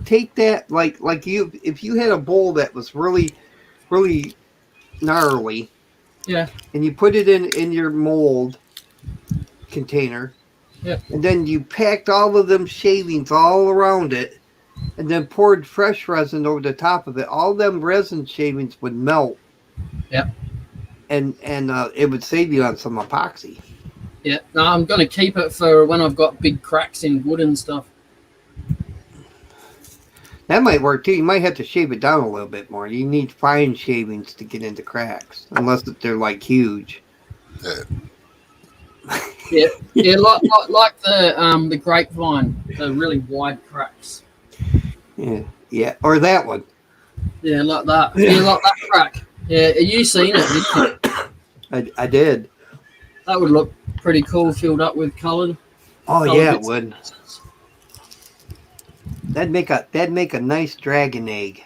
take that if you had a bowl that was really, really gnarly, Yeah. and you put it in your mold container, Yeah. and then you packed all of them shavings all around it, and then poured fresh resin over the top of it. All them resin shavings would melt. Yep. And it would save you on some epoxy. Yeah. No, I'm going to keep it for when I've got big cracks in wood and stuff. That might work too. You might have to shave it down a little bit more. You need fine shavings to get into cracks, unless they're like huge. Yeah. Yeah, like the grapevine, the really wide cracks. Yeah, or that one. Yeah, like that. Yeah, like that crack. Yeah, you seen it, didn't you? I did. That would look pretty cool, filled up with coloured. Oh coloured yeah, it bits. would. That'd make a nice dragon egg.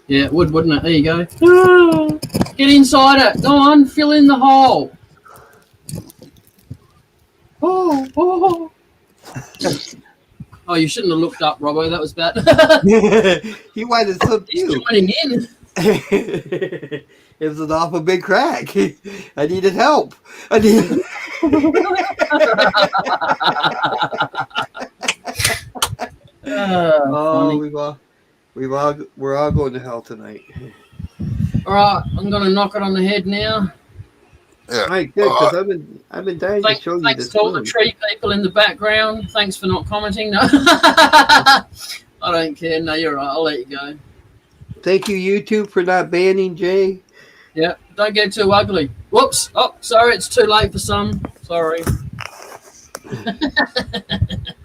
Yeah, it would, wouldn't it? There you go. Get inside it. Go on, fill in the hole. Oh. Oh, you shouldn't have looked up, Robbo. That was bad. He wanted some He's too. joining in. It was an awful big crack. I needed help. I needed. Funny. We're all going to hell tonight. All right, I'm going to knock it on the head now. Yeah. All right, good, because I've been dying to show you Thanks this. to all the movie. tree people in the background. Thanks for not commenting. No, I don't care. No, you're right. I'll let you go. Thank you, YouTube, for not banning Jay. Yeah, don't get too ugly. Whoops. Oh, sorry, it's too late for some. Sorry.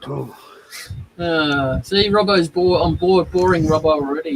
Oh. See, Robbo's on board, boring Robbo already.